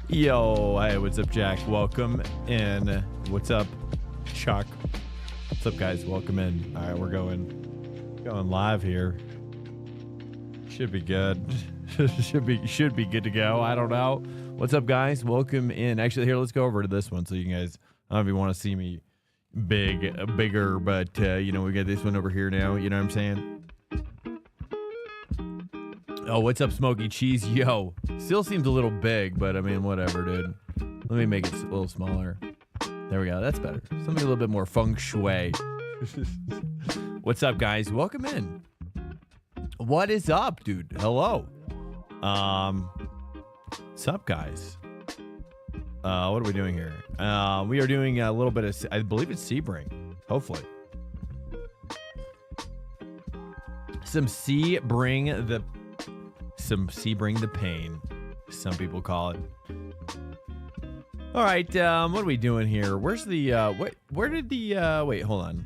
Yo, hey, what's up, Jack? Welcome in. What's up, Chuck? What's up, guys? Welcome in. All right, we're going live here. Should be good. should be good to go. I don't know. What's up, guys? Welcome in. Actually, here, let's go over to this one so you guys, I don't know if you want to see me bigger, but you know, we got this one over here now. You know what I'm saying? Oh, what's up, Smoky Cheese? Yo, still seems a little big, but I mean, whatever, dude. Let me make it a little smaller. There we go. That's better. Something a little bit more feng shui. What's up, guys? Welcome in. What is up, dude? Hello. What's up, guys? What are we doing here? We are doing a little bit of, I believe it's Sebring. Hopefully. Some Sebring the pain, some people call it. All right, what are we doing here? Where's the where did the wait, hold on.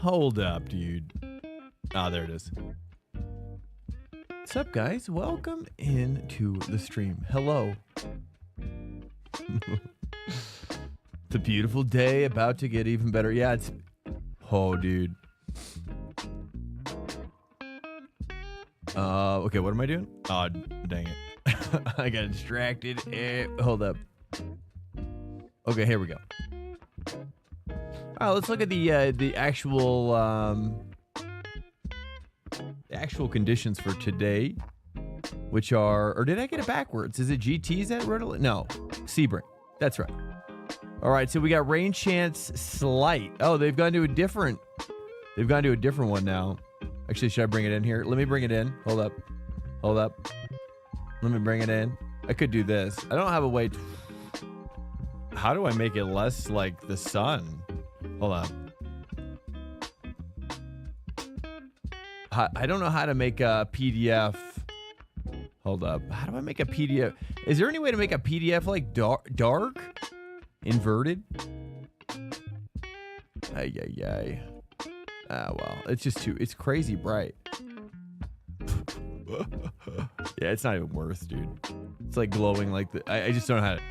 Hold up, dude. Ah, there it is. What's up, guys? Welcome into the stream. Hello. It's a beautiful day, about to get even better. Yeah, it's dude. Okay, what am I doing? Oh, dang it. I got distracted. Hold up. Okay, here we go. All right, let's look at the actual conditions for today, which are, or did I get it backwards? Is it GTs that wrote it? No, Sebring. That's right. All right, so we got rain chance slight. Oh, they've gone to a different one now. Actually, should I bring it in here? Let me bring it in. Hold up. Let me bring it in. I could do this. I don't have a way to... How do I make it less like the sun? Hold on. I don't know how to make a PDF. Hold up. How do I make a PDF? Is there any way to make a PDF like dark? Inverted? Ay. Ah, well, it's just it's crazy bright. Yeah, it's not even worth, dude. It's like glowing like I just don't know how to,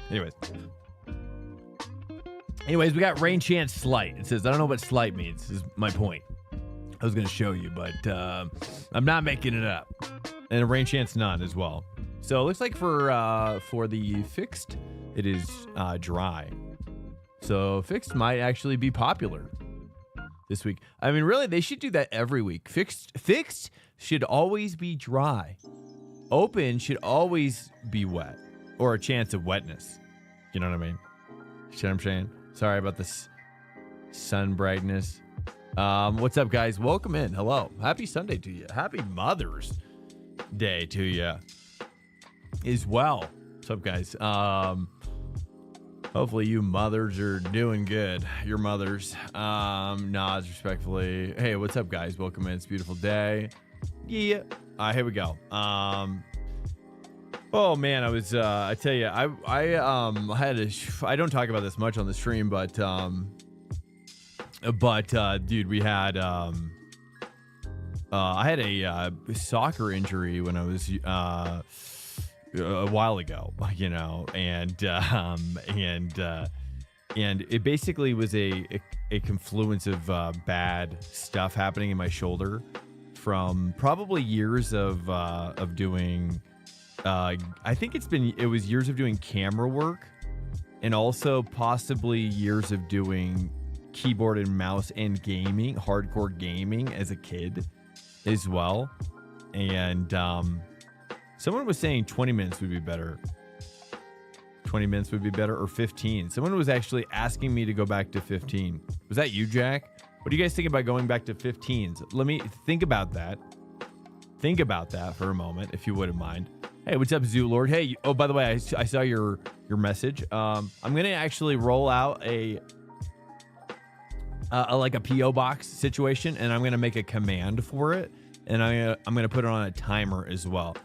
anyways, we got rain chance slight. It says, I don't know what slight means, is my point. I was going to show you, but I'm not making it up. And a rain chance none as well. So it looks like for the fixed, it is dry. So fixed might actually be popular this week. I mean, really, they should do that every week. Fixed should always be dry. Open should always be wet, or a chance of wetness. You know what I mean? See what I'm saying? Sorry about this sun brightness. What's up, guys? Welcome in. Hello. Happy Sunday to you. Happy Mother's Day to you as well. What's up, guys? Hopefully you mothers are doing good. Your mothers. Nods respectfully. Hey, what's up, guys? Welcome in. It's a beautiful day. Yeah. Here we go. Oh man, I tell you, I don't talk about this much on the stream, but dude, we had I had a soccer injury when I was a while ago, you know, and it basically was a confluence of bad stuff happening in my shoulder from probably years of doing. I think it was years of doing camera work, and also possibly years of doing keyboard and mouse and gaming, hardcore gaming as a kid as well. And someone was saying 20 minutes would be better. 20 minutes would be better, or 15. Someone was actually asking me to go back to 15. Was that you, Jack? What do you guys think about going back to 15s? Let me think about that. Think about that for a moment, if you wouldn't mind. Hey, what's up, Zoo Lord? Hey, oh, by the way, I saw your message. I'm gonna actually roll out a like a PO box situation, and I'm gonna make a command for it, and I'm gonna put it on a timer as well.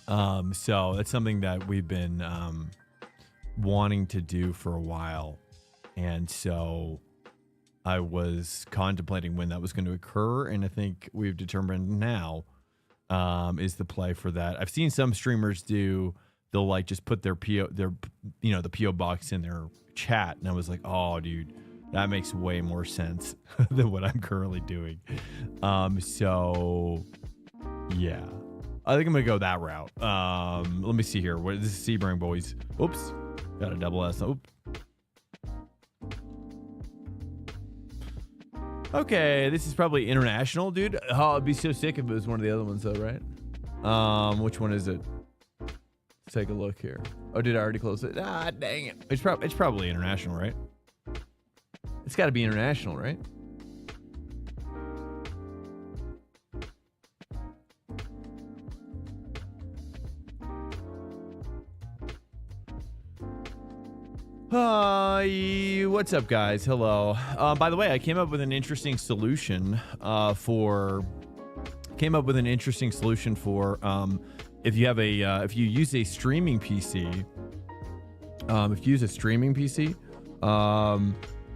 So that's something that we've been wanting to do for a while, and so I was contemplating when that was going to occur, and I think we've determined now is the play for that. I've seen some streamers do, they'll like just put their the PO box in their chat, and I was like, oh dude, that makes way more sense than what I'm currently doing. So yeah, I think I'm gonna go that route. Let me see here. What is this? Sebring boys. Oops, got a double S. Oop. Okay, this is probably international, dude. Oh, it'd be so sick if it was one of the other ones, though, right? Which one is it? Let's take a look here. Oh, did I already close it? Ah, dang it. It's probably international, right? It's got to be international, right? What's up, guys? Hello. By the way, I came up with an interesting solution for if you have a if you use a streaming PC,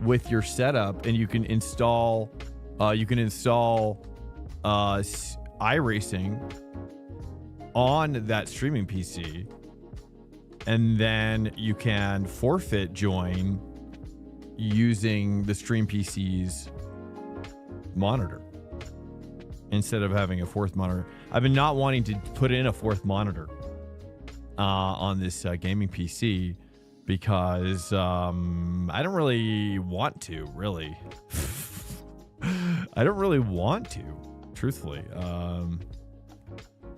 with your setup, and you can install iRacing on that streaming PC. And then you can forfeit join using the stream PC's monitor instead of having a fourth monitor. I've been not wanting to put in a fourth monitor on this gaming PC because I don't really want to, really. I don't really want to, truthfully.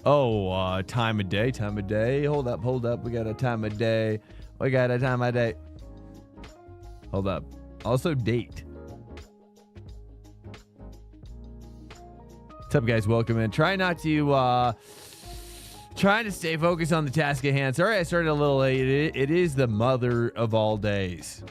Time of day. Hold up. We got a time of day. Hold up. Also, date. What's up, guys? Welcome in. Trying to stay focused on the task at hand. Sorry, I started a little late. It is the mother of all days.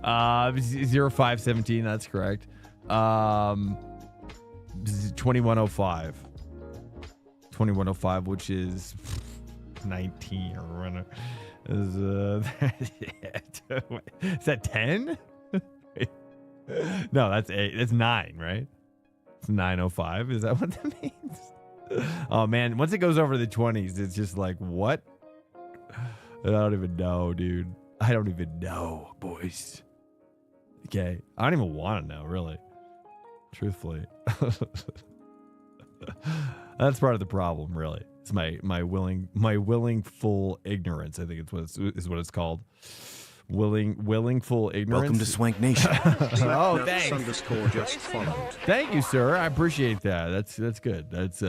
0517. That's correct. 2105, which is 19 or whatever. Is that 10? No, that's 8. That's 9, right? It's 905. Is that what that means? Oh man, once it goes over the 20s, it's just like, what? I don't even know, dude. I don't even know, boys. Okay, I don't even want to know, really. Truthfully. That's part of the problem, really. It's my willing full ignorance. I think it's what it's called. Willing full ignorance. Welcome to Swank Nation. Oh, thanks. Just followed. Thank you, sir. I appreciate that. That's good. That's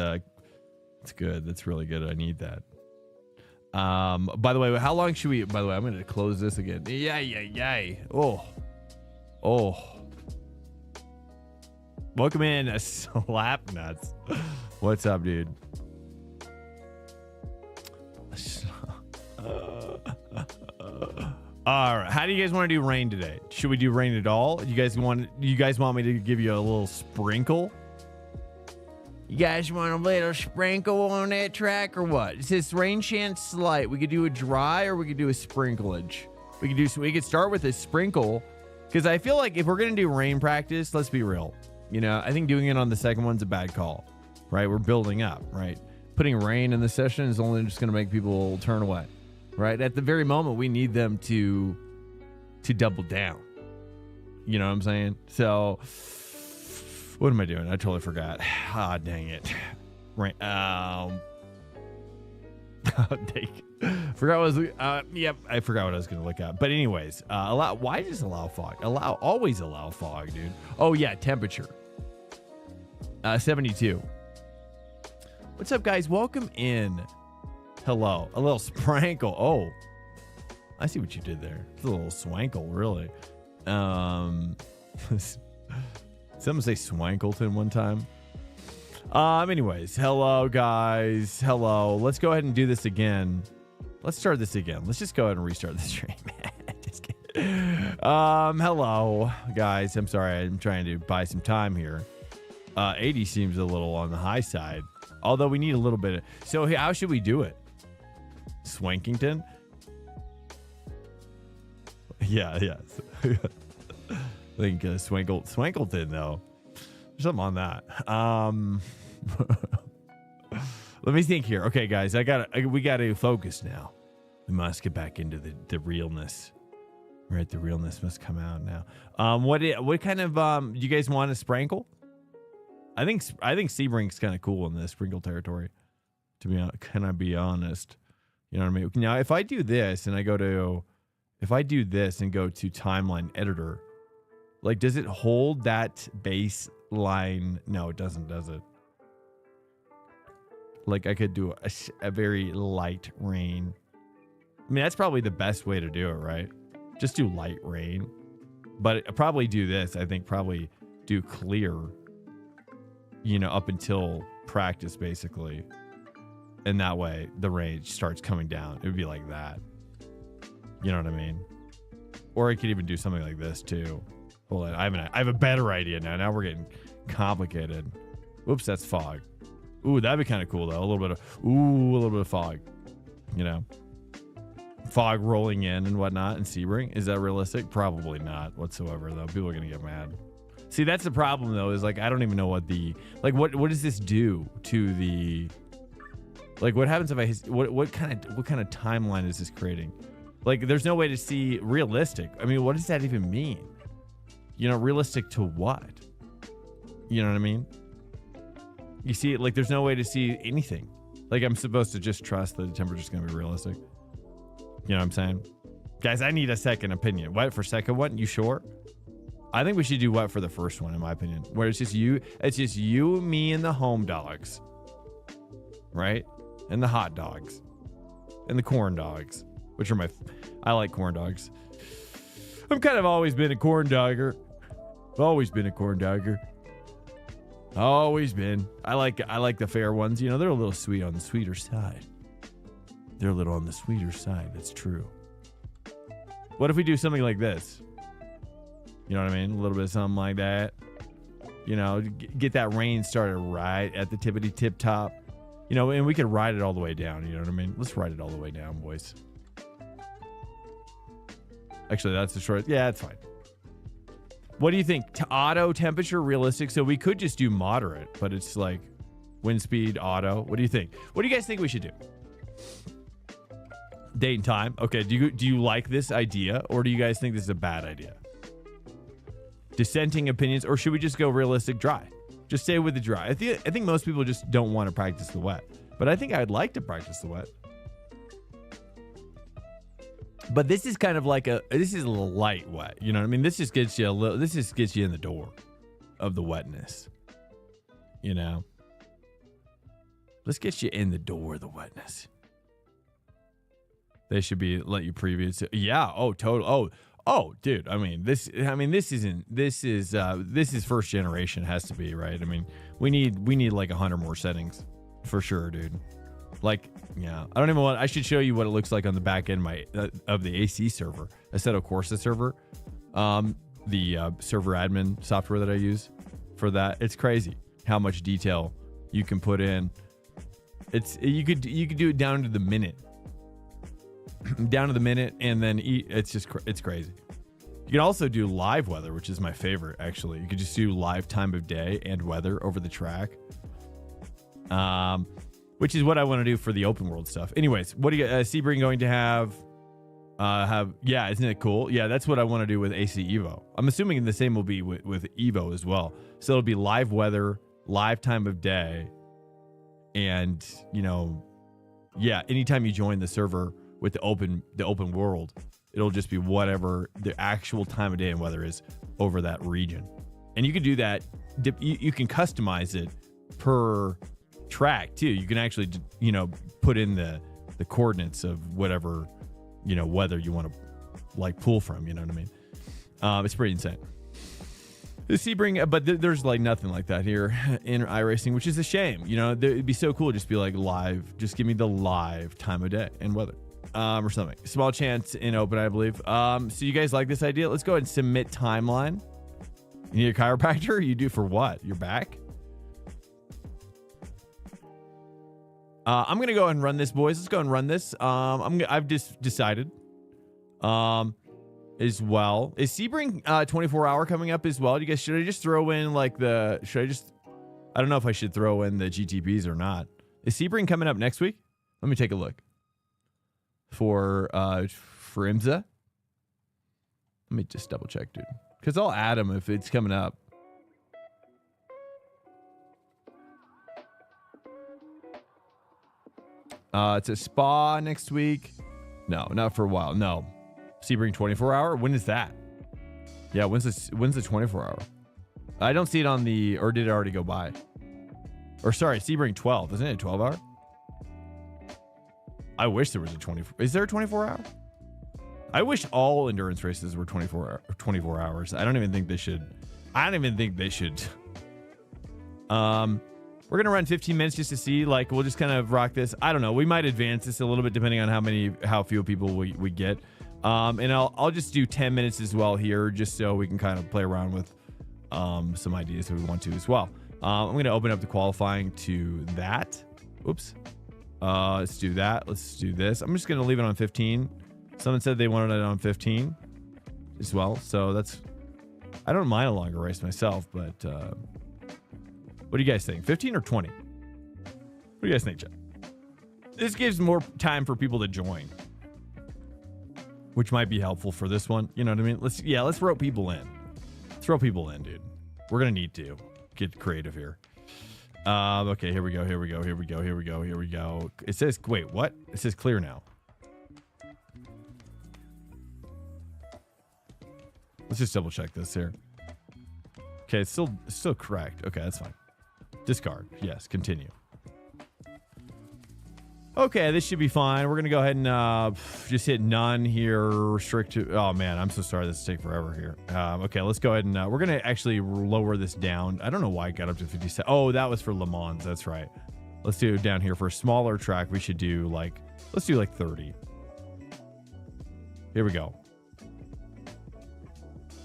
good. That's really good. I need that. By the way, how long should we? By the way, I'm going to close this again. Yay. Oh. Welcome in, Slap Nuts. What's up, dude? All right. How do you guys want to do rain today? Should we do rain at all? You guys want me to give you a little sprinkle? You guys want a little sprinkle on that track or what? It says rain chance slight. We could do a dry or we could do a sprinklage. We could start with a sprinkle, because I feel like if we're gonna do rain practice, let's be real. You know, I think doing it on the second one's a bad call, right? We're building up, right? Putting rain in the session is only just going to make people turn away, right? At the very moment, we need them to double down. You know what I'm saying? So, what am I doing? I totally forgot. Ah, dang it. Rain. Forgot what I was. Yep, I forgot what I was going to look at. But anyways, why does allow fog? Always allow fog, dude. Oh yeah, temperature. 72. What's up, guys? Welcome in. Hello. A little sprankle. Oh, I see what you did there. It's a little swankle, really. Someone say Swankleton one time. Anyways, hello guys. Hello. Let's go ahead and do this again. Let's start this again. Let's just go ahead and restart the stream. Just kidding. Hello guys. I'm sorry. I'm trying to buy some time here. 80 seems a little on the high side. Although we need a little bit of, so how should we do it? Swankington? Yeah. I think Swankleton though. There's something on that. Let me think here. Okay, guys, we gotta focus now. We must get back into the realness. Right, the realness must come out now. What kind of do you guys want to sprinkle? I think Sebring's kind of cool in the sprinkle territory. To be honest, can I be honest? You know what I mean? Now, if I do this and go to timeline editor, like, does it hold that baseline? No, it doesn't, does it? Like, I could do a very light rain. I mean, that's probably the best way to do it, right? Just do light rain. But probably do this. I think probably do clear, up until practice, basically. And that way, the rain starts coming down. It would be like that. You know what I mean? Or I could even do something like this, too. Hold on. I have a better idea now. Now we're getting complicated. Whoops, that's fog. Ooh, that'd be kind of cool, though. A little bit of fog. Fog rolling in and whatnot in Sebring. Is that realistic? Probably not whatsoever, though. People are going to get mad. See, that's the problem, though, is, like, I don't even know what what does this do to the, like, what happens if what kind of timeline is this creating? Like, there's no way to see realistic. I mean, what does that even mean? Realistic to what? You know what I mean? You see, like, there's no way to see anything. Like, I'm supposed to just trust that the temperature's going to be realistic. You know what I'm saying? Guys, I need a second opinion. What for second one? You sure? I think we should do what for the first one, in my opinion. Where it's just you, me, and the home dogs. Right? And the hot dogs. And the corn dogs. Which are I like corn dogs. I've kind of always been a corn dogger. Always been a corn dogger. Always been. I like the fair ones. They're a little sweet on the sweeter side. They're a little on the sweeter side. That's true. What if we do something like this? You know what I mean? A little bit of something like that. Get that rain started right at the tippity tip top. And we could ride it all the way down. You know what I mean? Let's ride it all the way down, boys. Actually, that's the short. Yeah, that's fine. What do you think? Auto temperature, realistic? So we could just do moderate, but it's like wind speed, auto. What do you think? What do you guys think we should do? Date and time. Okay. Do you like this idea, or do you guys think this is a bad idea? Dissenting opinions, or should we just go realistic dry? Just stay with the dry. I think most people just don't want to practice the wet, but I think I'd like to practice the wet. But this is kind of like this is a little light wet. You know what I mean? This just gets you in the door of the wetness. Let's get you in the door of the wetness. They should let you preview it. Yeah. Oh, total. Oh, dude. This is first generation. It has to be, right? We need like 100 more settings for sure, dude. Like, yeah, I don't even I should show you what it looks like on the back end of the AC server, Assetto Corsa server, the server admin software that I use for that. It's crazy how much detail you can put in. You could do it down to the minute, and then it's crazy. You can also do live weather, which is my favorite, actually. You could just do live time of day and weather over the track. Which is what I want to do for the open world stuff. Anyways, what do you Sebring going to have? Yeah, isn't it cool? Yeah, that's what I want to do with AC Evo. I'm assuming the same will be with Evo as well. So it'll be live weather, live time of day, and anytime you join the server with the open world, it'll just be whatever the actual time of day and weather is over that region. And you can do that. You can customize it per track too. You can actually put in the coordinates of whatever weather you want to like pull from. You know what I mean? It's pretty insane. The Sebring, but there's like nothing like that here in iRacing, which is a shame. You know, it'd be so cool just be like live. Just give me the live time of day and weather, or something. Small chance in open, I believe. So you guys like this idea? Let's go ahead and submit timeline. You need a chiropractor? You do for what? Your back? I'm gonna go ahead and run this, boys. Let's go and run this. I've just decided. As well. Is Sebring 24-hour coming up as well? Should I just throw in like I don't know if I should throw in the GTPs or not. Is Sebring coming up next week? Let me take a look. For IMSA. Let me just double check, dude. Because I'll add them if it's coming up. It's a spa next week. No, not for a while. No. Sebring 24-hour? When is that? Yeah, when's the 24-hour? I don't see it on the, or did it already go by? Or sorry, Sebring 12. Isn't it a 12-hour? I wish there was a 24. Is there a 24-hour? I wish all endurance races were 24 hours. I don't even think they should. We're going to run 15 minutes just to see, like, we'll just kind of rock this. I don't know. We might advance this a little bit depending on how few people we get. And I'll just do 10 minutes as well here, just so we can kind of play around with some ideas that we want to as well. I'm going to open up the qualifying to that. Oops. Let's do that. Let's do this. I'm just going to leave it on 15. Someone said they wanted it on 15 as well. So I don't mind a longer race myself, but what do you guys think? 15 or 20? What do you guys think, Jeff? This gives more time for people to join, which might be helpful for this one. You know what I mean? Let's rope people in. Let's rope people in, dude. We're going to need to get creative here. Okay, here we go. It says, wait, what? It says clear now. Let's just double check this here. Okay, it's still correct. Okay, that's fine. Discard. Yes, continue. Okay, this should be fine. We're going to go ahead and just hit none here. Restrict to... Oh, man, I'm so sorry. This will take forever here. Okay, let's go ahead and... we're going to actually lower this down. I don't know why it got up to 57. Oh, that was for Le Mans. That's right. Let's do it down here for a smaller track. We should do like... Let's do like 30. Here we go.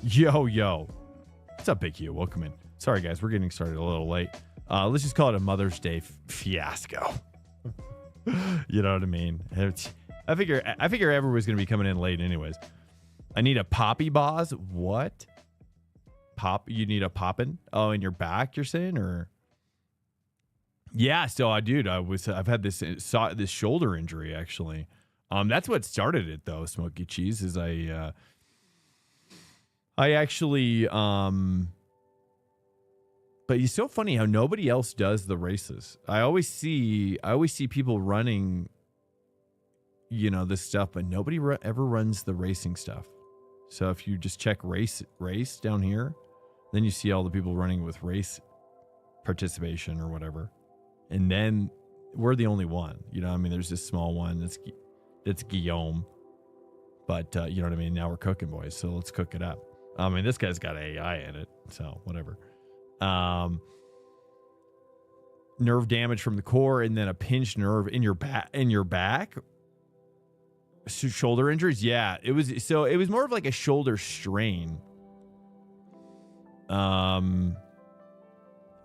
Yo. What's up, Big Hugh? Welcome in. Sorry, guys. We're getting started a little late. Let's just call it a Mother's Day fiasco. You know what I mean? I figure everyone's gonna be coming in late anyways. I need a poppy boss. What? You need a poppin'? Oh, in your back, you're saying, or? Yeah. So, dude, I've had this shoulder injury actually. That's what started it though. Smoky Cheese is I actually But it's so funny how nobody else does the races. I always see people running, you know, this stuff, but nobody ever runs the racing stuff. So if you just check race down here, then you see all the people running with race participation or whatever. And then we're the only one, you know, I mean, there's this small one that's Guillaume, but you know what I mean? Now we're cooking, boys. So let's cook it up. I mean, this guy's got AI in it, so whatever. Nerve damage from the core, and then a pinched nerve in your back. Shoulder injuries. Yeah, it was more of like a shoulder strain.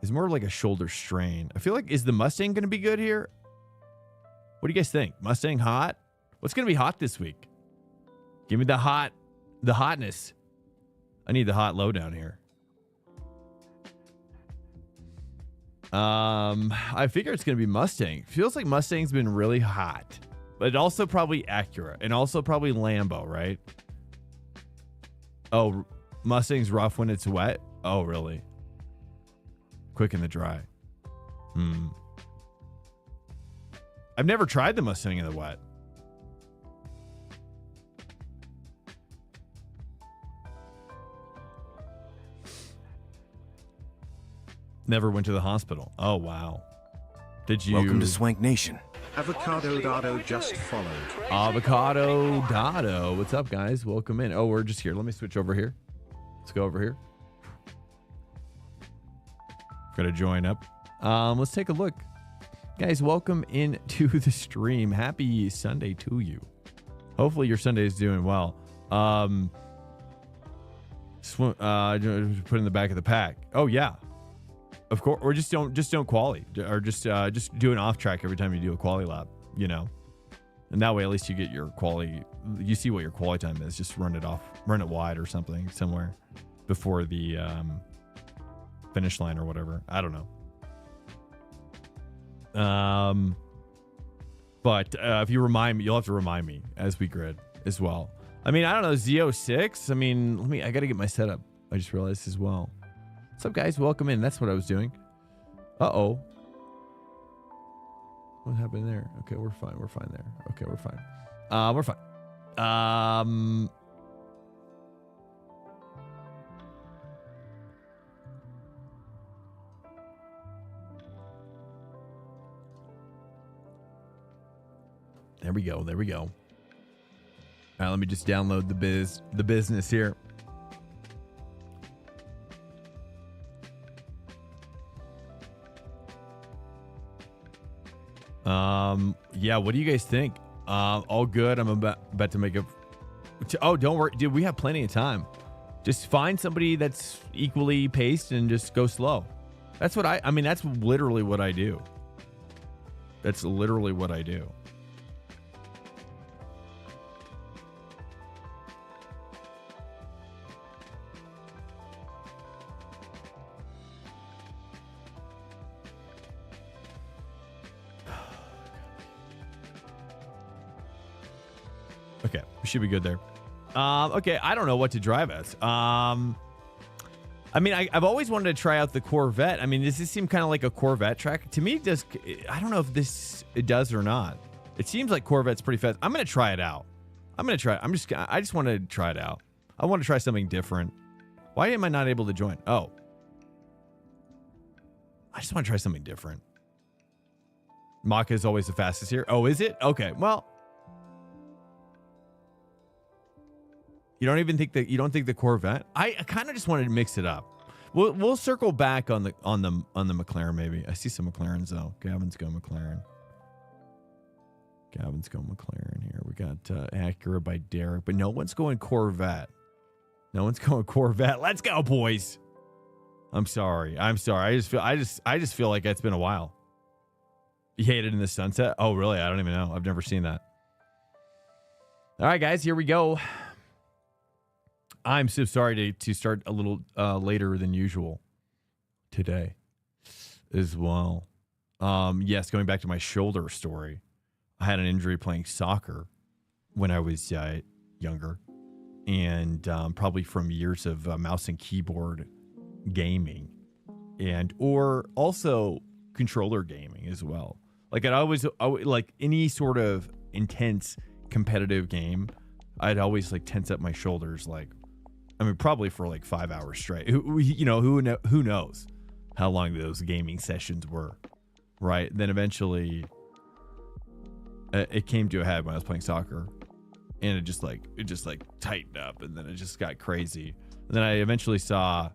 It's more of like a shoulder strain. I feel like, is the Mustang going to be good here? What do you guys think? Mustang hot? What's going to be hot this week? Give me the hotness. I need the hot lowdown here. I figure it's going to be Mustang. Feels like Mustang's been really hot, but also probably Acura and also probably Lambo, right? Oh, Mustang's rough when it's wet. Oh, really? Quick in the dry. I've never tried the Mustang in the wet. Never went to the hospital. Oh, wow. Did you? Welcome to Swank Nation. Avocado Dado just followed. Avocado Dado. What's up, guys? Welcome in. Oh, we're just here. Let me switch over here. Let's go over here. Got to join up. Let's take a look. Guys, welcome into the stream. Happy Sunday to you. Hopefully your Sunday is doing well. Put in the back of the pack. Oh yeah, of course. Or just don't quali, or just do an off track every time you do a quali lap. You know, and that way at least you get your quali. You see what your quali time is. Just run it wide or something somewhere before the finish line or whatever. I don't know. But if you remind me, you'll have to remind me as we grid as well. I mean, I don't know, Z06. I mean, I gotta get my setup. I just realized as well. What's up, guys? Welcome in. That's what I was doing. Uh-oh. What happened there? Okay, we're fine. We're fine there. Okay, we're fine. We're fine. There we go. There we go. All right, let me just download the business here. Yeah, what do you guys think? All good. I'm about to make a... Oh, don't worry. Dude, we have plenty of time. Just find somebody that's equally paced and just go slow. That's what I mean, that's literally what I do. That's literally what I do. Okay, we should be good there. Okay, I don't know what to drive as. I mean, I've always wanted to try out the Corvette. I mean, does this seem kind of like a Corvette track? To me, I don't know if it does or not. It seems like Corvette's pretty fast. I'm going to try it out. I just want to try it out. I want to try something different. Why am I not able to join? Oh. I just want to try something different. Maka is always the fastest here. Oh, is it? Okay, well. You don't think the Corvette? I kind of just wanted to mix it up. We'll circle back on the McLaren maybe. I see some McLarens though. Gavin's going McLaren here. We got Acura by Derek, but no one's going Corvette. Let's go, boys. I'm sorry. I just feel like it's been a while. You hate it in the sunset? Oh, really? I don't even know. I've never seen that. All right, guys, here we go. I'm so sorry to start a little later than usual today as well. Yes, going back to my shoulder story. I had an injury playing soccer when I was younger, and probably from years of mouse and keyboard gaming, or also controller gaming as well. Like I always like any sort of intense competitive game, I'd always like tense up my shoulders, like. I mean, probably for like 5 hours straight. Who knows how long those gaming sessions were, right? Then eventually, it came to a head when I was playing soccer, and it just tightened up, and then it just got crazy. And then I eventually saw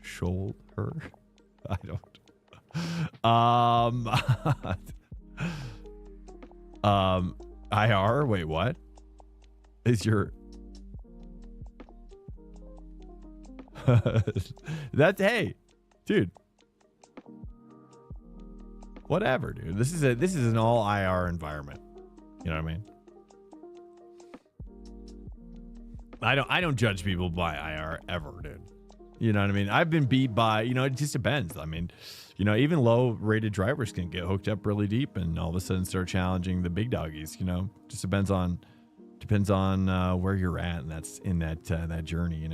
shoulder. I don't. IR. Wait, what? Is your hey, dude. Whatever, dude. This is an all IR environment. You know what I mean? I don't judge people by IR ever, dude. You know what I mean? I've been beat by, it just depends. I mean, even low rated drivers can get hooked up really deep and all of a sudden start challenging the big doggies, just depends on where you're at, and that's in that journey,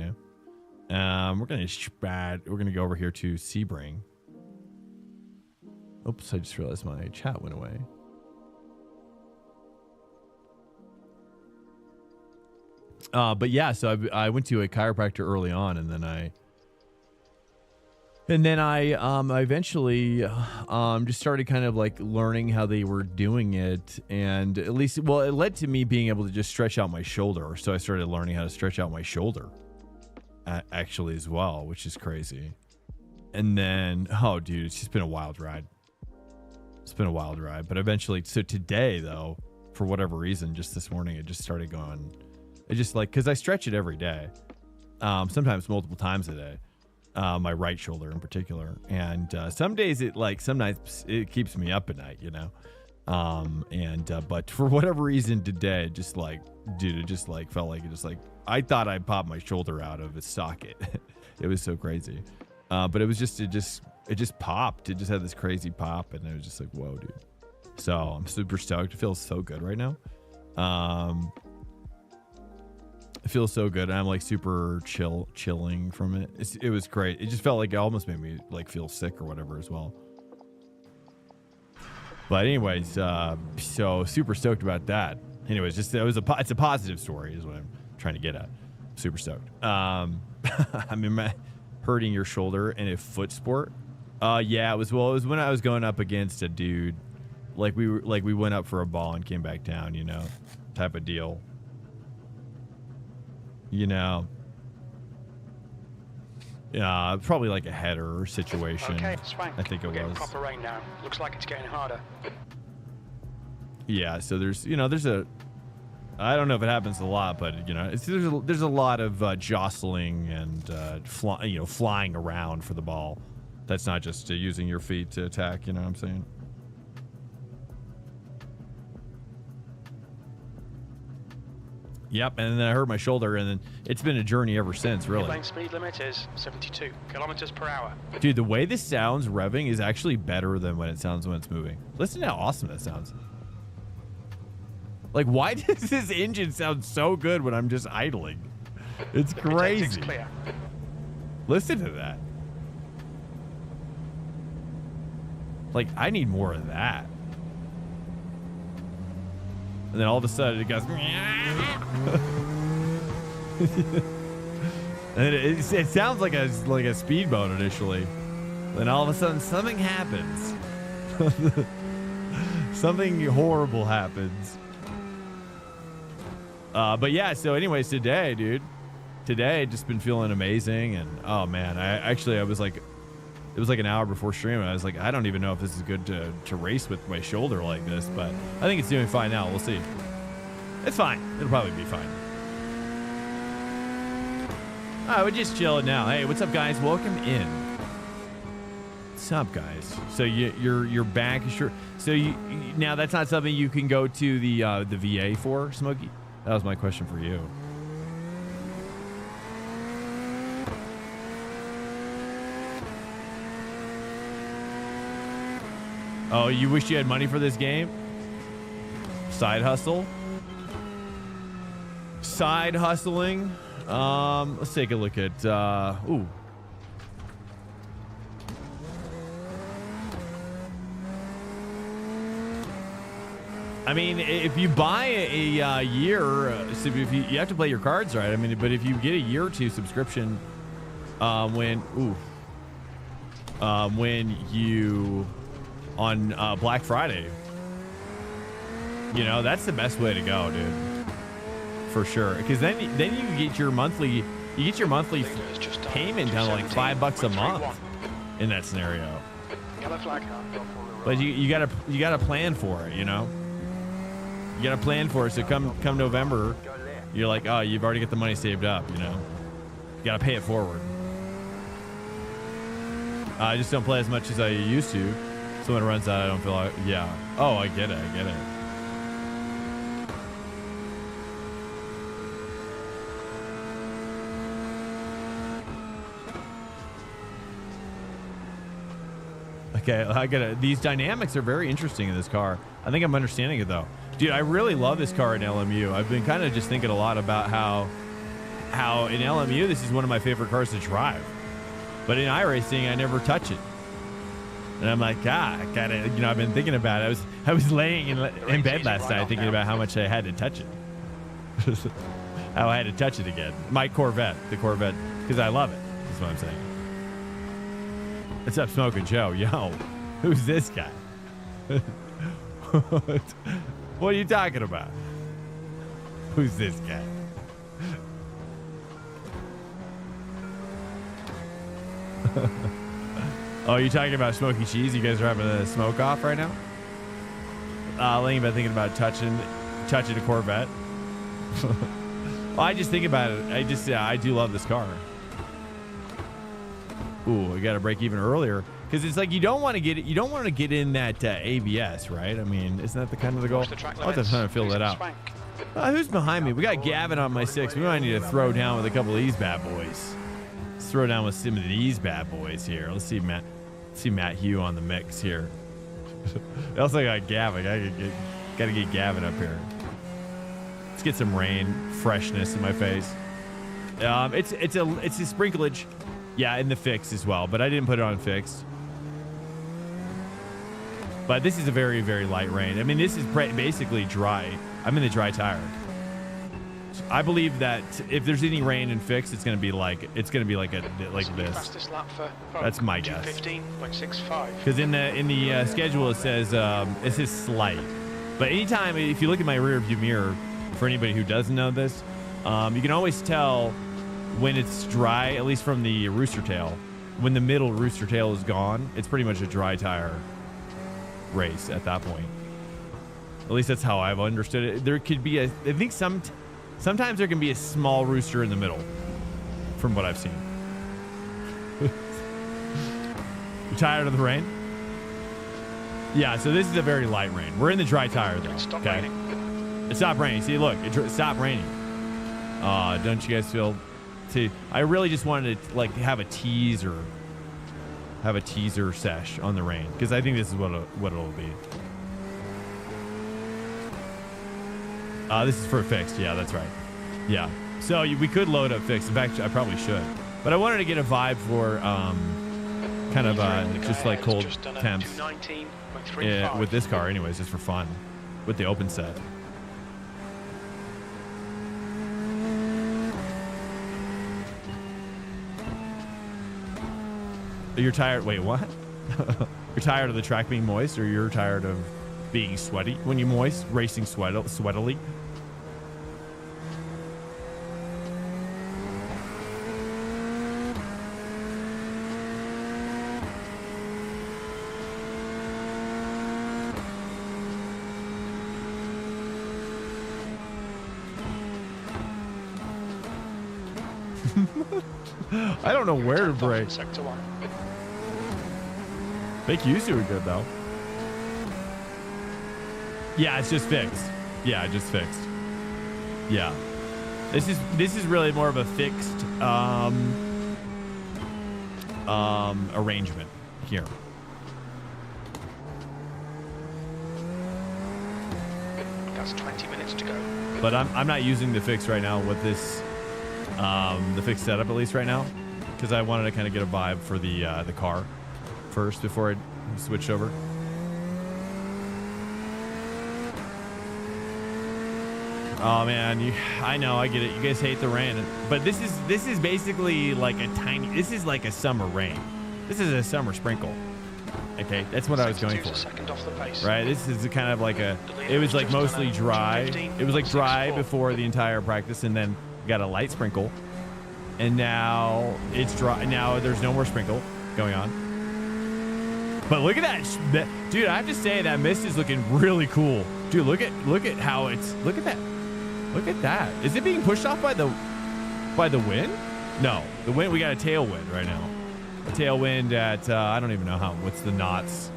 We're gonna go over here to Sebring. Oops, I just realized my chat went away. But yeah, so I went to a chiropractor early on, and then I eventually just started kind of like learning how they were doing it, and at least, well, it led to me being able to just stretch out my shoulder. So I started learning how to stretch out my shoulder actually as well, which is crazy. And then, oh, dude, it's just been a wild ride. It's been a wild ride. But eventually, so today, though, for whatever reason, just this morning, it just started going. It just like, because I stretch it every day, sometimes multiple times a day, my right shoulder in particular. And some days some nights it keeps me up at night, you know. But for whatever reason today, it just like, dude, it just like felt like it just like, I thought I popped my shoulder out of its socket. It was so crazy. But it just popped. It just had this crazy pop, and it was just like, whoa, dude. So I'm super stoked. It feels so good right now. It feels so good. I'm like super chilling from it. It was great. It just felt like it almost made me like feel sick or whatever as well. But anyways, so super stoked about that. Anyways, just it's a positive story is what I'm trying to get at. Super stoked. I mean, hurting your shoulder in a foot sport. Yeah, it was when I was going up against a dude. Like we went up for a ball and came back down, you know, type of deal. You know. Yeah, probably like a header situation. Okay, it's fine. I think it was. Proper rain now. Looks like it's getting harder. Yeah, so there's I don't know if it happens a lot, but you know, there's a lot of jostling and flying around for the ball. That's not just using your feet to attack. You know what I'm saying? Yep, and then I hurt my shoulder, and then it's been a journey ever since, really. Lane speed limit is 72 kilometers per hour. Dude, the way this sounds revving is actually better than when it sounds when it's moving. Listen to how awesome that sounds. Like, why does this engine sound so good when I'm just idling? It's crazy. Clear. Listen to that. Like, I need more of that. And then all of a sudden it goes. And it sounds like a speedboat initially. Then all of a sudden something happens. Something horrible happens. But yeah, so anyways, today, dude. Today, just been feeling amazing. And oh man, I was like, it was like an hour before stream, and I was like, I don't even know if this is good to race with my shoulder like this, but I think it's doing fine now. We'll see. It's fine. It'll probably be fine. All right, we're just chilling now. Hey, what's up, guys? Welcome in. What's up, guys? So you're back. So now that's not something you can go to the VA for, Smokey? That was my question for you. Oh, you wish you had money for this game? Side hustle? Side hustling? Let's take a look at, ooh. I mean, if you buy a year, so if you have to play your cards right. I mean, but if you get a year or two subscription, when you on Black Friday, you know, that's the best way to go, dude, for sure. Because then you get your monthly payment down to like $5 a month in that scenario. But you gotta plan for it, you know. You gotta plan for it. So come November, you're like, oh, you've already got the money saved up, you know. You gotta pay it forward. I just don't play as much as I used to. So when it runs out, I don't feel like, yeah. Oh, I get it. Okay, these dynamics are very interesting in this car. I think I'm understanding it though. Dude, I really love this car in LMU. I've been kind of just thinking a lot about how in LMU, this is one of my favorite cars to drive. But in iRacing, I never touch it. And I'm like, I gotta, you know, I've been thinking about it. I was laying in bed last night thinking about how much I had to touch it. How I had to touch it again. My Corvette, the Corvette, because I love it. That's what I'm saying. What's up, Smoking Joe? Yo, who's this guy? What are you talking about? Who's this guy? Oh, you're talking about smoky cheese? You guys are having a smoke off right now? Laying about thinking about touching a Corvette. Well, I just think about it. I do love this car. Ooh, we got to break even earlier because it's like you don't want to get in that ABS, right? I mean, isn't that the kind of the goal? I'll have to fill that out. Who's behind me? We got Gavin on my 6. We might need to throw down with a couple of these bad boys. Let's throw down with some of these bad boys here. Let's see Matt Hugh on the mix here. I also got Gavin. Gotta get Gavin up here. Let's get some rain freshness in my face. It's a sprinklage. Yeah, in the fixed as well, but I didn't put it on fixed. But this is a very, very light rain. I mean, this is basically dry. I'm in the dry tire. I believe that if there's any rain in fixed, it's gonna be like this. Fastest lap for That's my guess. 15.65. Because in the schedule it says slight. But anytime, if you look at my rear view mirror, for anybody who doesn't know this, you can always tell when it's dry, at least from the rooster tail. When the middle rooster tail is gone, it's pretty much a dry tire race at that point. At least that's how I've understood it. There could be I think sometimes there can be a small rooster in the middle, from what I've seen. You tired of the rain? Yeah, so this is a very light rain. We're in the dry tire though. Stop okay? raining. It stopped raining. See, look, it stopped raining. Don't you guys feel? See, I really just wanted to like have a teaser sesh on the rain because I think this is what it'll be. This is for fixed. Yeah, that's right. Yeah. So we could load up fixed. In fact, I probably should. But I wanted to get a vibe for kind of just like cold temps with this car anyways, just for fun with the open set. You're tired. Wait, what? You're tired of the track being moist, or you're tired of being sweaty when you're moist, racing sweatily? I don't know where to brake. Sector 1. Think you's doing good though. Yeah, it's just fixed. Yeah, just fixed. Yeah. This is really more of a fixed arrangement here. That's 20 minutes to go. But I'm not using the fix right now with this the fixed setup at least right now, because I wanted to kind of get a vibe for the car first before I switched over. Oh man, I know, I get it. You guys hate the rain, but this is basically like this is like a summer rain. This is a summer sprinkle. Okay, that's what I was going for. Second off the pace. Right, this is kind of like it was like mostly dry. It was like dry before the entire practice, and then got a light sprinkle, and now it's dry. Now there's no more sprinkle going on. But look at that, dude! I have to say that mist is looking really cool, dude. Look at how it's. Look at that. Look at that. Is it being pushed off by the wind? No, the wind. We got a tailwind right now. A tailwind at I don't even know what's the knots.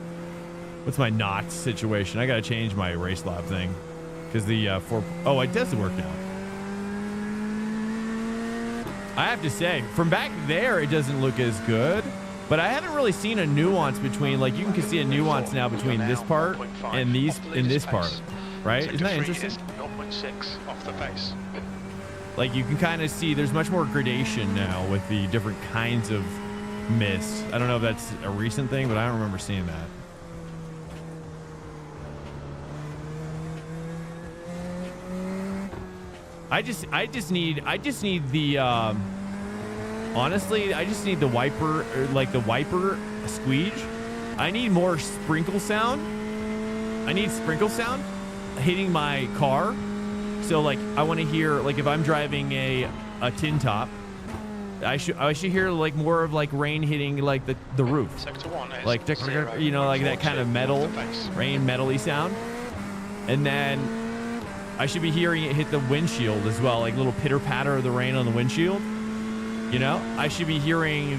What's my knots situation? I gotta change my race lab thing because the oh, it does work now. I have to say, from back there, it doesn't look as good, but I haven't really seen a nuance between, like, you can see a nuance now between this part and this part, right? Isn't that interesting? 0.6 off the pace. Like, you can kind of see there's much more gradation now with the different kinds of mist. I don't know if that's a recent thing, but I don't remember seeing that. I just need the honestly, I just need the wiper, like the wiper squeege. I need more sprinkle sound. I need sprinkle sound hitting my car. So like I want to hear, like if I'm driving a tin top I should hear like more of like rain hitting like the roof, Sector 1 is like you know, like that kind of metal rain metally sound. And then I should be hearing it hit the windshield as well, like little pitter patter of the rain on the windshield. You know, I should be hearing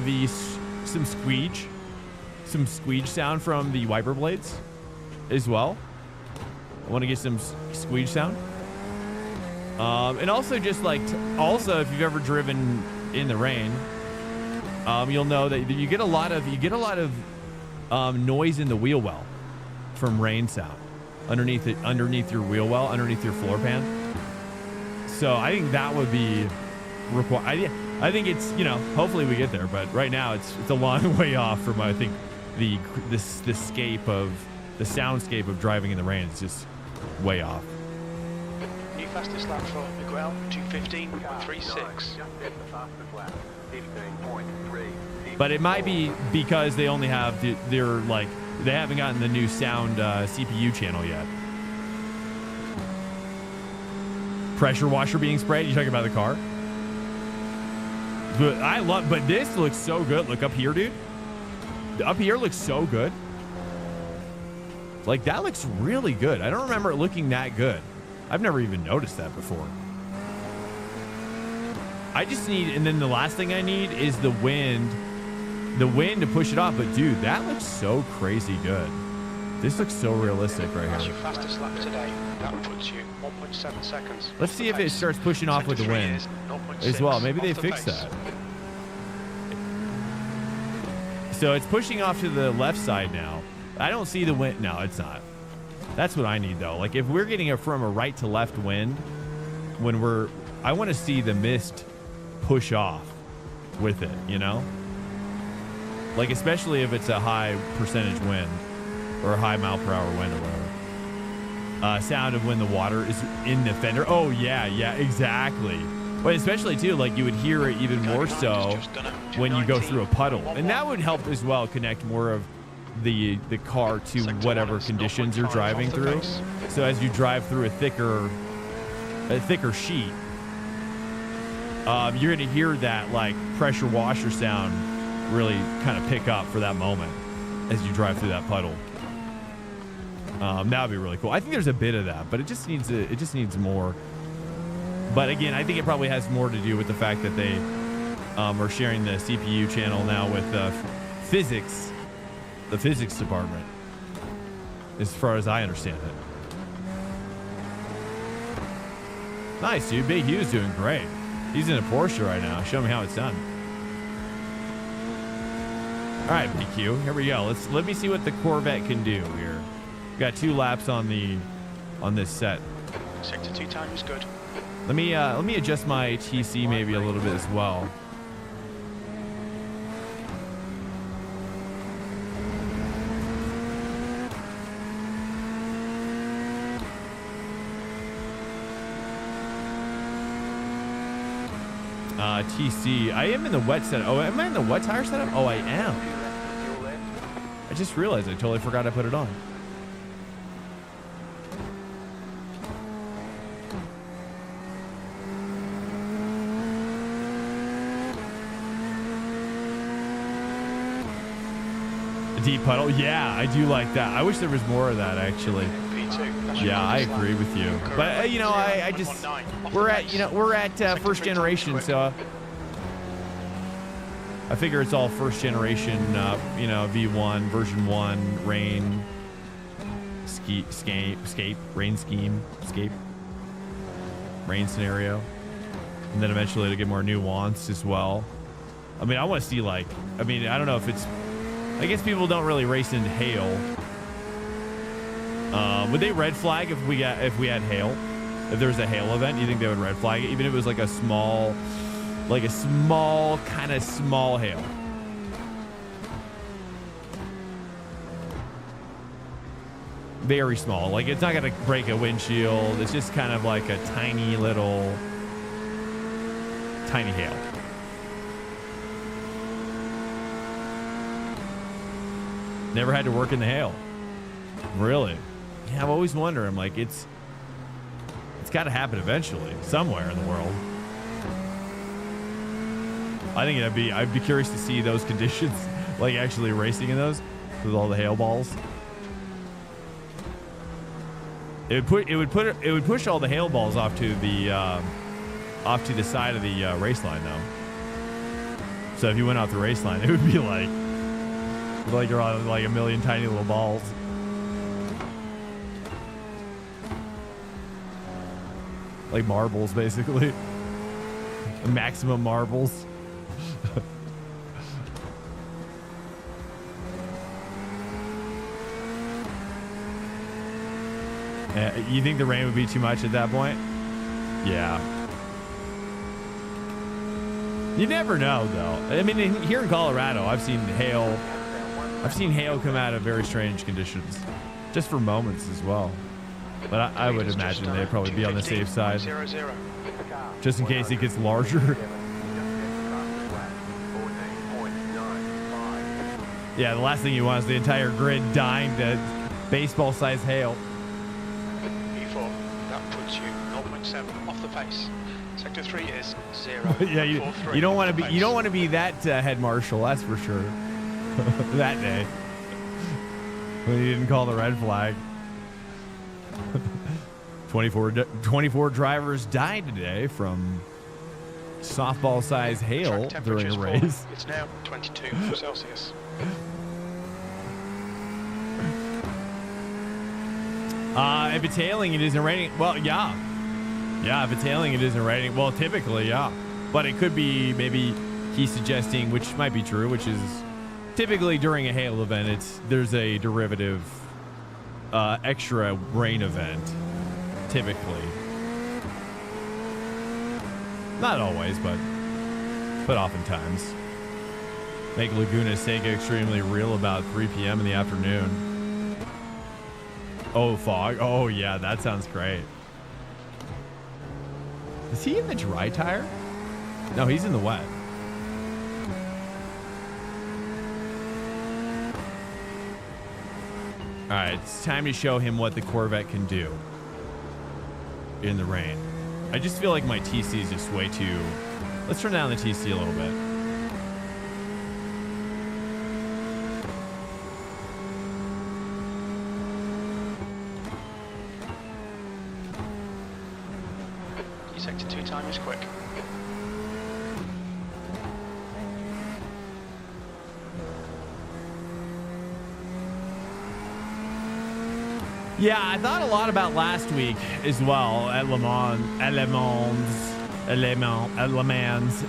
some squeege sound from the wiper blades as well. I want to get some squeege sound. And also just like, also if you've ever driven in the rain, you'll know that you get a lot of noise in the wheel well from rain sound underneath your wheel well, underneath your floor pan. So I think that would be required. I think it's, you know, hopefully we get there, but right now it's a long way off from, I think, the soundscape of driving in the rain is just way off. New fastest lap for Miguel, 2:15.36. But it might be because they only have they haven't gotten the new sound CPU channel yet. Pressure washer being sprayed. You talking about the car? But this looks so good. Look up here, dude. Up here looks so good. Like that looks really good. I don't remember it looking that good. I've never even noticed that before. I just need, and then the last thing I need is the wind to push it off. But dude, that looks so crazy good. This looks so realistic right That's here. your fastest lap today. That puts you 1.7 seconds. Let's see if it starts pushing off with the wind as well. Maybe they fixed that. So it's pushing off to the left side now. I don't see the wind. No, it's not. That's what I need though. Like if we're getting it from a right to left wind, I want to see the mist push off with it, you know? Like especially if it's a high percentage wind or a high mile per hour wind or whatever. Sound of when the water is in the fender. Oh yeah, exactly. But especially too, like you would hear it even more so when you go through a puddle. And that would help as well connect more of the car to whatever conditions you're driving through. So as you drive through a thicker sheet, you're going to hear that like pressure washer sound really kind of pick up for that moment as you drive through that puddle. That would be really cool. I think there's a bit of that, but it just needs more. But again, I think it probably has more to do with the fact that they are sharing the CPU channel now with physics. The physics department, as far as I understand it. Nice, dude. Big Hugh's doing great. He's in a Porsche right now. Show me how it's done. All right, Big Hugh. Here we go. Let me see what the Corvette can do here. We got 2 laps on this set. Sector 2 time is good. Let me adjust my TC maybe a little bit as well. TC. I am in the wet setup. Oh, am I in the wet tire setup? Oh, I am. I just realized I totally forgot I put it on. A deep puddle? Yeah, I do like that. I wish there was more of that, actually. Yeah, I agree with you. But you know, I just we're at first generation, so I figure it's all first generation. You know, V1 version 1 rain rain scenario, and then eventually it'll get more nuanced as well. I mean, I want to see I don't know if it's. I guess people don't really race in hail. Would they red flag if we had hail? If there was a hail event, do you think they would red flag it? Even if it was like a small kind of small hail. Very small. Like it's not gonna break a windshield. It's just kind of like a tiny hail. Never had to work in the hail. Really? Yeah, I've always wondered. I'm like, it's got to happen eventually, somewhere in the world. I think I'd be curious to see those conditions, like actually racing in those with all the hail balls. It would push all the hail balls off to the side of the race line though. So if you went off the race line, it would be like you're on like a million tiny little balls. Like marbles, basically. Maximum marbles. You think the rain would be too much at that point? Yeah. You never know, though. I mean, here in Colorado, I've seen hail come out of very strange conditions, just for moments as well. But I would imagine they'd probably be on the safe side, just in case it gets larger. Yeah, the last thing you want is the entire grid dying to baseball-sized hail. E4, that puts you 0.7 off the pace. Sector 3 is 0. Yeah, you don't want to be that head marshal, that's for sure. That day when you didn't call the red flag. 24 drivers died today from softball-sized hail during a race. It's now 22 Celsius. If it's hailing, it isn't raining. Well, yeah. Yeah, if it's hailing, it isn't raining. Well, typically, yeah. But it could be, maybe he's suggesting, which might be true, which is typically during a hail event, there's a derivative extra rain event, typically. Not always, but oftentimes. Make Laguna Seca extremely real about 3 p.m. in the afternoon. Oh, fog. Oh, yeah, that sounds great. Is he in the dry tire? No, he's in the wet. All right, it's time to show him what the Corvette can do in the rain. I just feel like my TC is just way too... Let's turn down the TC a little bit. Sector 2 time is quick. Yeah, I thought a lot about last week as well at Le Mans,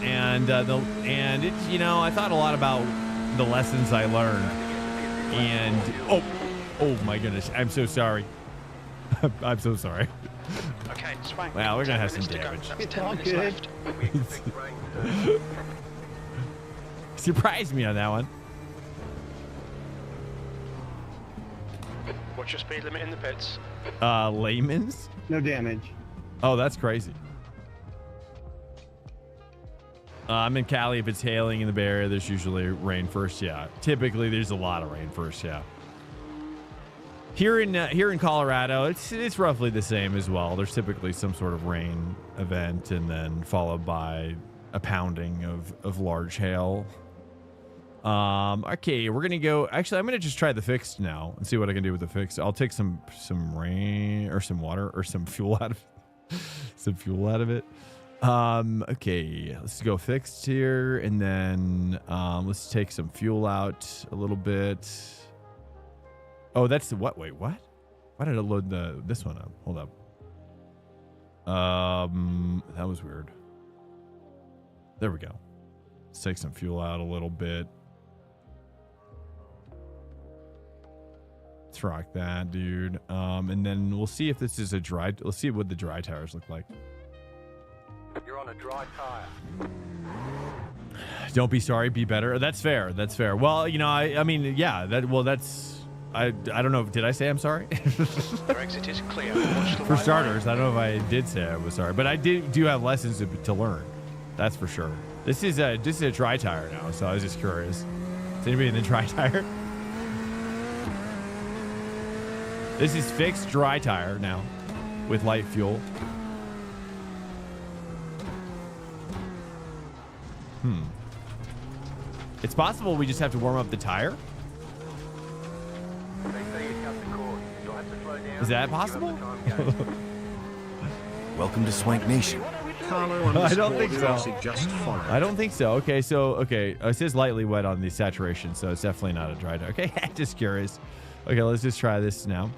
and it, you know, I thought a lot about the lessons I learned. And oh my goodness, I'm so sorry. I'm so sorry. Okay, swing. Wow, we're gonna have some damage. That's 10 minutes left. Surprised me on that one. What's your speed limit in the pits? Layman's? No damage. Oh, that's crazy. I'm in Cali. If it's hailing in the Bay Area, there's usually rain first. Yeah, typically there's a lot of rain first. Yeah. Here in Colorado, it's roughly the same as well. There's typically some sort of rain event, and then followed by a pounding of large hail. Okay, we're gonna go. Actually, I'm gonna just try the fixed now and see what I can do with the fixed. I'll take some rain or some water or some fuel out of it. Okay, let's go fixed here, and then let's take some fuel out a little bit. Oh, that's the what? Wait, what? Why did I load this one up? Hold up. That was weird. There we go. Let's take some fuel out a little bit. Let's rock that, dude. And then we'll see if this is a dry. Let's see what the dry tires look like. You're on a dry tire. Don't be sorry, be better. That's fair. That's fair. Well, you know, I mean, yeah. That's. I don't know. Did I say I'm sorry? Your exit is clear. Watch the For white starters, line. I don't know if I did say I was sorry, but I do have lessons to learn. That's for sure. This is a dry tire now, so I was just curious. Is anybody in the dry tire? This is fixed dry tire now with light fuel. It's possible we just have to warm up the tire. They say you cut the cord. You'll have to slow down. Is that Give up possible? the time gauge. Welcome to Swank Nation. Carlo I don't think so. Rossi just followed. I don't think so. Okay, so it says lightly wet on the saturation, so it's definitely not a dry tire. Okay, just curious. Okay, let's just try this now.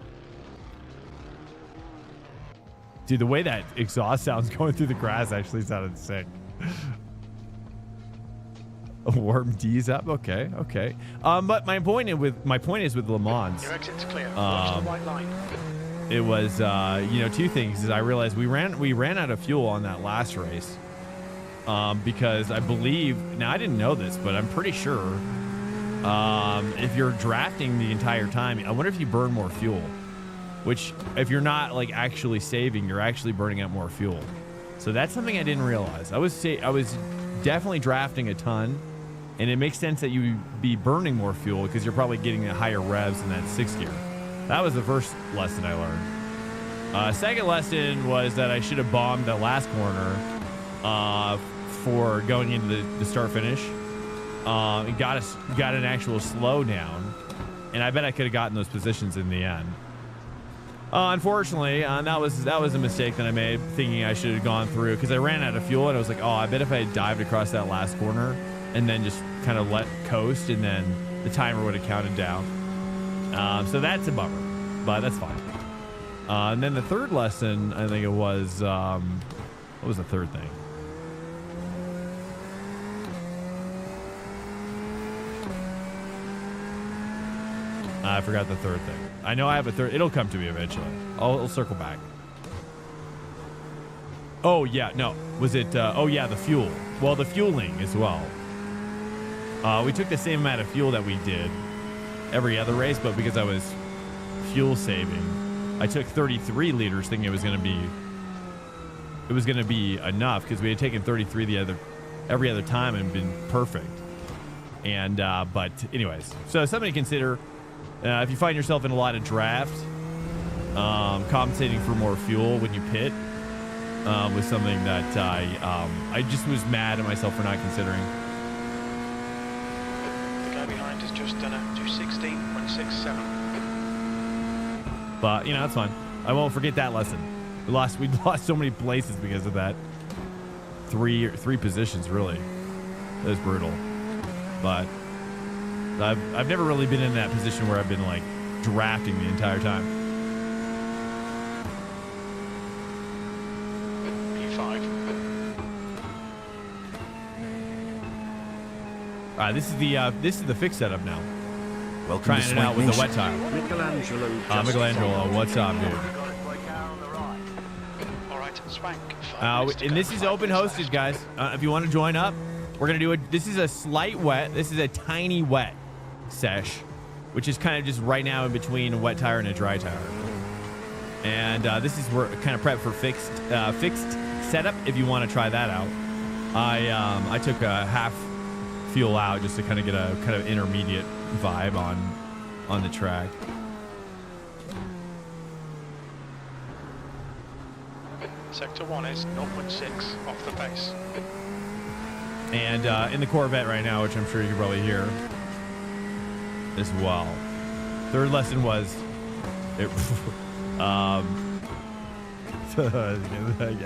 Dude, the way that exhaust sounds going through the grass actually sounded sick. Warm D's up. Okay, okay. But my point is with Le Mans. Your exit's clear. Watch the white line. It was two things. Is I realized we ran out of fuel on that last race. Because I believe, now I didn't know this, but I'm pretty sure if you're drafting the entire time, I wonder if you burn more fuel. Which, if you're not like actually saving, you're actually burning up more fuel. So that's something I didn't realize. I was definitely drafting a ton, and it makes sense that you would be burning more fuel because you're probably getting a higher revs in that 6th gear. That was the first lesson I learned. Second lesson was that I should have bombed the last corner for going into the start finish. And got an actual slowdown, and I bet I could have gotten those positions in the end. Unfortunately, that was a mistake that I made, thinking I should have gone through because I ran out of fuel, and I was like, oh, I bet if I had dived across that last corner and then just kind of let coast, and then the timer would have counted down. So that's a bummer, but that's fine. And then the third lesson, I think it was, what was the third thing? I forgot the third thing. I know I have a third. It'll come to me eventually. I'll circle back. Oh, yeah. No. Was it? Oh, yeah, the fuel. Well, the fueling as well. We took the same amount of fuel that we did every other race, but because I was fuel saving, I took 33 liters thinking it was going to be enough because we had taken 33 every other time and been perfect. And, but anyways, so something to consider. If you find yourself in a lot of draft, compensating for more fuel when you pit was something that I just was mad at myself for not considering. The guy behind has just done a 2:16.67. But that's fine. I won't forget that lesson. We lost so many places because of that. Three positions really. That was brutal. But I've never really been in that position where I've been like drafting the entire time. P5. All right, this is the fixed setup now. Welcome Trying to it Swank out with Nation. the wet tire. Michelangelo just Michelangelo, what's up, dude? Got a slow car on the right. All right, Swank. 5 minutes to And go, this is 5 open minutes hosted, left. guys. If you want to join up, we're gonna do it. This is a slight wet. This is a tiny wet sesh, which is kind of just right now in between a wet tire and a dry tire. And this is where kind of prep for fixed setup. If you want to try that out, I took a half fuel out just to kind of get a kind of intermediate vibe on the track. Sector 1 is 0.6 off the pace. And in the Corvette right now, which I'm sure you can probably hear as well. Third lesson was, yeah,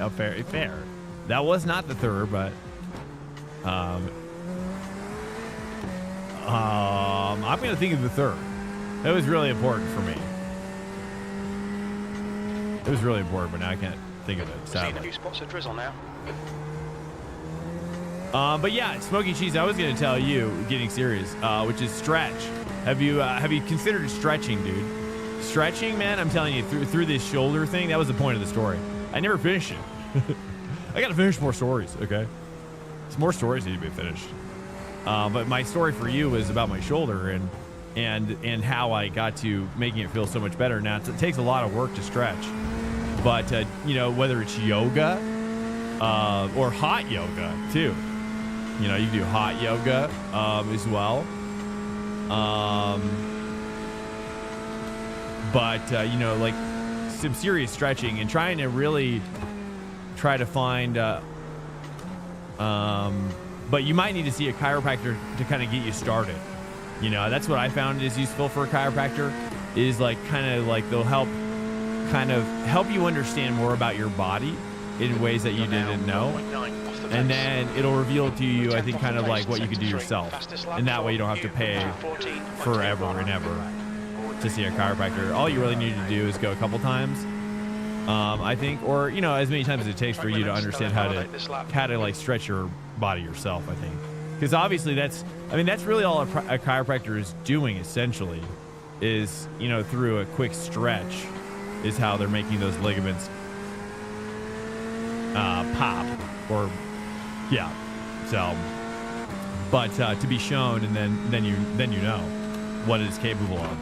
fair. That was not the third, but I'm going to think of the third. It was really important for me. It was really important, but now I can't think of it, Seeing a sadly. few spots of drizzle now. But yeah, Smoky Cheese, I was going to tell you, getting serious, which is stretch. Have you considered stretching, dude? Stretching, man, I'm telling you, through this shoulder thing, that was the point of the story. I never finished it. I got to finish more stories, okay? Some more stories need to be finished. But my story for you was about my shoulder and how I got to making it feel so much better. Now, it takes a lot of work to stretch. But, whether it's yoga or hot yoga, too. You can do hot yoga as well. But, like some serious stretching and trying to really try to find but you might need to see a chiropractor to kind of get you started. You know, that's what I found is useful for a chiropractor, is like kind of like they'll help you understand more about your body in ways that you didn't know. And then it'll reveal to you, I think, kind of like what you can do yourself. And that way you don't have to pay forever and ever to see a chiropractor. All you really need to do is go a couple times, I think, or, you know, as many times as it takes for you to understand how to like stretch your body yourself, I think. Because obviously that's really all a chiropractor is doing, essentially, is, you know, through a quick stretch is how they're making those ligaments pop, or yeah. So, but to be shown, and then you know what it is capable of.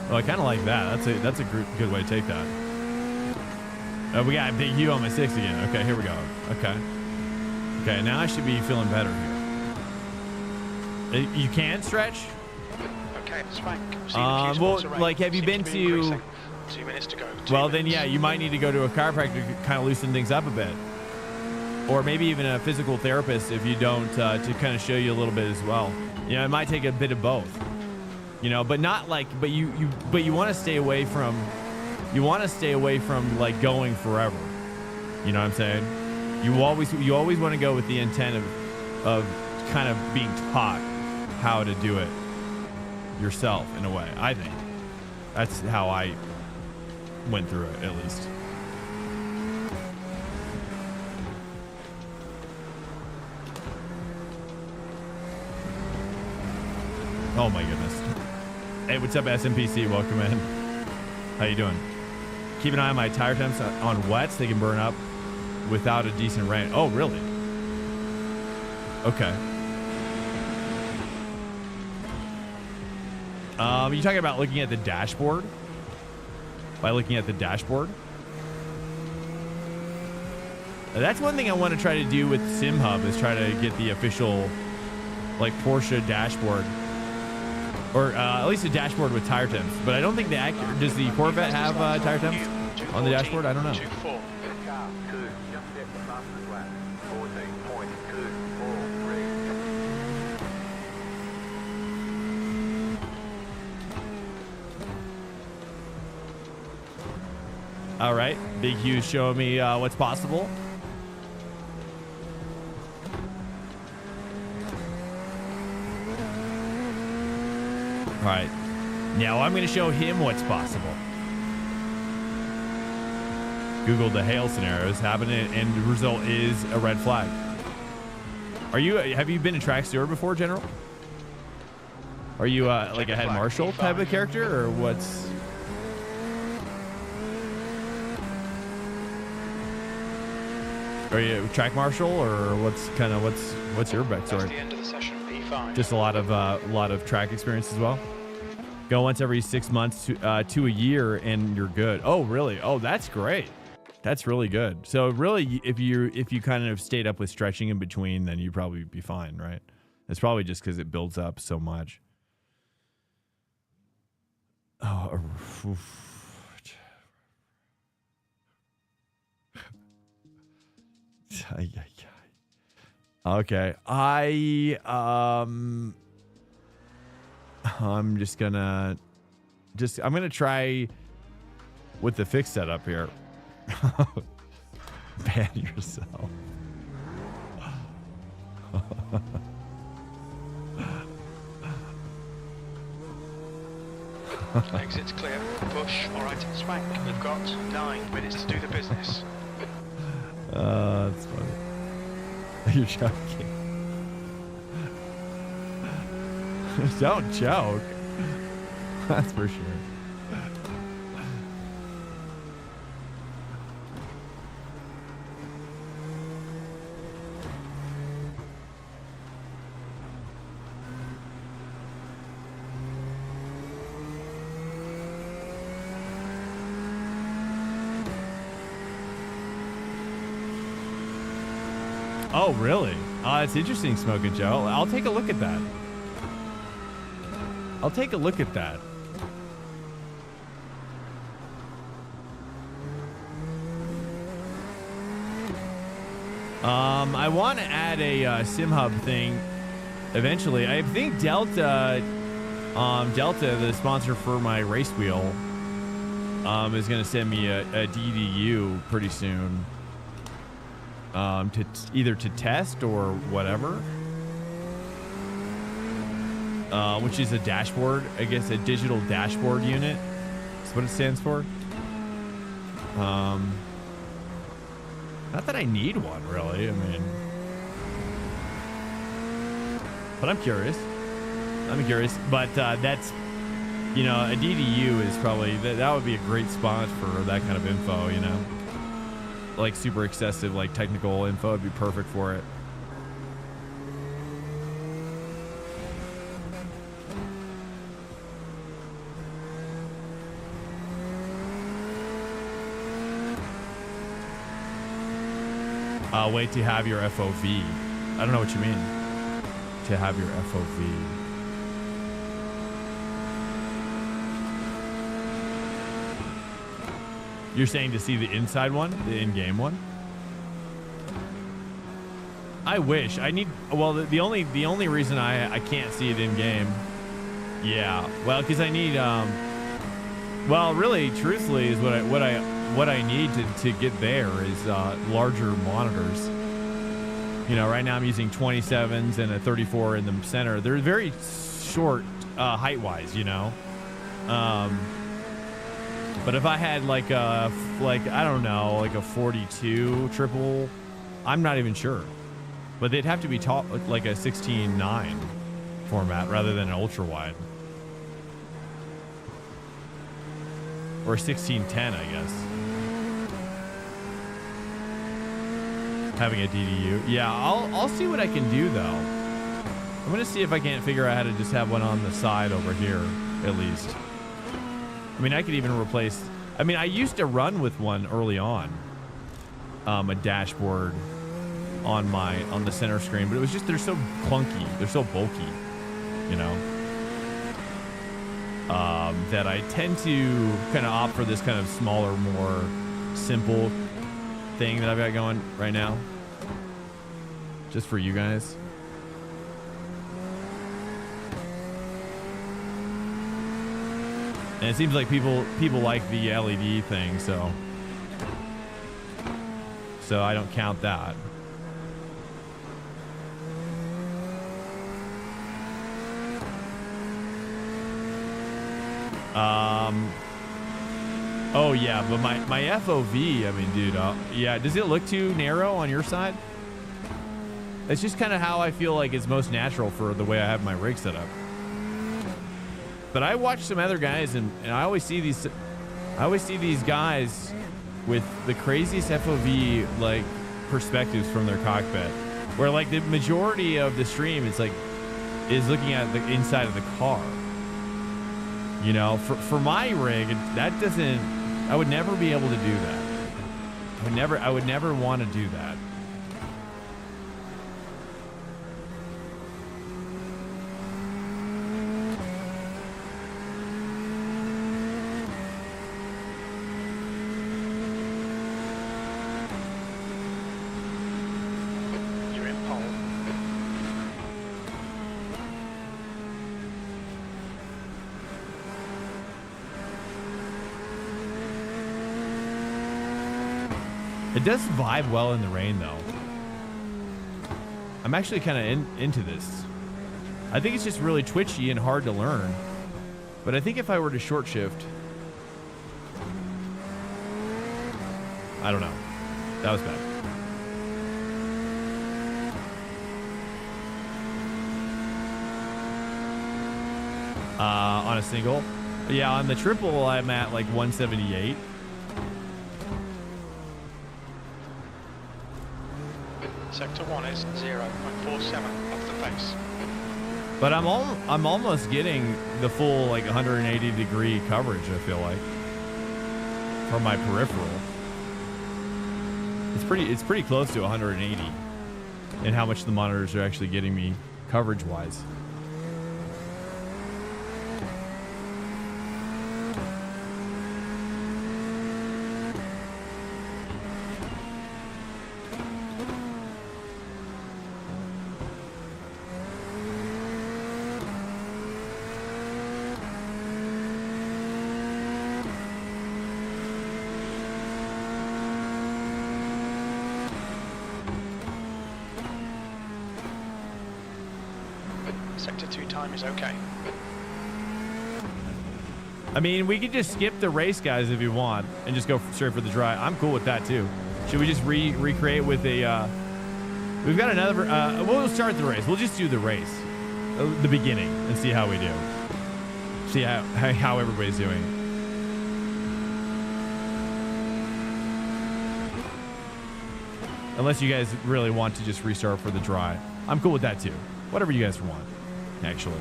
Well, I kind of like that. That's a good way to take that. We got a big U on my 6 again. Okay, here we go. Okay, now I should be feeling better here. You can stretch? Okay, Swank. Well, like, have you been to... 2 minutes to go. Well, then, yeah, you might need to go to a chiropractor to kind of loosen things up a bit. Or maybe even a physical therapist if you don't, to kind of show you a little bit as well. You know, it might take a bit of both. You know, but not like, but you want to stay away from, like going forever. You know what I'm saying? You always want to go with the intent of kind of being taught how to do it yourself in a way. I think that's how I went through it, at least. Oh my goodness. Hey, what's up, SMPC? Welcome in. How you doing? Keep an eye on my tire temps on wets. They can burn up without a decent rain. Oh, really? Okay. Are you talking about looking at the dashboard? By looking at the dashboard? That's one thing I want to try to do with SimHub, is try to get the official, like, Porsche dashboard. Or at least a dashboard with tire temps. But I don't think does the Corvette have tire temps on the dashboard? I don't know. All right, Big Hugh's showing me what's possible. All right, now I'm going to show him what's possible. Google the hail scenarios happening, and the result is a red flag. Have you been a track steward before, General? Are you like a head marshal type of character, or what's? Are you a track marshal, or what's your backstory? That's the end of the session. P5. Just a lot of track experience as well. Go once every 6 months to a year, and you're good. Oh, really? Oh, that's great. That's really good. So really, if you kind of stayed up with stretching in between, then you'd probably be fine, right? It's probably just because it builds up so much. Oh. Okay. I'm gonna try with the fixed setup here. Ban yourself. Exit's clear. Push. All right, Swank. We've got 9 minutes to do the business. That's funny. You're joking. Don't joke. That's for sure. Oh, really? It's interesting, Smoking Joe. I'll take a look at that. I want to add a sim hub thing eventually. I think Delta, the sponsor for my race wheel, is going to send me a DDU pretty soon, to either to test or whatever, which is a dashboard, I guess, a digital dashboard unit. That's what it stands for. Not that I need one, really. I mean, but I'm curious. But that's, you know, a DDU is probably, that would be a great spot for that kind of info, you know? Like super excessive, like technical info would be perfect for it. Wait to have your FOV. I don't know what you mean. To have your FOV. You're saying to see the inside one, the in-game one? I wish. I need. Well, the only reason I can't see it in game. Yeah. Well, because I need. Well, really, truthfully, is what I need to get there is larger monitors. You know, right now I'm using 27s and a 34 in the center. They're very short height-wise, you know. But if I had like I don't know, like a 42 triple, I'm not even sure. But they'd have to be like a 16:9 format rather than an ultra wide. Or 16:10, I guess. Having a DDU. Yeah, I'll see what I can do though. I'm gonna see if I can't figure out how to just have one on the side over here, at least. I mean, I could even replace. I mean, I used to run with one early on, a dashboard on the center screen, but it was just they're so clunky, they're so bulky, you know. That I tend to kind of opt for this kind of smaller, more simple thing that I've got going right now, just for you guys. And it seems like people like the LED thing, so I don't count that. Oh yeah, but my FOV, I mean, dude, yeah, does it look too narrow on your side? It's just kind of how I feel like it's most natural for the way I have my rig set up. But I watch some other guys, and I always see these guys with the craziest FOV like perspectives from their cockpit, where like the majority of the stream is looking at the inside of the car. You know, for my rig, that doesn't. I would never be able to do that. I would never want to do that. You're in pole. It does vibe well in the rain, though. I'm actually kind of into this. I think it's just really twitchy and hard to learn. But I think if I were to short shift... I don't know. That was bad. On a single? Yeah, on the triple, I'm at like 178. Sector 1 is 0.47 off the face. But I'm almost getting the full like 180 degree coverage, I feel like, from my peripheral. It's pretty close to 180 in how much the monitors are actually getting me coverage wise. Sector 2 time is okay. I mean, we could just skip the race, guys, if you want, and just go straight for the dry. I'm cool with that too. Should we just recreate with a? We've got another. We'll start the race. We'll just do the race, the beginning, and see how we do. See how everybody's doing. Unless you guys really want to just restart for the dry, I'm cool with that too. Whatever you guys want, actually.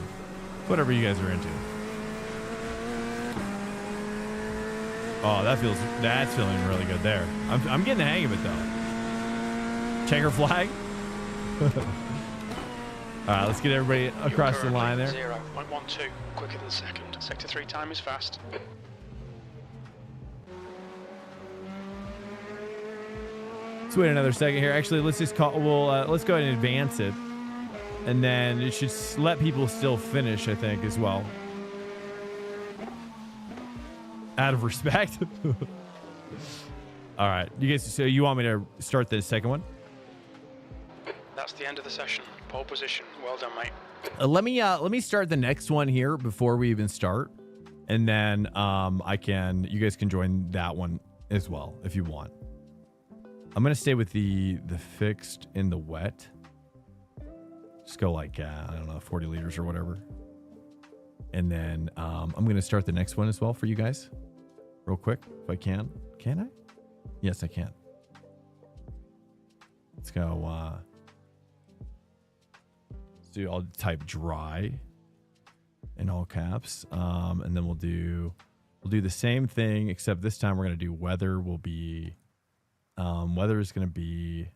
Whatever you guys are into. Oh, that's feeling really good there. I'm getting the hang of it though. Checker flag. All right, let's get everybody across the line there. 0.12, quicker than second. Sector 3 time is fast. Let's wait another second here. Actually, let's just call. Let's go ahead and advance it, and then it should let people still finish, I think, as well. Out of respect. All right, you guys. So you want me to start the second one? That's the end of the session. Pole position. Well done, mate. Let me start the next one here before we even start, and then you guys can join that one as well if you want. I'm gonna stay with the fixed in the wet. Just go like I don't know, 40 liters or whatever. And then I'm gonna start the next one as well for you guys, real quick if I can. Can I? Yes, I can. Let's go. I'll type dry in all caps, and then we'll do the same thing, except this time we're gonna do weather. Will be weather is gonna be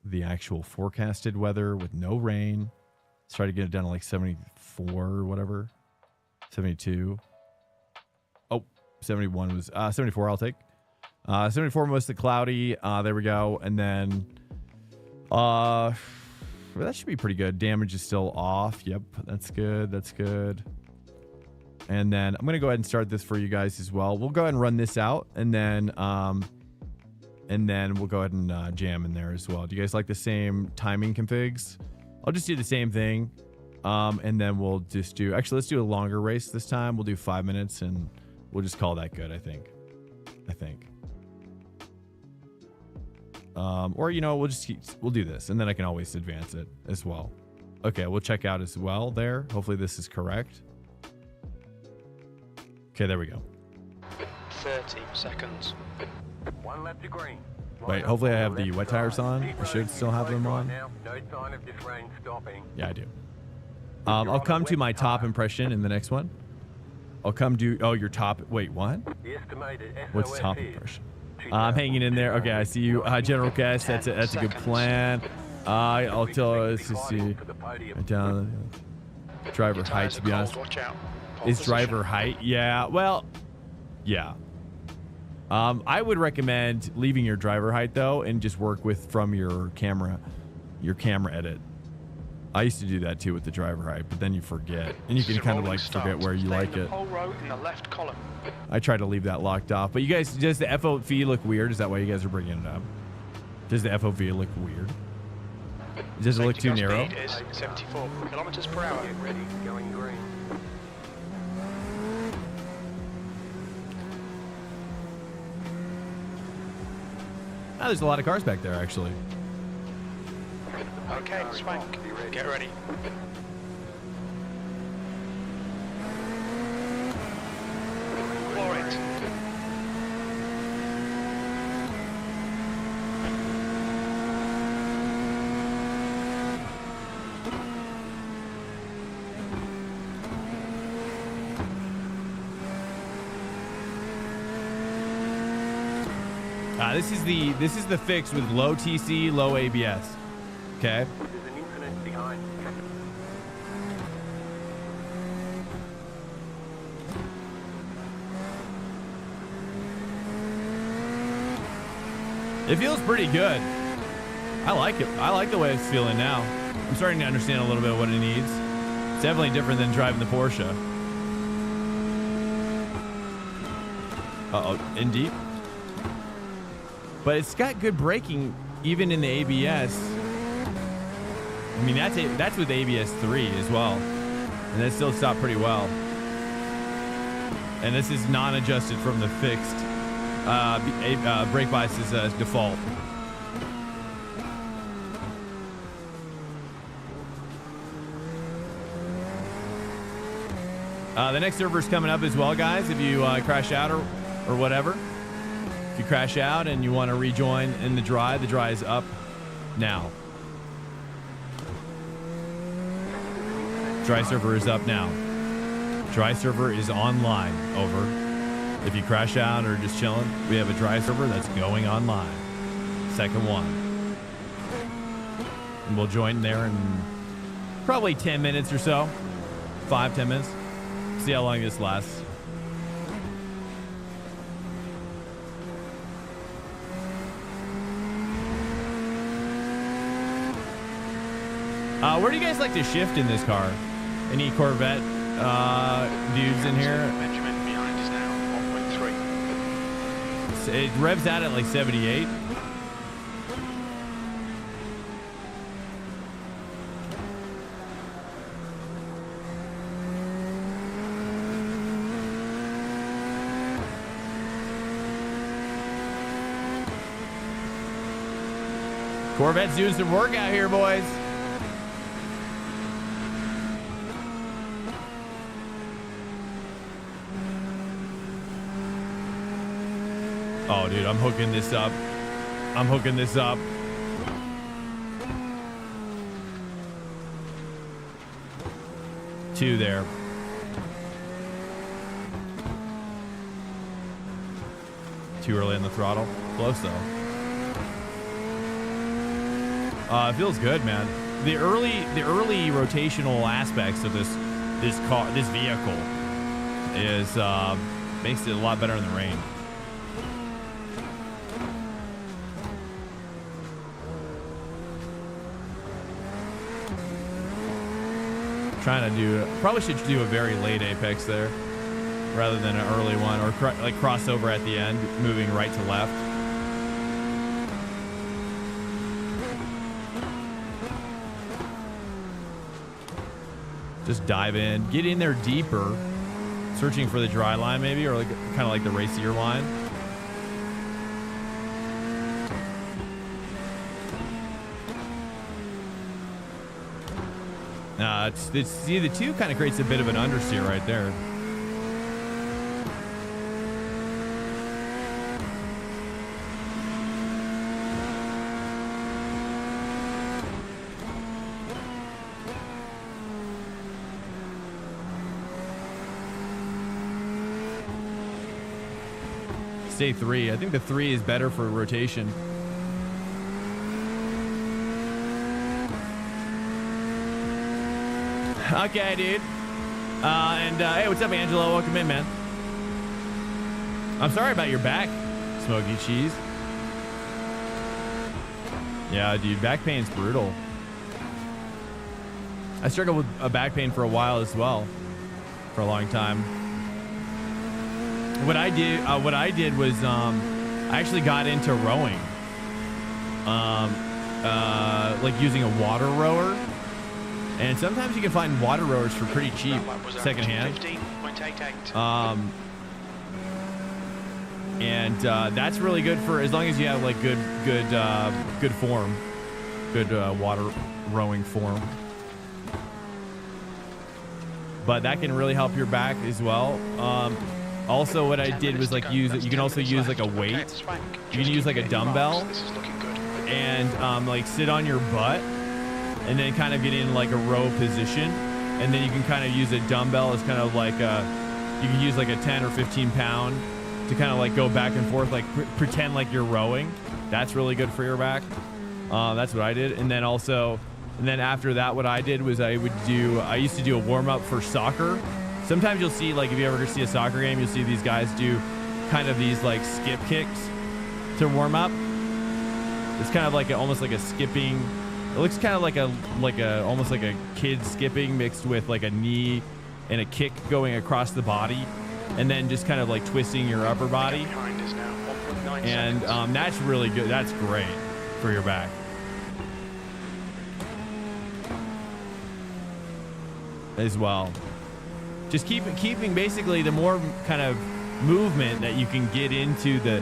the actual forecasted weather with no rain. Let's try to get it down to like 74 or whatever, 72. Oh, 71 was 74. I'll take 74 mostly cloudy. There we go, and then that should be pretty good. Damage is still off. Yep, that's good. That's good. And then I'm gonna go ahead and start this for you guys as well. We'll go ahead and run this out, and then we'll go ahead and jam in there as well. Do you guys like the same timing configs? I'll just do the same thing, and then we'll just do. Actually, let's do a longer race this time. We'll do 5 minutes, and we'll just call that good. I think. Or we'll do this, and then I can always advance it as well. Okay, we'll check out as well there. Hopefully this is correct. Okay, there we go. 30 seconds. One lap to green. Wait, hopefully I have the wet tires on. I should still have them on. No sign of this rain stopping. Yeah, I do. I'll come to my top impression in the next one. I'll come do. Oh, your top. Wait, what? What's top impression? I'm hanging in there. Okay, I see you, General Cash. That's a good plan. I'll tell us to see down driver height. To be honest, is driver height? Yeah. Well, yeah. I would recommend leaving your driver height though, and just work from your camera edit. I used to do that too with the driver height, but then you forget, and you can kind of like forget where you like it. Whole row in the left column. I try to leave that locked off, but you guys, does the FOV look weird? Is that why you guys are bringing it up? Does the FOV look weird? Does it look too narrow? Speed is 74 kilometers per hour. Get ready, going green. There's a lot of cars back there, actually. Okay, Swank, get ready. Floor it. This is the fix with low TC, low ABS. Okay. There's an incident behind. It feels pretty good. I like it. I like the way it's feeling now. I'm starting to understand a little bit what it needs. It's definitely different than driving the Porsche. Uh-oh, in deep. But it's got good braking even in the ABS. I mean, that's with ABS 3 as well. And that still stopped pretty well. And this is non-adjusted from the fixed brake bias is default. The next server is coming up as well, guys. If you crash out or whatever, if you crash out and you want to rejoin in the dry is up now. Dry server is up now. Dry server is online. Over. If you crash out or just chilling, we have a dry server that's going online. Second one. And we'll join there in probably 10 minutes or so. 5-10 minutes. See how long this lasts. Where do you guys like to shift in this car? Any Corvette dudes in here? Benjamin behind is now 1.3. It revs out at like 78. Corvette's doing some work out here, boys. Oh, dude, I'm hooking this up. I'm hooking this up. Two there. Too early in the throttle. Close though. It feels good, man. The early rotational aspects of this vehicle is makes it a lot better in the rain. Trying to do, probably should do a very late apex there rather than an early one, or like crossover at the end, moving right to left. Just dive in, get in there deeper, searching for the dry line maybe, or like kind of like the racier line. See, the two kind of creates a bit of an understeer right there. Stay 3. I think the 3 is better for rotation. Okay, dude. Hey, what's up, Angelo? Welcome in, man. I'm sorry about your back, Smoky Cheese. Yeah, dude, back pain's brutal. I struggled with a back pain for a while as well, for a long time. What I did was I actually got into rowing, like using a water rower. And sometimes you can find water rowers for pretty cheap, secondhand. 15.88. And that's really good for as long as you have like good form, good water rowing form. But that can really help your back as well. Also, what I did was like use it. You can also use like a weight. You can use like a dumbbell, and like sit on your butt. And then kind of get in like a row position, and then you can kind of use a dumbbell as kind of like you can use like a 10 or 15 pound to kind of like go back and forth, like pretend like you're rowing. That's really good for your back. That's what I did. And then after that, what I did was I used to do a warm up for soccer. Sometimes you'll see, like if you ever see a soccer game, you'll see these guys do kind of these like skip kicks to warm up. It's kind of like almost like a skipping. It looks kind of like almost like a kid skipping mixed with like a knee and a kick going across the body, and then just kind of like twisting your upper body. And that's really good. That's great for your back. as well. Just keeping basically the more kind of movement that you can get into the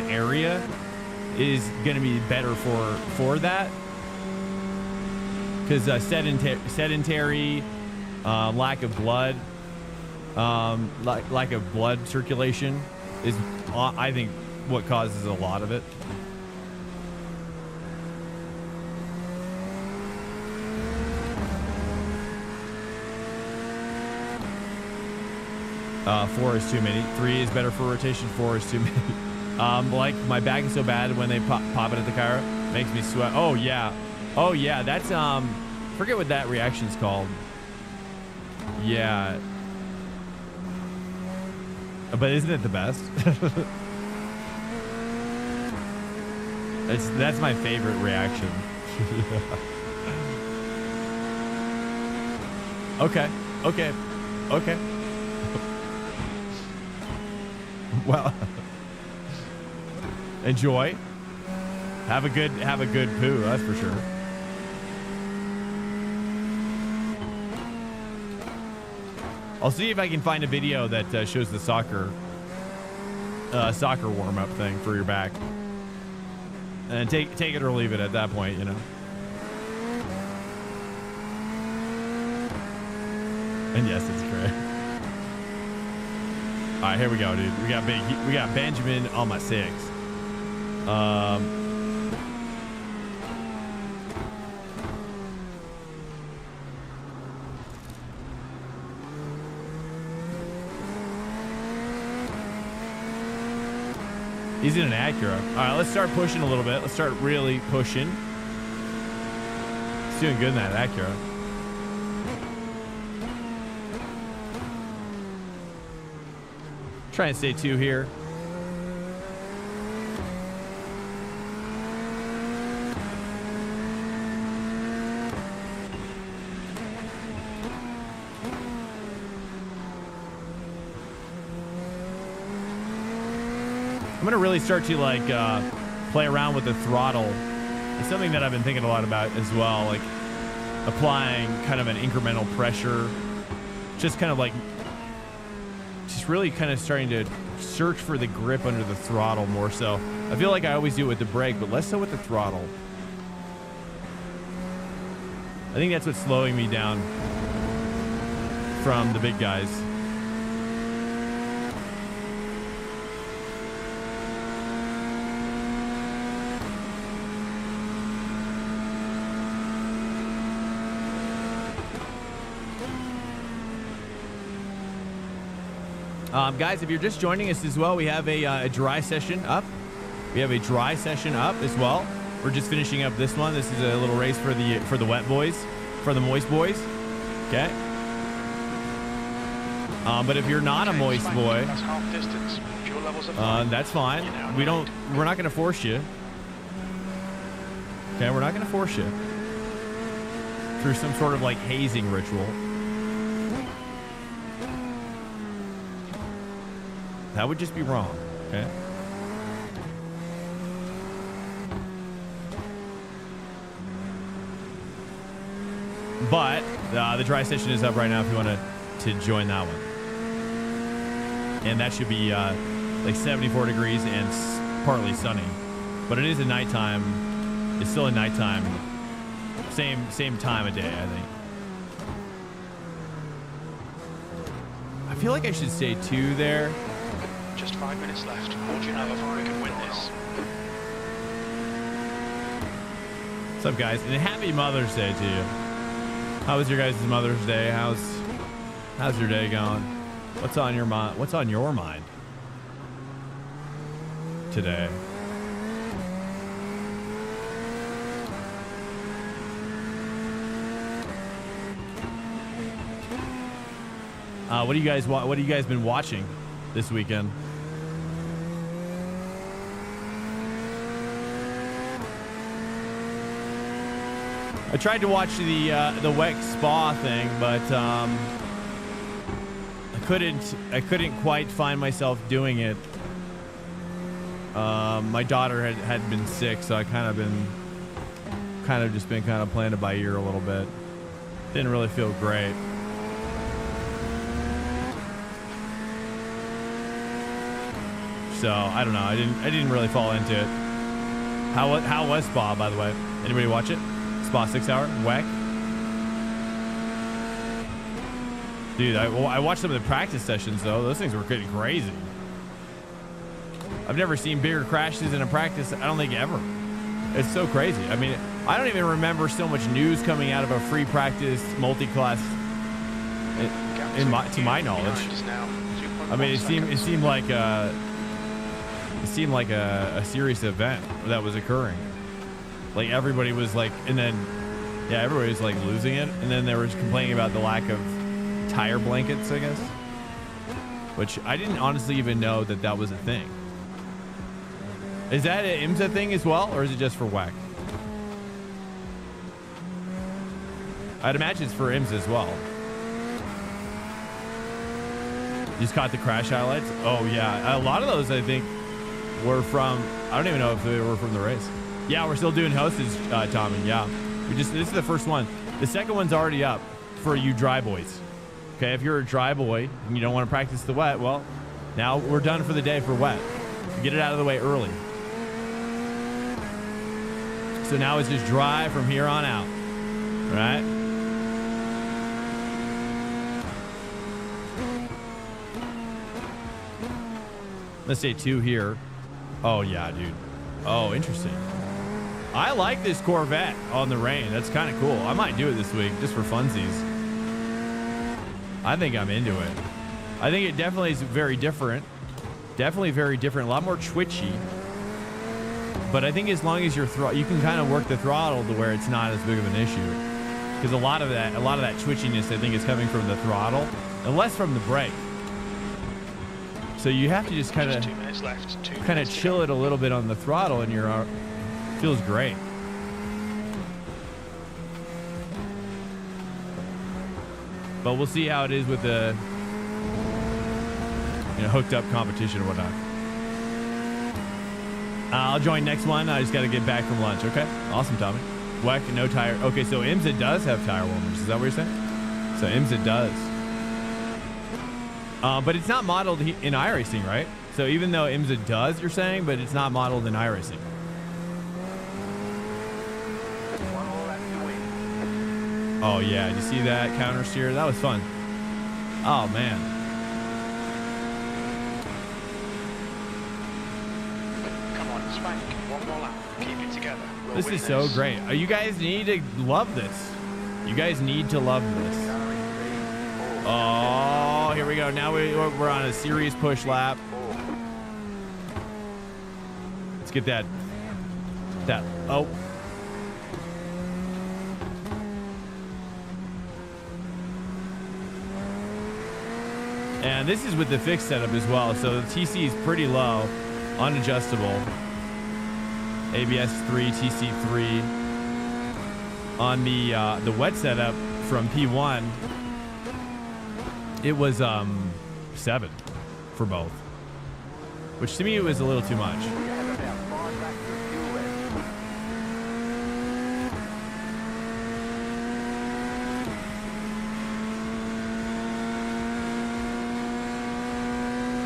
area is going to be better for that, because sedentary, lack of blood, lack of blood circulation is, I think, what causes a lot of it. Four is too many. 3 is better for rotation. 4 is too many. Like my back is so bad when they pop it at the Cairo, makes me sweat. Oh yeah, that's forget what that reaction's called. Yeah, but isn't it the best? That's my favorite reaction. Okay. Well, enjoy. Have a good poo, that's for sure. I'll see if I can find a video that shows the soccer warm-up thing for your back, and take it or leave it at that point, you know. And yes, it's great. All right, here we go, dude. We got Benjamin on my 6. He's in an Acura. All right, let's start pushing a little bit. Let's start really pushing. He's doing good in that Acura. Try and stay 2 here. I'm gonna really start to like play around with the throttle. It's something that I've been thinking a lot about as well, like applying kind of an incremental pressure, just kind of like really kind of starting to search for the grip under the throttle more so. I feel like I always do it with the brake, but less so with the throttle. I think that's what's slowing me down from the big guys. Guys, if you're just joining us as well, we have a dry session up. We have a dry session up as well. We're just finishing up this one. This is a little race for the wet boys, for the moist boys. Okay. But if you're not a moist boy, that's half distance. Fuel levels are fine. that's fine. We're not going to force you. Okay, we're not going to force you through some sort of like hazing ritual. That would just be wrong, okay? But the dry session is up right now if you want to join that one. And that should be like 74 degrees and partly sunny. But it is a nighttime. It's still a nighttime. Same time of day, I think. I feel like I should say 2 there. Just 5 minutes left. What do you know if we can win this? What's up, guys? And happy Mother's Day to you. How was your guys' Mother's Day? How's your day going? What's on your mind? What's on your mind today? What do you guys been watching this weekend? I tried to watch the WEC Spa thing, but I couldn't quite find myself doing it. My daughter had been sick, so I kind of just been playing it by ear a little bit. Didn't really feel great. So I don't know. I didn't really fall into it. How was Spa, by the way? Anybody watch it? Spa 6 hour? Whack. Dude, I watched some of the practice sessions though. Those things were getting crazy. I've never seen bigger crashes in a practice. I don't think ever. It's so crazy. I mean, I don't even remember so much news coming out of a free practice multi-class. To my knowledge, I mean, it seemed like a serious event that was occurring. Like everybody was like, and then everybody was like losing it, and then they were complaining about the lack of tire blankets, I guess. Which I didn't honestly even know that was a thing. Is that an IMSA thing as well, or is it just for WAC? I'd imagine it's for IMSA as well. You just caught the crash highlights? Oh yeah, a lot of those I think were from, I don't even know if they were from the race. Yeah, we're still doing hostage, Tommy. Yeah, this is the first one. The second one's already up for you dry boys. Okay, if you're a dry boy and you don't want to practice the wet, well, now we're done for the day for wet. Get it out of the way early. So now it's just dry from here on out, right? Let's say 2 here. Oh yeah, dude. Oh, interesting. I like this Corvette on the rain. That's kind of cool. I might do it this week just for funsies. I think I'm into it. I think it definitely is very different. Definitely very different. A lot more twitchy. But I think as long as you can kind of work the throttle to where it's not as big of an issue. Because a lot of that twitchiness I think is coming from the throttle and less from the brake. So you have to just kind of 2 minutes left. chill it a little bit on the throttle, and feels great. But we'll see how it is with the hooked up competition and whatnot. I'll join next one. I just got to get back from lunch. Okay, awesome, Tommy. Whack, no tire. Okay, so IMSA does have tire warmers. Is that what you're saying? So IMSA does. But it's not modeled in iRacing, right? So even though IMSA does, you're saying, but it's not modeled in iRacing. Oh yeah, did you see that counter steer? That was fun. Oh man. Come on, Spank. One more lap. Keep it together. This is so great. You guys need to love this. You guys need to love this. Oh, here we go. Now we're on a serious push lap. Let's get that. Oh. And this is with the fixed setup as well. So the TC is pretty low, unadjustable. ABS 3, TC 3. On the wet setup from P1, it was 7 for both, which to me it was a little too much.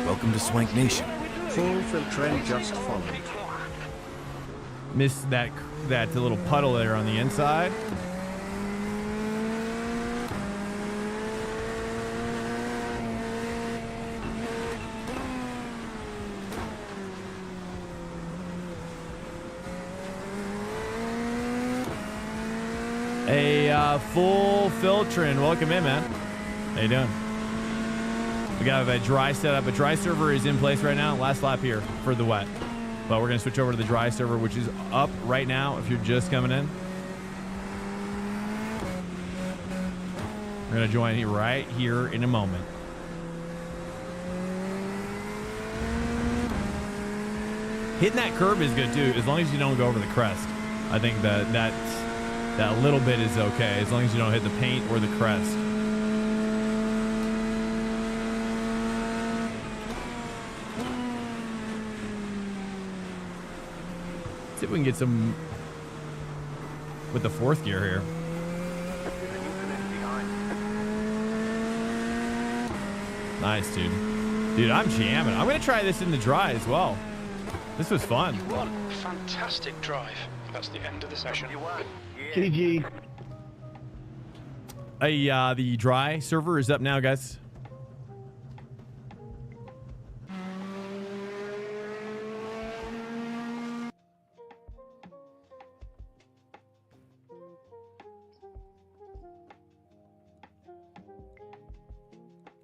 Welcome to Swank Nation. Full filter just followed. Missed that little puddle there on the inside. A full filtering. Welcome in, man. How you doing? We got a dry setup. A dry server is in place right now. Last lap here for the wet. But we're going to switch over to the dry server, which is up right now if you're just coming in. We're going to join you right here in a moment. Hitting that curb is good too, as long as you don't go over the crest. I think that little bit is okay, as long as you don't hit the paint or the crest. See if we can get some with the fourth gear here. Nice, dude. Dude, I'm jamming. I'm going to try this in the dry as well. This was fun. You won. Fantastic drive. That's the end of the session. You won. Yeah. GG. The dry server is up now, guys.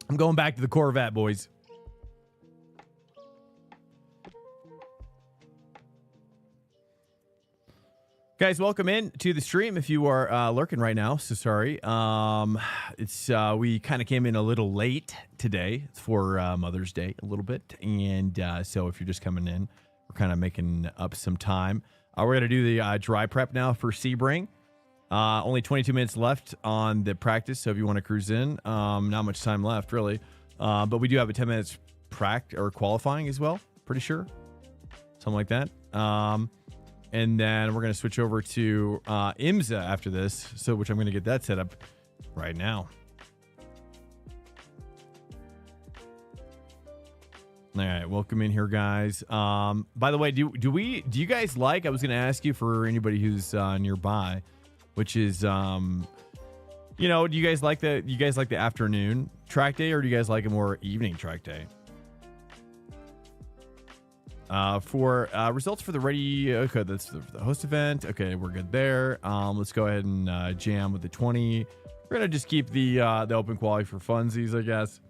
I'm going back to the Corvette, boys. Guys, welcome in to the stream if you are lurking right now. So sorry. It's we kind of came in a little late today for Mother's Day a little bit. And so if you're just coming in, we're kind of making up some time. We're going to do the dry prep now for Sebring. Only 22 minutes left on the practice. So if you want to cruise in, not much time left really. But we do have a 10 minutes or qualifying as well. Pretty sure. Something like that. And then we're going to switch over to IMSA after this, which I'm going to get that set up right now. All right, welcome in here, guys. By the way, do you guys like? I was going to ask you for anybody who's nearby, which is, do you guys like the afternoon track day, or do you guys like a more evening track day? For results for the ready, okay, that's the host event. Okay, we're good there. Let's go ahead and jam with the 20. We're gonna just keep the open quality for funsies, I guess.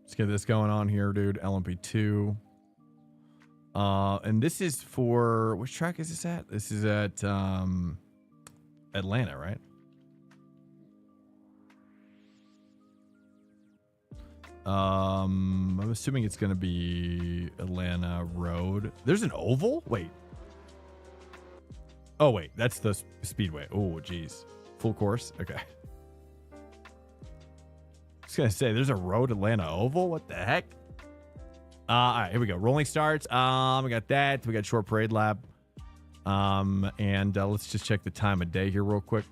Let's get this going on here, dude. LMP2. And this is for which track is this at? This is at Atlanta, right? I'm assuming it's gonna be Atlanta Road. There's an oval? Wait. Oh wait, that's the speedway. Oh geez. Full course? Okay. I was gonna say there's a road Atlanta Oval. What the heck? All right, here we go. Rolling starts. We got that. We got short parade lap. And let's just check the time of day here real quick.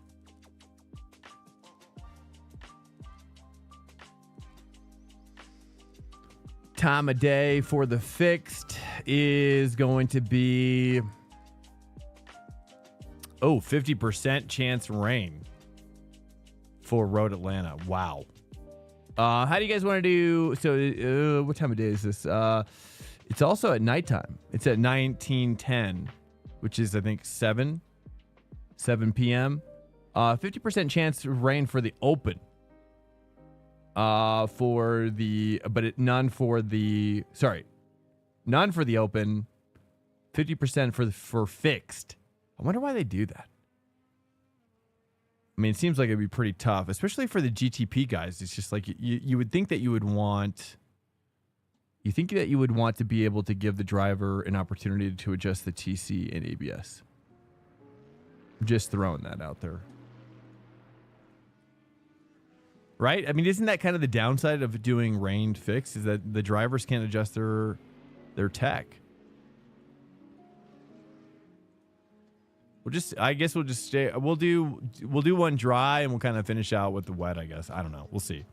Time of day for the fixed is going to be 50% chance rain for Road Atlanta. Wow. How do you guys want to do? So what time of day is this? It's also at nighttime. It's at 19:10, which is I think 7 p.m. 50% chance of rain for the open. None for the open, 50% for fixed. I wonder why they do that. I mean, it seems like it'd be pretty tough, especially for the GTP guys. It's just like you would think that you would want to be able to give the driver an opportunity to adjust the TC and ABS. Just throwing that out there. Right? I mean, isn't that kind of the downside of doing rain fix, is that the drivers can't adjust their tech? I guess we'll just stay. We'll do one dry and we'll kind of finish out with the wet, I guess. I don't know. We'll see.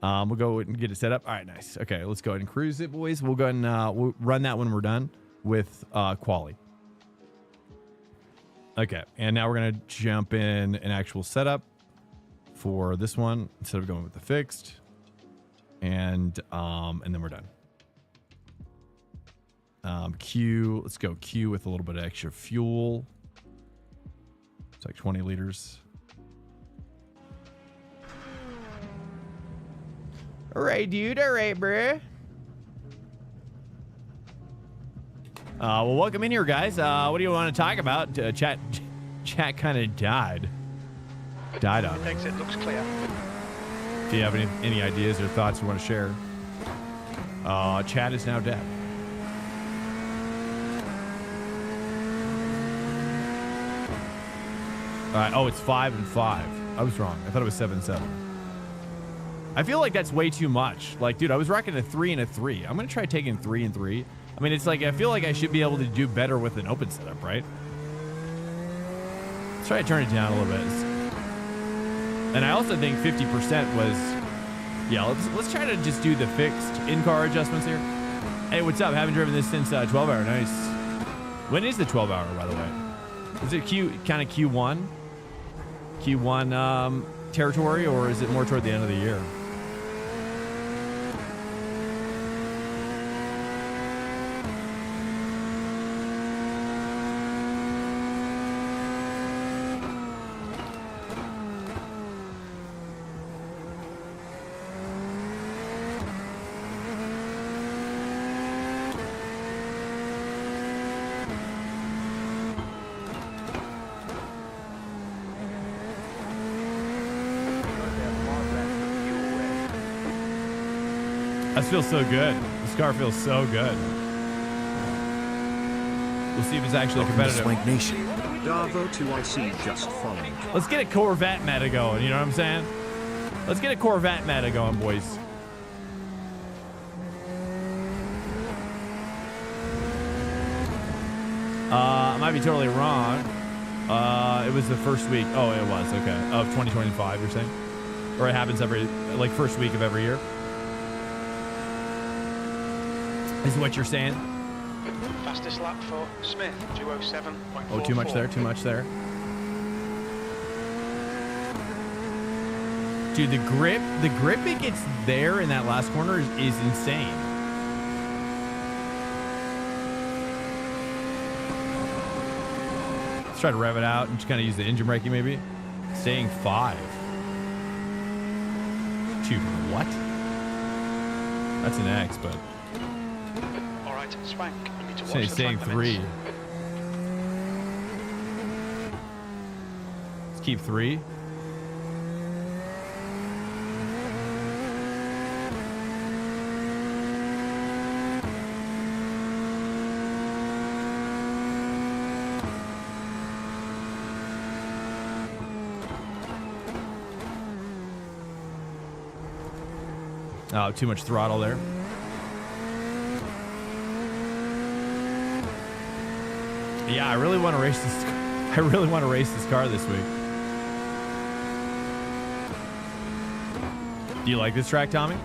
We'll go and get it set up. All right, nice. Okay, let's go ahead and cruise it, boys. We'll go ahead and we'll run that when we're done with quali. Okay, and now we're gonna jump in an actual setup for this one instead of going with the fixed, and then we're done. Q, let's go Q with a little bit of extra fuel. It's like 20 liters. All right, dude. All right, bruh. Well, welcome in here, guys. What do you want to talk about? Chat kind of died on it. Exit looks clear. Do you have any ideas or thoughts you want to share? Chat is now dead. All right. Oh, it's 5 and 5. I was wrong. I thought it was 7 and 7. I feel like that's way too much. Like, dude, I was rocking a 3 and a 3. I'm gonna try taking 3 and 3. I mean, it's like I feel like I should be able to do better with an open setup, right? Let's try to turn it down a little bit. And I also think 50% was, yeah, let's try to just do the fixed in-car adjustments here. Hey, what's up? Haven't driven this since 12 hour. Nice. When is the 12 hour, by the way? Is it kind of Q1? Q1 territory, or is it more toward the end of the year? This feels so good. This car feels so good. We'll see if it's actually Welcome to competitive. Swank Nation. Darvo 2IC just followed. Let's get a Corvette meta going, you know what I'm saying? Let's get a Corvette meta going, boys. I might be totally wrong. It was the first week. Oh, it was, okay. Of 2025, you're saying? Or it happens every, like, first week of every year? Is what you're saying? Fastest lap for Smith, 207.44. Oh, too much there, too much there. Dude, the grip it gets there in that last corner is insane. Let's try to rev it out and just kind of use the engine braking maybe. Staying 5. Dude, what? That's an X, but... Alright, Swank, you need to watch Say, the saying track 3. limits. Let's keep 3. Oh, too much throttle there. Yeah, I really want to race this. I really want to race this car this week. Do you like this track, Tommy?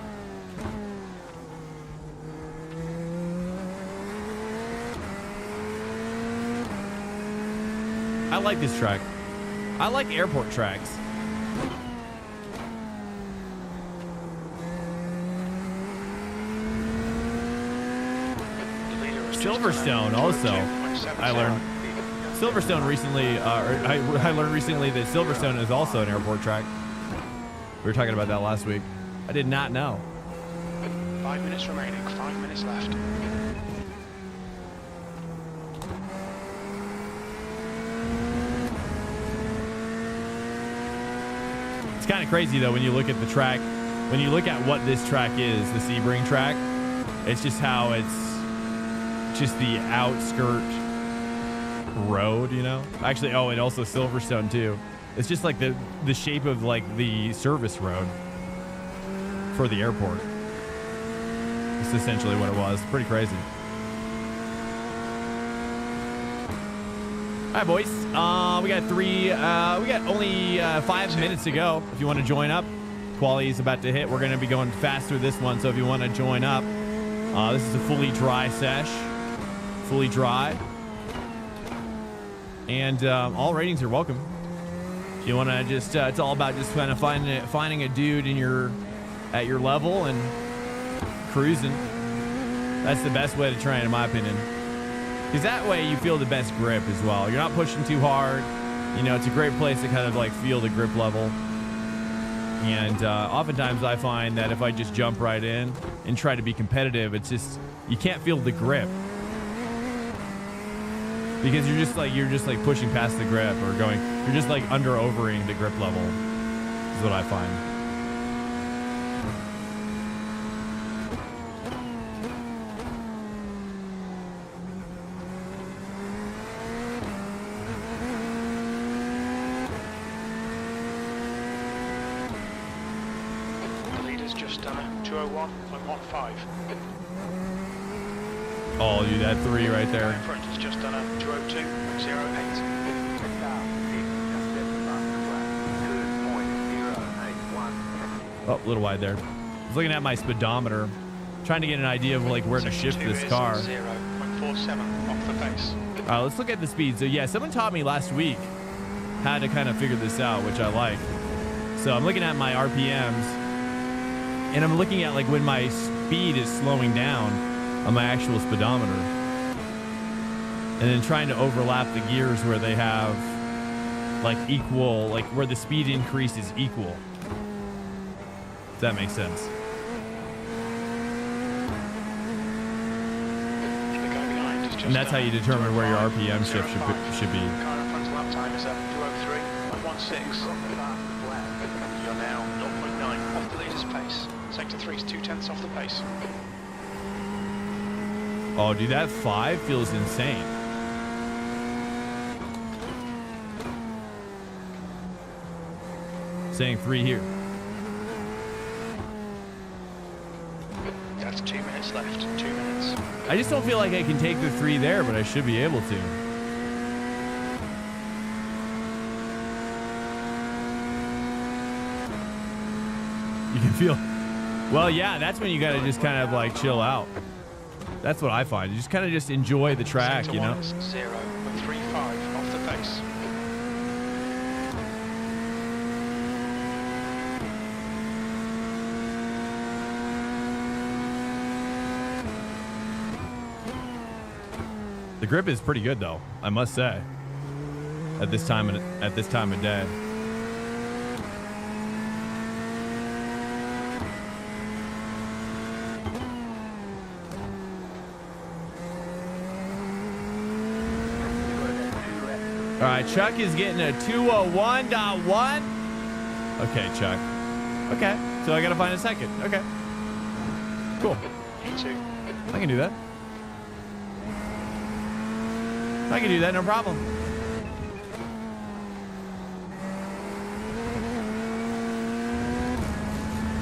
I like this track. I like airport tracks. Silverstone also. I learned Silverstone recently. I learned recently that Silverstone is also an airport track. We were talking about that last week. I did not know. 5 minutes remaining, 5 minutes left. It's kind of crazy though when you look at the track. When you look at what this track is, the Sebring track, it's just how it's just the outskirt road, you know? Actually, oh, and also Silverstone too. It's just like the shape of like the service road for the airport. It's essentially what it was. Pretty crazy. All right, boys. We got only 5 minutes to go. If you want to join up, quality is about to hit. We're going to be going fast through this one. So if you want to join up, this is a fully dry sesh. Fully dry. And all ratings are welcome. If you want to just, it's all about just kind of finding a dude at your level and cruising. That's the best way to train, in my opinion. Because that way you feel the best grip as well. You're not pushing too hard. You know, it's a great place to kind of like feel the grip level. And oftentimes I find that if I just jump right in and try to be competitive, it's just, you can't feel the grip. Because you're just like pushing past the grip or you're just like overing the grip level is what I find. The leader's just done a 201.15. Oh, dude, that 3 right there. In front has just done a 202.08. Oh, a little wide there. I was looking at my speedometer, trying to get an idea of like where to Sector shift 2 this is car. 0.47 off the pace. All right, let's look at the speed. So yeah, someone taught me last week how to kind of figure this out, which I like. So I'm looking at my RPMs, and I'm looking at like when my speed is slowing down on my actual speedometer, and then trying to overlap the gears where they have like equal, like where the speed increase is equal. If that makes sense. The guy behind is just And that's how you determine where your RPM shift should be. Car in front's lap time is at 2:03.16. You're now 0.9 off the leader's pace. Sector 3 is 0.2 off the pace. Oh, dude, that 5 feels insane. Saying 3 here. That's 2 minutes left. 2 minutes. I just don't feel like I can take the 3 there, but I should be able to. You can feel. Well, yeah, that's when you got to just kind of like chill out. That's what I find. You just kind of just enjoy the track, Sector you know? 1 is 0.35 off the pace. The grip is pretty good, though, I must say. At this time of day. All right, Chuck is getting a 201.1. Okay, Chuck. Okay, so I got to find a second. Okay. Cool. P2. I can do that. I can do that, no problem.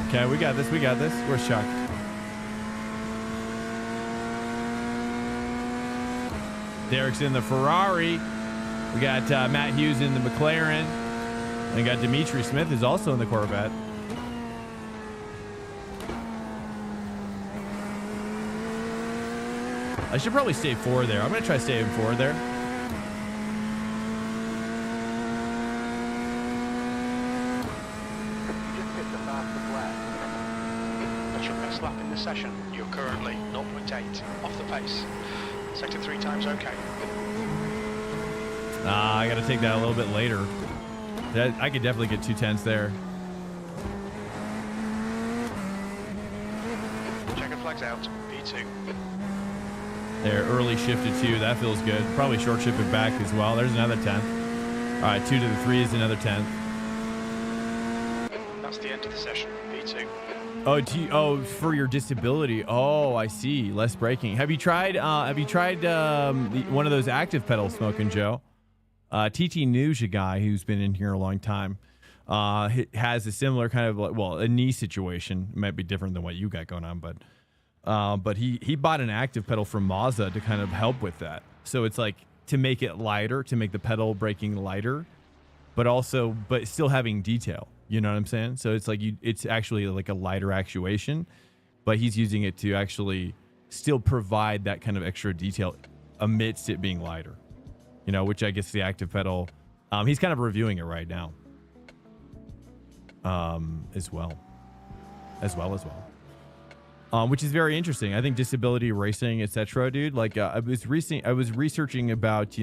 Okay, we got this. We got this. Where's Chuck? Derek's in the Ferrari. We got Matt Hughes in the McLaren. And we got Dimitri Smith is also in the Corvette. I should probably stay 4 there. I'm going to try staying 4 there. That's your best lap in the session. You're currently 0.8 off the pace. Sector 3 times okay. I got to take that a little bit later. I could definitely get 2/10s there. Checker flags out. P2. There, early shifted 2. That feels good. Probably short shifted back as well. There's another 10th. All right, 2 to the 3 is another 10th. That's the end of the session. P2. Oh, for your disability. Oh, I see. Less braking. Have you tried one of those active pedals, Smoking Joe? TT News, a guy who's been in here a long time, has a similar kind of a knee situation. It might be different than what you got going on, but he bought an active pedal from Mazda to kind of help with that. So it's like to make it lighter, to make the pedal braking lighter, but still having detail. You know what I'm saying? So it's like it's actually like a lighter actuation, but he's using it to actually still provide that kind of extra detail amidst it being lighter. You know, which I guess the active pedal, he's kind of reviewing it right now. As well. Which is very interesting. I think disability racing, etc., dude. Like I was researching about,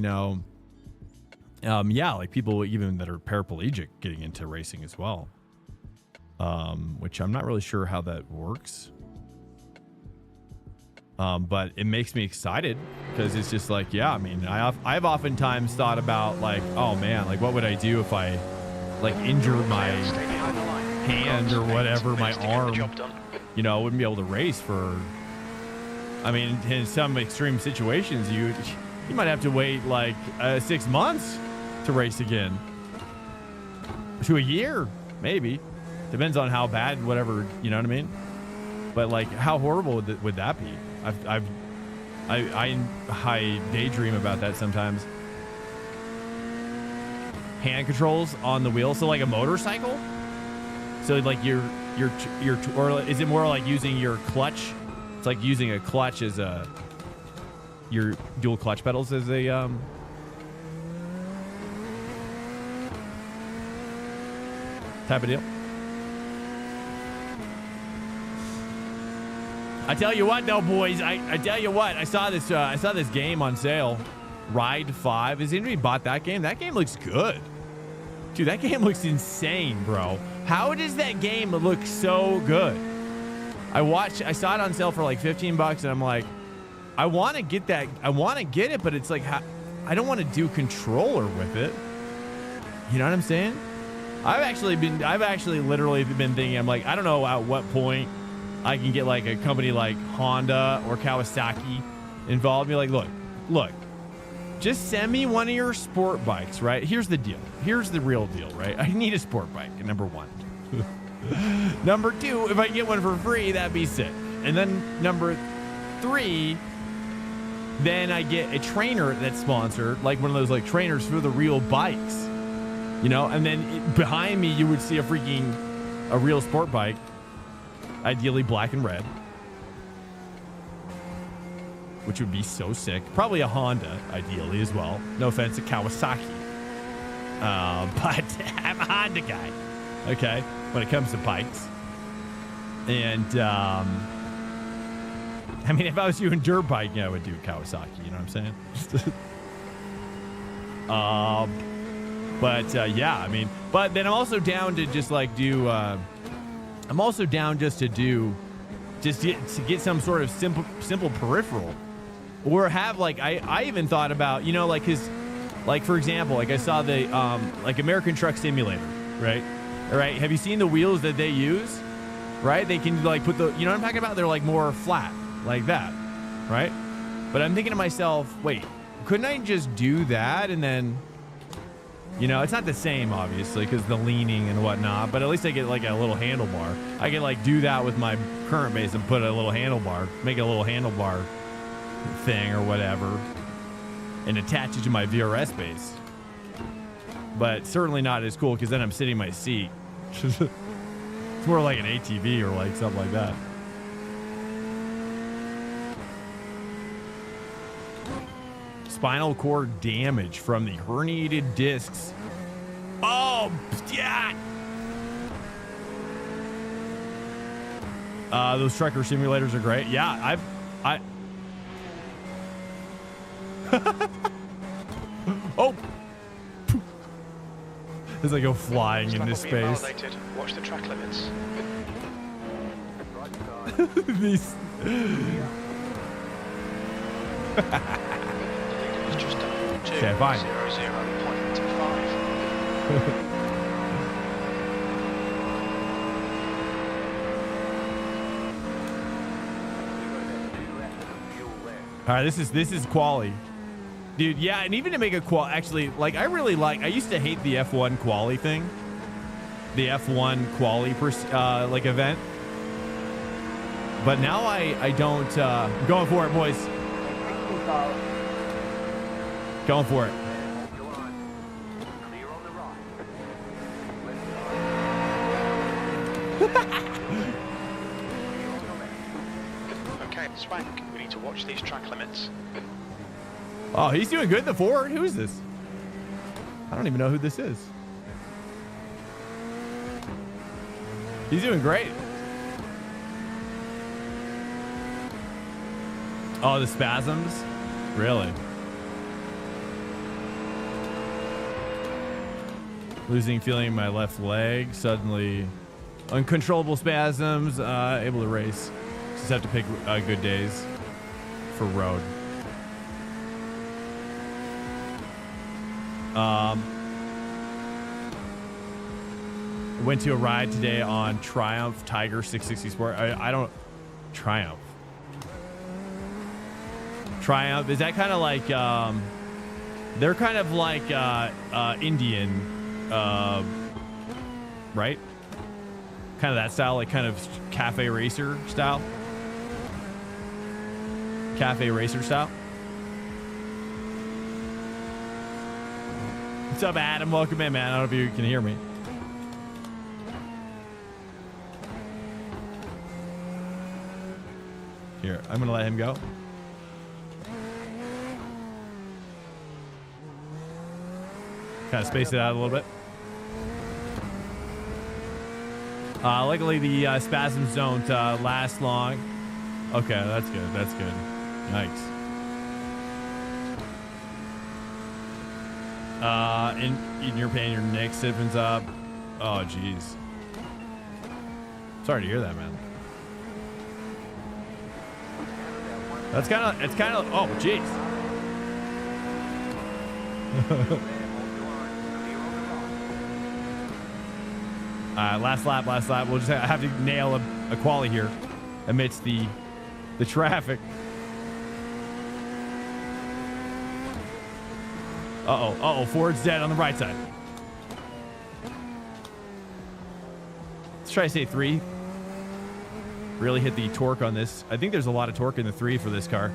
like people even that are paraplegic getting into racing as well. Which I'm not really sure how that works. But it makes me excited because it's just like, yeah, I mean, I've oftentimes thought about like, oh man, like what would I do if I like injured my hand or whatever, my arm, I wouldn't be able to race for, I mean, in some extreme situations, you might have to wait like 6 months to race again, to a year, maybe. Depends on how bad, whatever, you know what I mean? But like, how horrible would that be? I daydream about that sometimes. Hand controls on the wheel, so like a motorcycle. So like or is it more like using your clutch? It's like using a clutch as your dual clutch pedals as a type of deal. I tell you what, though, boys. I tell you what. I saw this game on sale, Ride 5. Has anybody bought that game? That game looks good, dude. That game looks insane, bro. How does that game look so good? I saw it on sale for like $15, and I'm like, I want to get that. I want to get it, but it's like, I don't want to do controller with it. You know what I'm saying? I've actually literally been thinking. I'm like, I don't know at what point I can get like a company like Honda or Kawasaki involved. Be like, look, just send me one of your sport bikes, right? Here's the deal. Here's the real deal, right? I need a sport bike, number one. Number two, if I get one for free, that'd be sick. And then number three, then I get a trainer that's sponsored, like one of those like trainers for the real bikes, you know? And then behind me, you would see a real sport bike, ideally black and red, which would be so sick. Probably a Honda, ideally, as well. No offense to Kawasaki. But I'm a Honda guy, okay, when it comes to bikes. And, I mean, if I was doing dirt biking, I would do Kawasaki, you know what I'm saying? But, yeah, I mean, but then I'm also down to just, like, do, I'm also down just to get some sort of simple peripheral, or have like I even thought about, you know, like his, like for example, like I saw the like American Truck Simulator, right? All right, have you seen the wheels that they use? Right, they can like put the, you know what I'm talking about? They're like more flat, like that, right? But I'm thinking to myself, wait, couldn't I just do that and then? You know, it's not the same, obviously, because the leaning and whatnot, but at least I get, like, a little handlebar. I can, like, do that with my current base and put a little handlebar, make a little handlebar thing or whatever, and attach it to my VRS base. But certainly not as cool, because then I'm sitting in my seat. It's more like an ATV or, like, something like that. Spinal cord damage from the herniated discs. Oh, yeah. Those trucker simulators are great. Yeah, oh. As I go flying into space. Watch the track limits. These. Just okay, fine. 0.5. All right, this is quali, dude. Yeah, and even to make a qual, actually, like I used to hate the F1 quali thing, the F1 quali like event, but now I don't. I'm going for it, boys. Going for it. Okay, Swank, we need to watch these track limits. Oh, he's doing good in the Ford. Who is this? I don't even know who this is. He's doing great. Oh, the spasms? Really? Losing feeling in my left leg, suddenly uncontrollable spasms, able to race. Just have to pick good days for road. Went to a ride today on Triumph Tiger 660 Sport. I don't... Triumph. Triumph, is that kind of like... they're kind of like Indian... right? Kind of that style, like kind of cafe racer style. Cafe racer style. What's up, Adam? Welcome in, man. I don't know if you can hear me. Here, I'm gonna let him go. Kind of space it out a little bit. Luckily, the spasms don't last long. Okay, that's good. That's good. Nice. In your pain, your neck stiffens up. Oh, jeez. Sorry to hear that, man. It's kind of, oh, jeez. Last lap. We'll just have to nail a quali here amidst the traffic. Uh-oh. Ford's dead on the right side. Let's try to say 3. Really hit the torque on this. I think there's a lot of torque in the 3 for this car.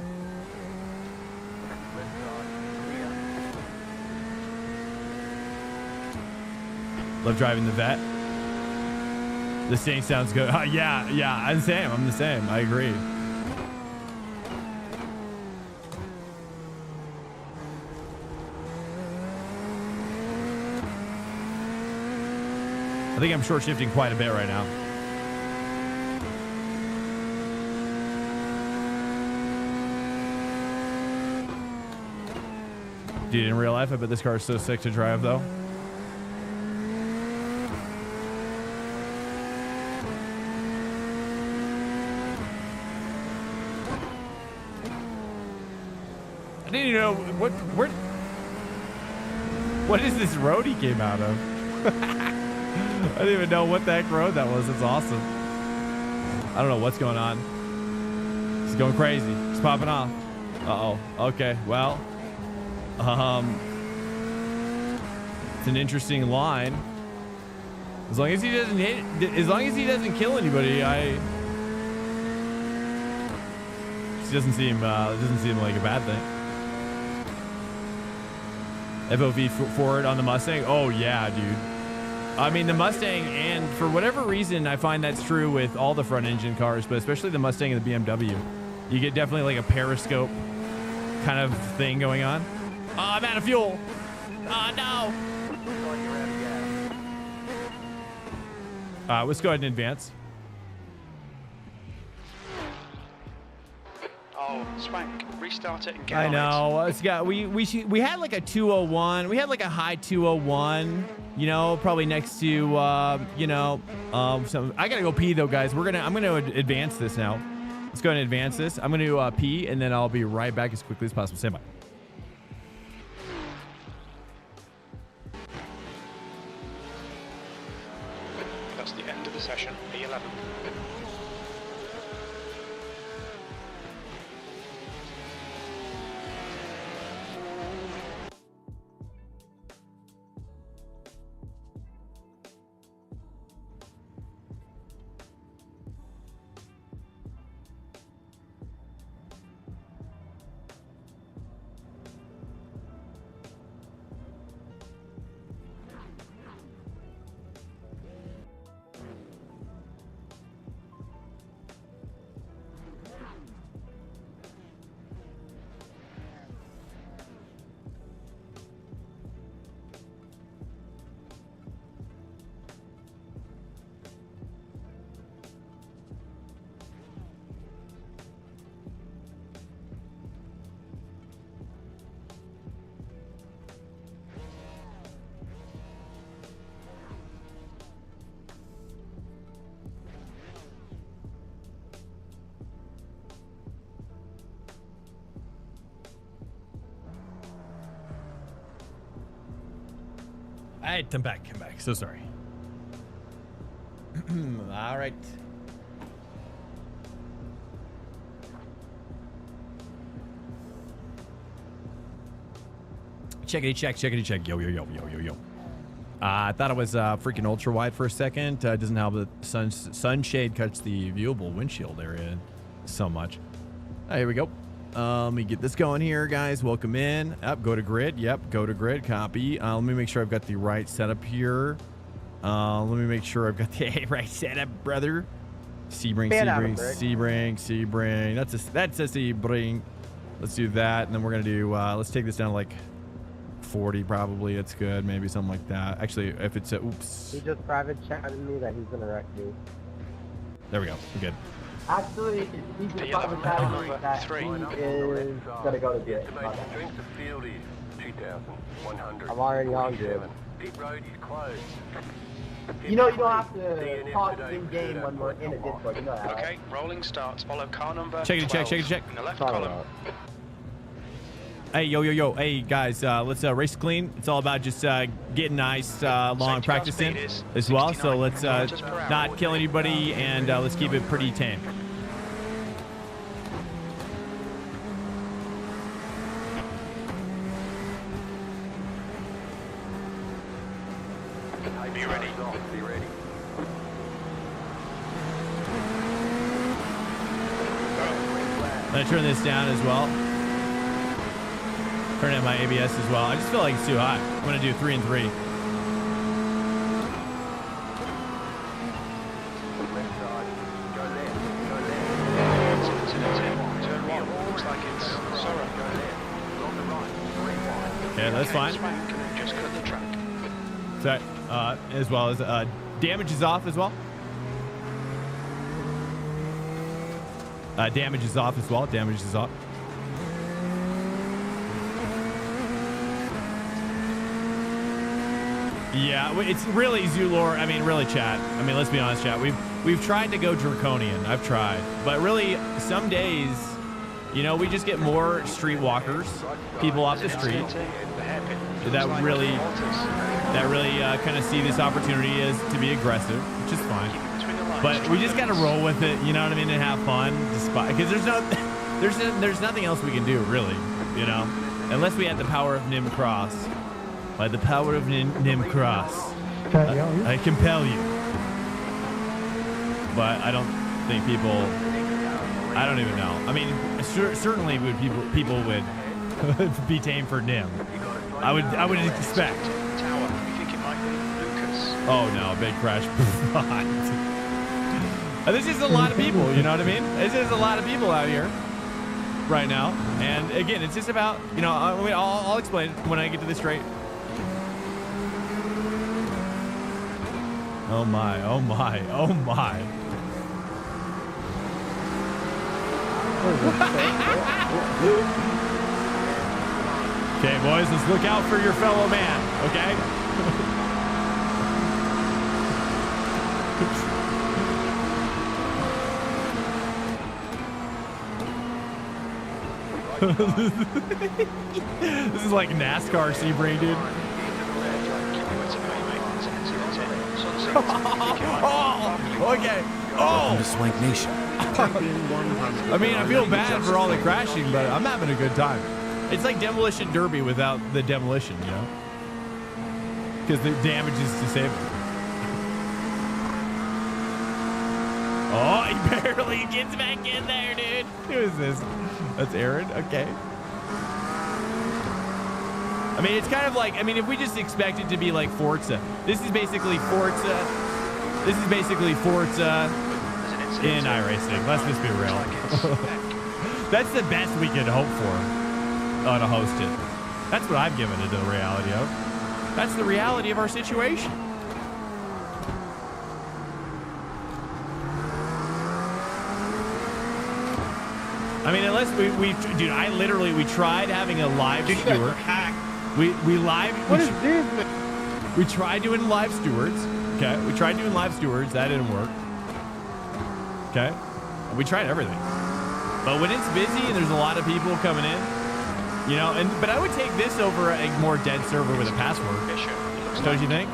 Love driving the Vet. This thing sounds good. Yeah, I'm the same. I agree. I think I'm short shifting quite a bit right now. Dude, in real life, I bet this car is so sick to drive, though. I didn't even know what is this road he came out of? I didn't even know what the heck road that was. It's awesome. I don't know what's going on. He's going crazy. He's popping off. Uh-oh. Okay. Well, it's an interesting line. As long as he doesn't kill anybody, it doesn't seem like a bad thing. FOV forward on the Mustang. Oh yeah, dude. I mean, the Mustang, and for whatever reason, I find that's true with all the front engine cars, but especially the Mustang and the BMW. You get definitely like a periscope kind of thing going on. Oh, I'm out of fuel. Oh, no. Let's go ahead and advance. Oh, Swank, restart it and get I on know. it. It's got, we had like a 201. We had like a high 201. You know, probably next to some. I gotta go pee though, guys. I'm gonna advance this now. Let's go ahead and advance this. I'm gonna pee and then I'll be right back as quickly as possible. Stand by. That's the end of the session. P11. All right, I'm back. So sorry. All right. Checkity check. Yo. I thought it was freaking ultra wide for a second. Doesn't help that sunshade cuts the viewable windshield area so much. All right, here we go. Let me get this going here, guys. Welcome in. Up, go to grid. Yep, go to grid. Copy. Let me make sure I've got the right setup here. Let me make sure I've got the right setup, brother. Sebring, Fan out of Sebring, it. Sebring. That's a Sebring. Let's do that, and then we're gonna do. Let's take this down to like 40 probably. It's good, maybe something like that. Actually, if it's a oops. He just private chatted me that he's gonna wreck me. There we go. We're good. Actually, he just private chatted me that he is gonna go to jail. Estimated strength of field is 2,100. I'm already on good. Pit road is closed. You know, you don't have to talk in game when we're in a Discord. You know that. Okay, rolling starts. Follow car number. Check it, check, 12 check. In the left Sorry column. about Hey, yo. Hey, guys, let's race clean. It's all about just getting nice, long Safety practice car in speed is as well. So 69 let's kilometers per hour. not kill anybody, and let's keep it pretty tame. Be ready. Be ready. I'm gonna turn this down as well. Turn down my ABS as well. I just feel like it's too high. I'm gonna do 3 and 3. Left side. Go left. Go left. Turn one. Looks like it's Sora. Go left. On the right. Rewind. Okay, that's fine. Swank and just cut the track. So, as well as damage is off as well. Damage is off as well. Damage is off. Yeah, it's really Zulor. I mean, really, chat. I mean, let's be honest, chat. We've tried to go draconian. I've tried, but really, some days, you know, we just get more streetwalkers, people off the street that really kind of see this opportunity as to be aggressive, which is fine. But we just gotta roll with it, you know what I mean, and have fun, despite because there's nothing else we can do really, you know, unless we had the power of Nim Cross. By the power of Nim Cross, I compel you. But I don't think people. I don't even know. I mean, certainly would people would be tame for Nim. I would expect. Tower. You think it might be Lucas? Oh no, big crash. This is a lot of people, you know what I mean? This is a lot of people out here right now. And again, it's just about, you know, I'll explain when I get to the straight. Oh my, oh my, oh my. Okay, boys, let's look out for your fellow man, okay? This is like NASCAR Sebring, dude. Oh, okay. Welcome to Oh, Swank Nation. I mean, I feel bad for all the crashing, but I'm having a good time. It's like Demolition Derby without the demolition, you know? Because the damage is disabled. Oh, he barely gets back in there, dude. Who is this? That's Aaron? Okay. I mean, it's kind of like, I mean, if we just expect it to be like Forza, this is basically Forza. This is basically Forza in iRacing. Let's just be real. That's the best we could hope for on a hosted. That's what I've given it the reality of. That's the reality of our situation. I mean, unless we dude, we tried having a live steward. We tried doing live stewards. Okay, we tried doing live stewards. That didn't work. Okay, we tried everything. But when it's busy and there's a lot of people coming in, you know, but I would take this over a more dead server with a password. Don't you think?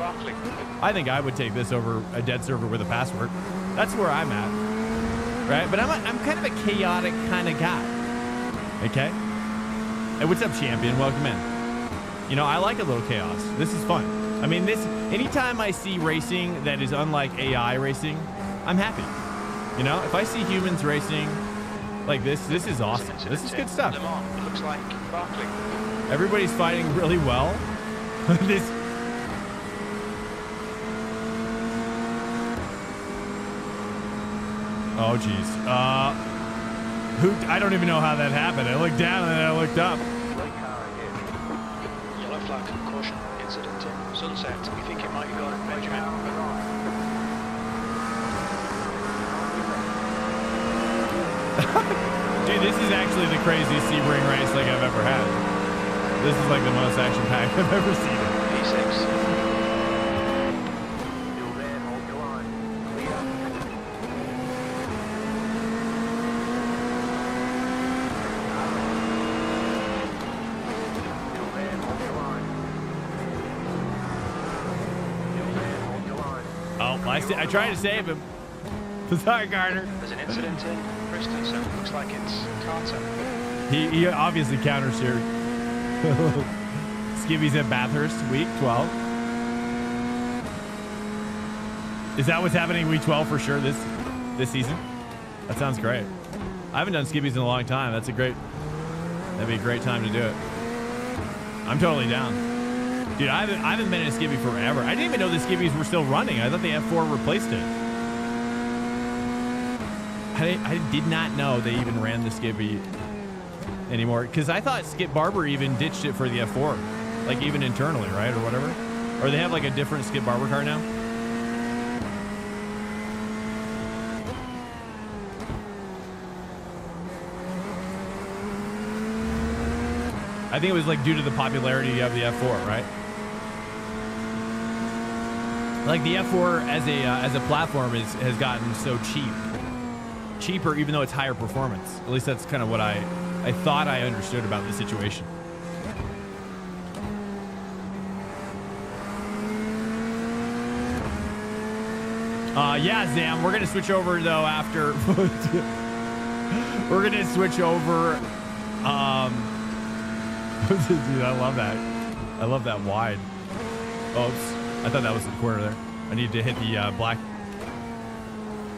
I think I would take this over a dead server with a password. That's where I'm at, right? But I'm kind of a chaotic kind of guy. Okay. Hey, what's up, champion? Welcome in. You know, I like a little chaos. This is fun. I mean, anytime I see racing that is unlike AI racing, I'm happy. You know, if I see humans racing like this is awesome. This is good stuff. It looks like Barkley. Everybody's fighting really well. This. Oh, geez. I don't even know how that happened. I looked down and then I looked up. Yellow flag, caution, incident in sunset. We think it might have gone Benjamin. Dude, this is actually the craziest Sebring race like I've ever had. This is like the most action-packed I've ever seen it. P6. I tried to save him. Sorry, Carter. There's an incident in Christensen. Looks like it's Carter. He obviously counter-steered. Skibby's at Bathurst, week 12. Is that what's happening week 12 for sure this season? That sounds great. I haven't done Skibby's in a long time. That'd be a great time to do it. I'm totally down. Dude, I haven't been in a Skibby forever. I didn't even know the Skibbies were still running. I thought the F4 replaced it. I did not know they even ran the Skibby anymore, because I thought Skip Barber even ditched it for the F4, like even internally, right, or whatever. Or they have like a different Skip Barber car now. I think it was like due to the popularity of the F4, right? Like the F4 as a platform has gotten so cheaper, even though it's higher performance. At least that's kind of what I thought I understood about the situation. Yeah, Zam, we're gonna switch over though after. We're gonna switch over. Dude, I love that. I love that wide. Oops. I thought that was the corner there. I need to hit the black.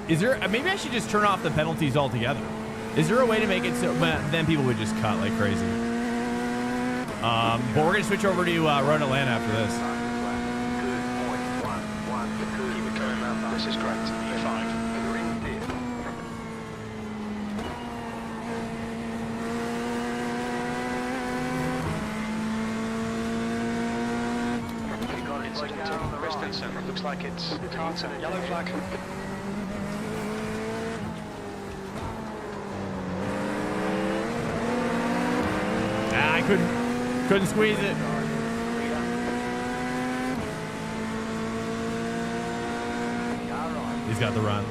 Is there, maybe I should just turn off the penalties altogether. Is there a way to make it so then people would just cut like crazy? But we're gonna switch over to Road Atlanta after this. Keep it going. This is correct. E5. Christensen, looks like it's Carter. Yellow flag. I couldn't squeeze it. He's got the run.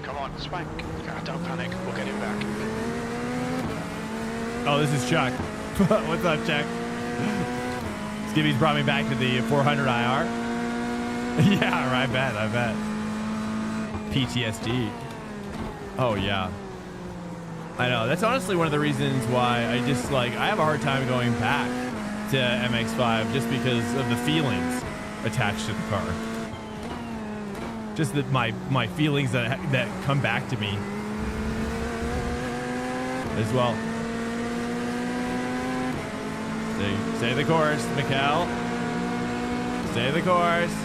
Come on, Swank. Don't panic. We'll get him back. Oh, this is Chuck. What's up, Chuck? Skibby's brought me back to the 400 IR. Yeah, I bet. PTSD. Oh, yeah. I know. That's honestly one of the reasons why I just, I have a hard time going back to MX-5 just because of the feelings attached to the car. Just that my feelings that come back to me as well. Stay the course, Mikkel. Stay the course.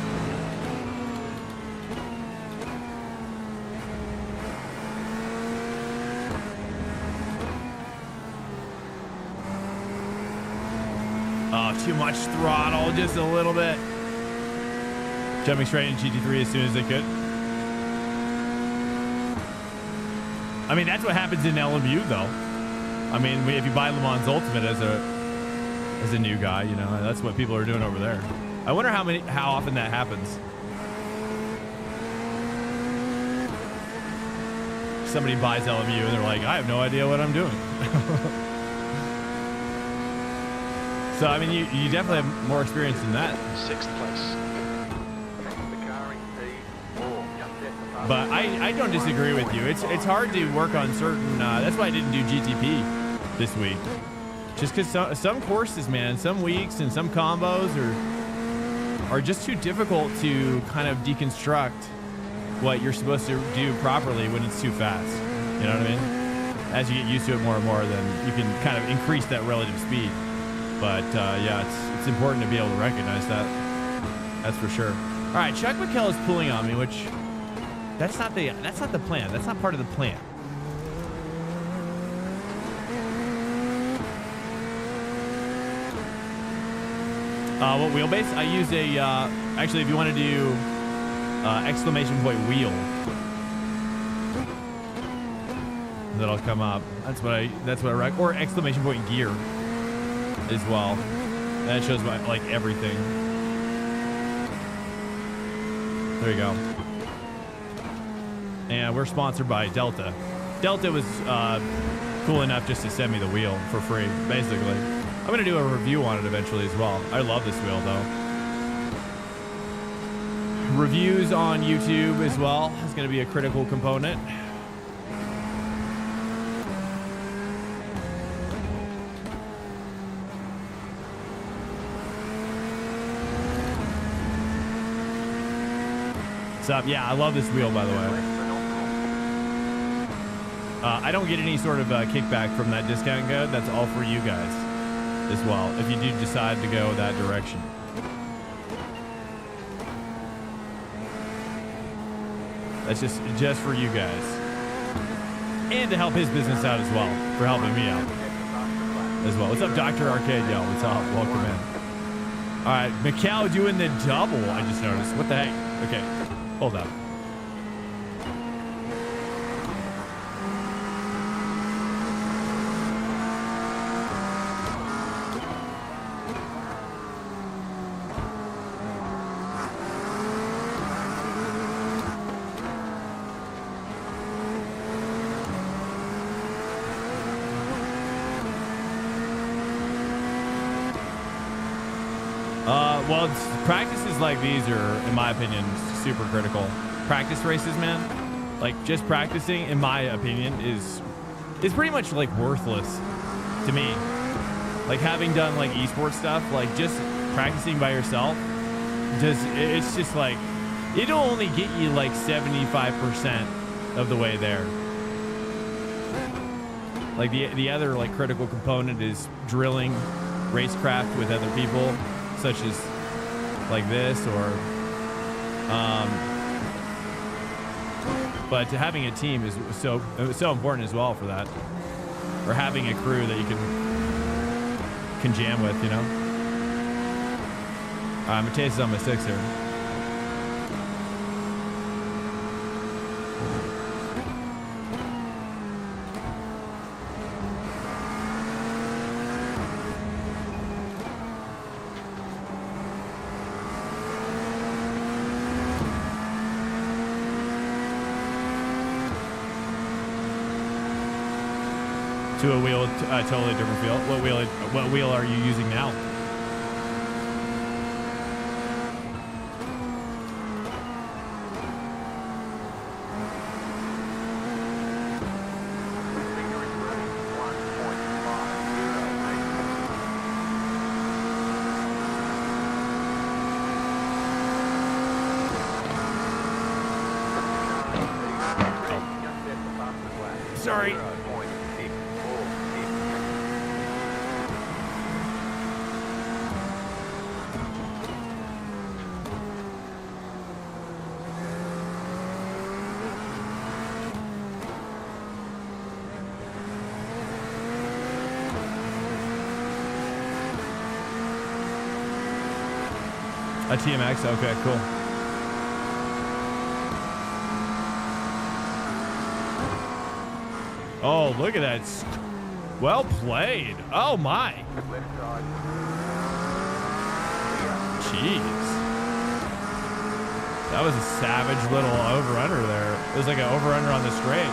Oh, too much throttle, just a little bit. Jumping straight in GT3 as soon as they could. I mean, that's what happens in LMU, though. I mean, if you buy Le Mans Ultimate as a new guy, you know, that's what people are doing over there. I wonder how often that happens. Somebody buys LMU and they're like, I have no idea what I'm doing. So, I mean, you definitely have more experience than that. 6th place. But I don't disagree with you. It's hard to work on certain. That's why I didn't do GTP this week. Just because some courses, man, some weeks and some combos are just too difficult to kind of deconstruct what you're supposed to do properly when it's too fast. You know what I mean? As you get used to it more and more, then you can kind of increase that relative speed. But yeah, it's important to be able to recognize that. That's for sure. All right, Chuck McKell is pulling on me, which that's not the plan. That's not part of the plan. What wheelbase? I use a actually, if you want to do exclamation point wheel, that'll come up. That's what I rec, or exclamation point gear as well. That shows my, like, everything. There you go. And we're sponsored by Delta. Delta was cool enough just to send me the wheel for free, basically. I'm going to do a review on it eventually as well. I love this wheel, though. Reviews on YouTube as well is going to be a critical component. What's up? Yeah, I love this wheel, by the way. I don't get any sort of kickback from that discount code. That's all for you guys as well, if you do decide to go that direction. That's just for you guys. And to help his business out as well, for helping me out as well. What's up, Dr. Arcade? Yo, what's up? Welcome in. All right, Macau doing the double, I just noticed. What the heck? Okay, hold up. Well, practices like these are, in my opinion, super critical. Practice races, man, like just practicing, in my opinion, is pretty much like worthless to me. Like having done like esports stuff, like just practicing by yourself, it's just like, it'll only get you like 75% of the way there. Like the other like critical component is drilling racecraft with other people, such as like this, or but having a team is so important as well for that, or having a crew that you can jam with, you know. Mateus is on my 6er. To a wheel, totally different feel. What wheel are you using now? Sorry. A TMX, okay, cool. Oh, look at that. Well played. Oh my. Jeez. That was a savage little over-under there. It was like an over-under on the straight.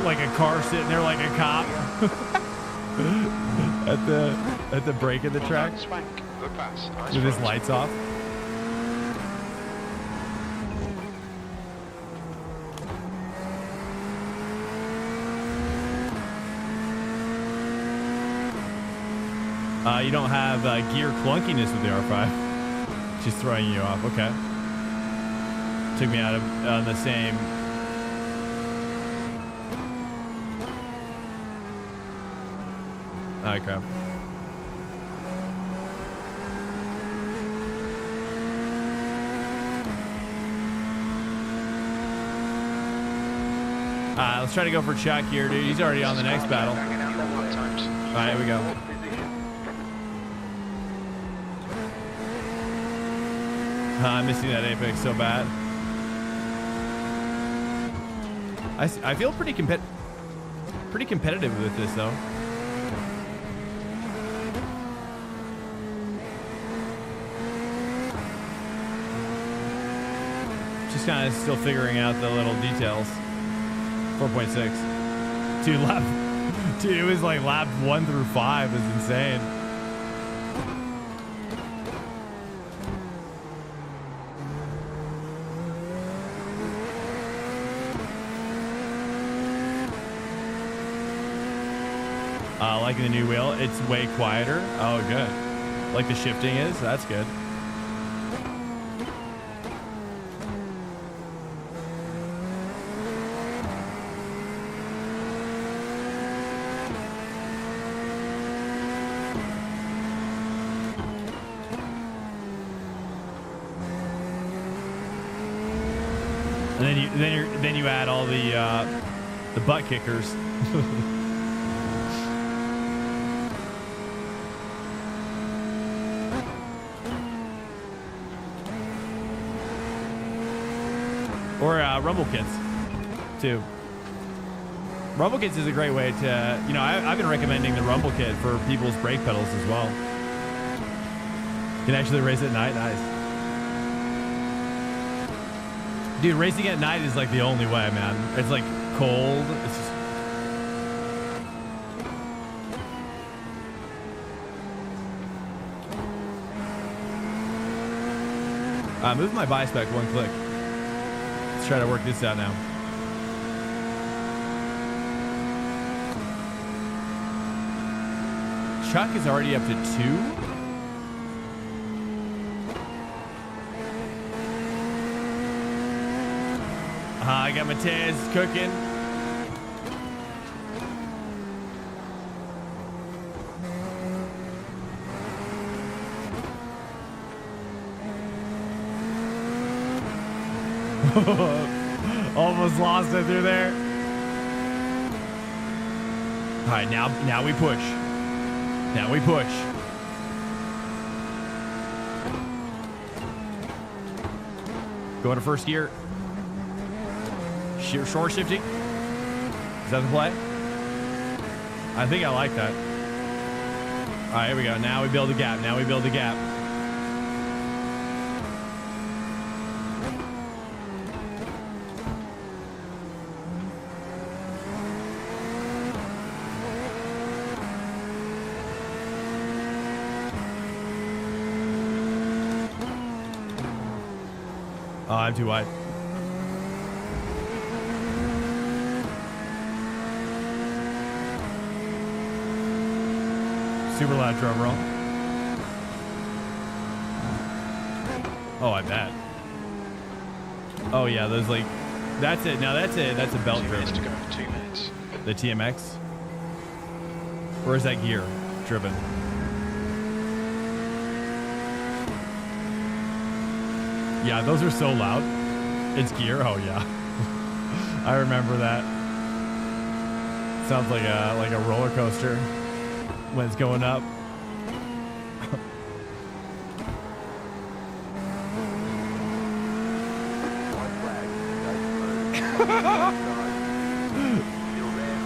Like a car sitting there like a cop at the break of the track with his lights off. You don't have gear clunkiness with the R5. Just throwing you off. Okay. Took me out of the same. Oh, crap. Let's try to go for Chuck here, dude. He's already on the next battle. All right, here we go. I'm missing that apex so bad. I feel pretty competitive with this though. Just kind of still figuring out the little details. 4.6. Dude, it was like lap 1 through 5 is insane. Liking the new wheel. It's way quieter. Oh, good. Like the shifting is. That's good. And then you add all the butt kickers. Or rumble kits, too. Rumble kits is a great way to, you know, I've been recommending the rumble kit for people's brake pedals as well. You can actually race at night. Nice. Dude, racing at night is like the only way, man. It's like cold. It's just... move my bias back 1 click. Let's try to work this out now. Chuck is already up to 2. I got Mateus cooking. Almost lost it through there. All right, now we push. Now we push. Go into first gear. Short shifting. Is that the play? I think I like that. All right, here we go. Now we build a gap. Now we build a gap. Oh, I'm too wide. Super loud drum roll. Oh, I bet. Oh yeah, there's like, that's it. Now that's it. That's a belt driven. 2 minutes to go. 2 minutes. The TMX, or is that gear driven? Yeah, those are so loud. It's gear. Oh yeah, I remember that. Sounds like a roller coaster when it's going up.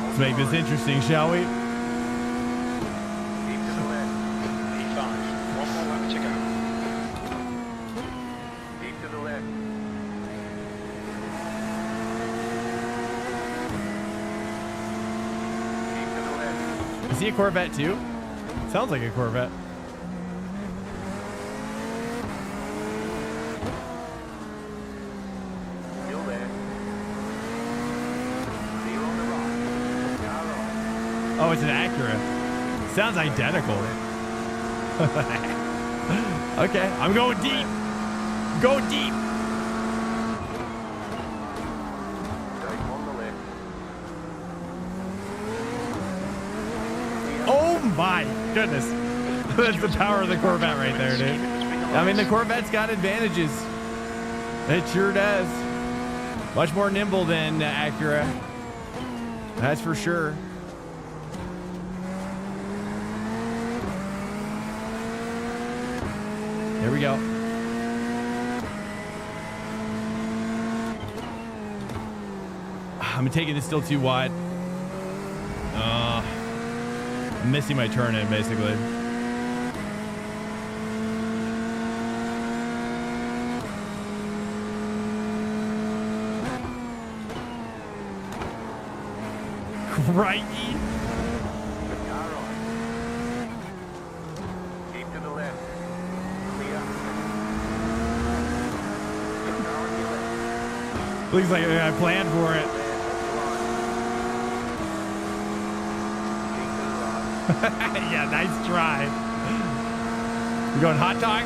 Let's make this interesting, shall we? E5. 1 more lap to go. Deep to the left. Deep to the left. Is he a Corvette too? Sounds like a Corvette. Still there. Clear on the right. Car on. Oh, it's an Acura. Sounds identical. Okay, I'm going deep. Go deep. Oh my goodness. That's the power of the Corvette right there, dude. I mean, the Corvette's got advantages. It sure does. Much more nimble than Acura. That's for sure. Here we go. I'm taking this still too wide. I'm missing my turn in, basically. Right. Keep to the left. Clear. Looks like I planned for it. Yeah, nice try. You going hot dog?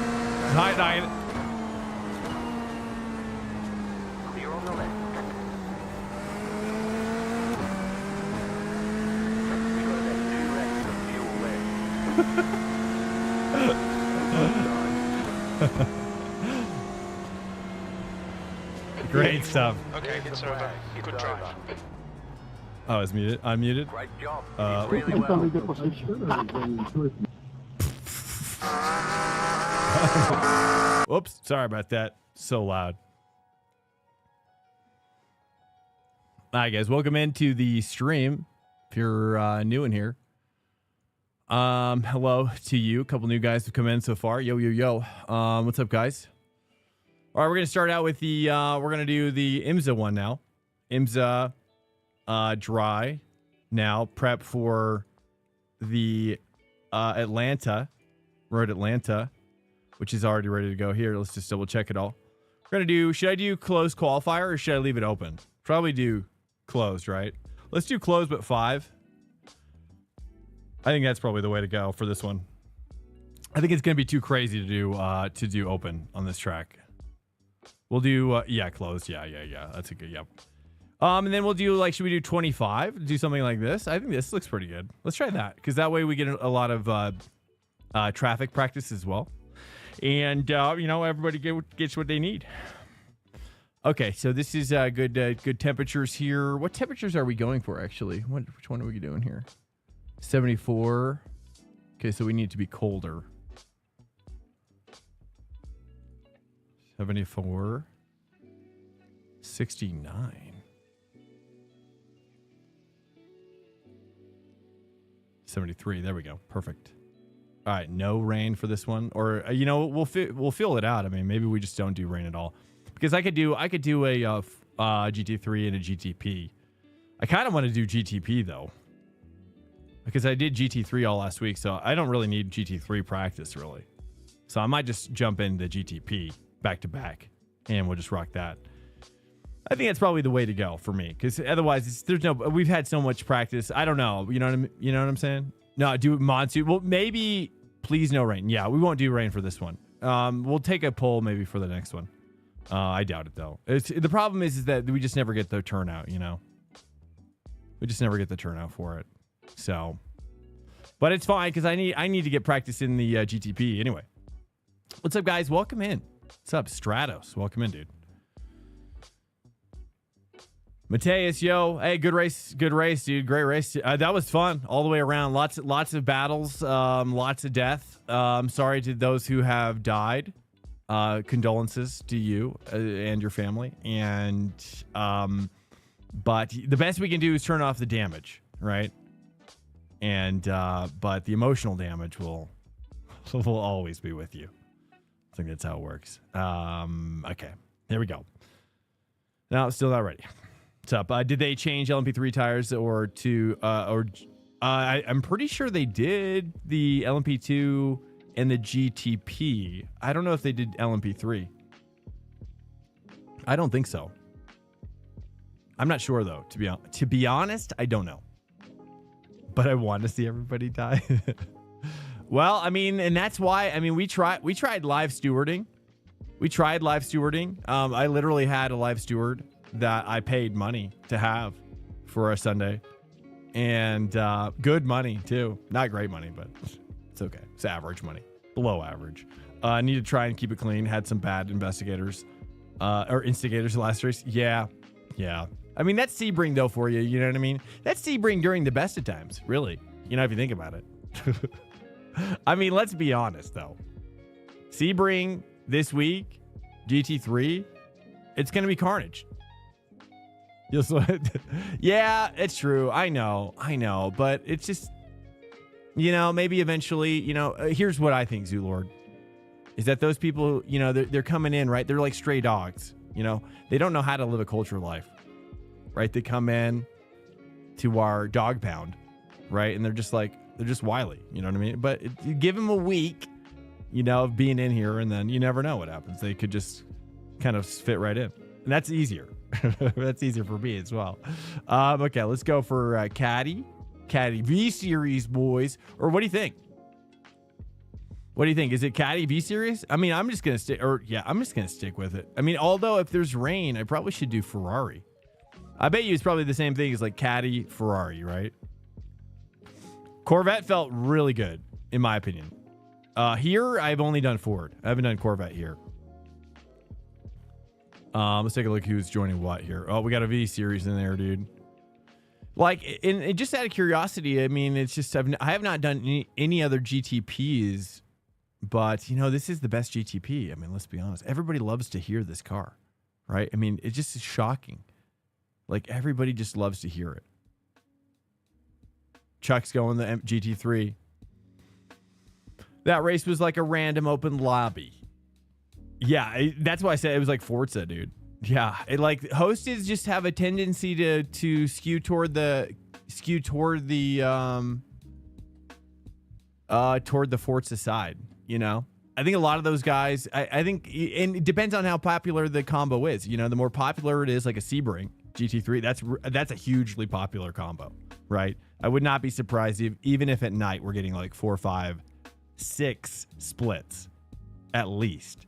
Hot dog. Clear on the left. We got about 2 laps of fuel left. Great stuff. Okay, it's over. Good drive. Oh, it's muted. Unmuted. Great job. Really Really well. Whoops. Sorry about that. So loud. All right, guys. Welcome into the stream. If you're new in here. Hello to you. A couple new guys have come in so far. Yo, yo, yo. What's up, guys? All right, we're going to start out with the, we're going to do the IMSA one now. IMSA dry now. Prep for the Atlanta, Road Atlanta, which is already ready to go here. Let's just double check it all. We're going to do, should I do closed qualifier or should I leave it open? Probably do closed, right? Let's do closed but 5. I think that's probably the way to go for this one. I think it's going to be too crazy to do open on this track. We'll do, yeah, closed. Yeah. That's a good, yep. And then we'll do, like, should we do 25? Do something like this? I think this looks pretty good. Let's try that, because that way we get a lot of traffic practice as well. And, you know, everybody gets what they need. Okay, so this is good temperatures here. What temperatures are we going for, actually? Which one are we doing here? 74. Okay, so we need to be colder. 74. 69. 73. There we go. Perfect. All right, no rain for this one, or you know, we'll fill it out. I mean, maybe we just don't do rain at all, because I could do a GT3 and a GTP. I kind of want to do GTP though, because I did GT3 all last week, so I don't really need GT3 practice really. So I might just jump into GTP back to back, and we'll just rock that. I think that's probably the way to go for me, because otherwise we've had so much practice. I don't know. You know what I'm saying? No, do monsoon. Well, maybe please no rain. Yeah, we won't do rain for this one. We'll take a poll maybe for the next one. I doubt it though. The problem is that we just never get the turnout, you know. We just never get the turnout for it. So, but it's fine, because I need to get practice in the GTP anyway. What's up, guys? Welcome in. What's up, Stratos? Welcome in, dude. Mateus, yo, hey, good race, dude. Great race. That was fun all the way around. Lots of battles, lots of death. Sorry to those who have died. Condolences to you and your family. And but the best we can do is turn off the damage, right? And but the emotional damage will always be with you. I think that's how it works. Okay, there we go. No, still not ready. What's up? Did they change LMP3 tires I'm pretty sure they did the LMP2 and the GTP. I don't know if they did LMP3. I don't think so. I'm not sure though, to be honest, I don't know. But I want to see everybody die. Well, I mean, and that's why, I mean, we tried live stewarding. I literally had a live steward that I paid money to have for a Sunday, and good money too. Not great money, but it's okay. It's average money, below average. I need to try and keep it clean. Had some bad investigators or instigators the last race. Yeah. I mean, that's Sebring though for you. You know what I mean? That's Sebring during the best of times, really. You know, if you think about it. I mean, let's be honest though. Sebring this week, GT3, it's going to be carnage. Yeah, it's true. I know. But it's just, you know, maybe eventually, you know, here's what I think, Zoolord, is that those people, you know, they're coming in, right? They're like stray dogs, you know? They don't know how to live a culture life, right? They come in to our dog pound, right? And they're just wily, you know what I mean? But you give them a week, you know, of being in here, and then you never know what happens. They could just kind of fit right in. And that's easier. That's easier for me as well. Okay, let's go for Caddy V Series, boys. Or what do you think? Is it Caddy V Series? I mean, I'm just going to stick with it. I mean, although if there's rain, I probably should do Ferrari. I bet you it's probably the same thing as like Caddy, Ferrari, right? Corvette felt really good, in my opinion. Here, I've only done Ford. I haven't done Corvette here. Let's take a look who's joining what here. Oh, we got a V Series in there, dude. Like, and just out of curiosity, I mean, it's just, I have not done any other GTPs, but, you know, this is the best GTP. I mean, let's be honest. Everybody loves to hear this car, right? I mean, it just is shocking. Like, everybody just loves to hear it. Chuck's going the GT3. That race was like a random open lobby. Yeah, that's why I said it was like Forza, dude. Yeah, it like hosted just have a tendency to skew toward the Forza side, you know? I think a lot of those guys, I think, and it depends on how popular the combo is. You know, the more popular it is, like a Sebring GT3, that's a hugely popular combo, right? I would not be surprised even if at night we're getting like 4, 5, 6 splits at least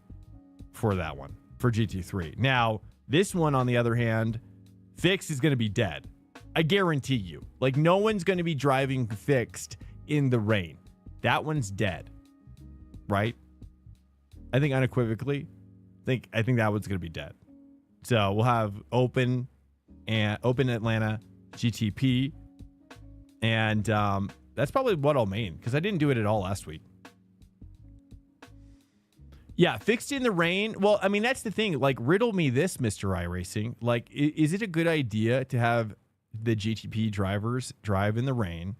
for that one, for GT3. Now, this one, on the other hand, fixed is going to be dead. I guarantee you. Like, no one's going to be driving fixed in the rain. That one's dead, right? I think unequivocally, I think that one's going to be dead. So we'll have Open Atlanta GTP, and that's probably what I'll main, because I didn't do it at all last week. Yeah, fixed in the rain. Well, I mean, that's the thing. Like, riddle me this, Mr. iRacing. Like, is it a good idea to have the GTP drivers drive in the rain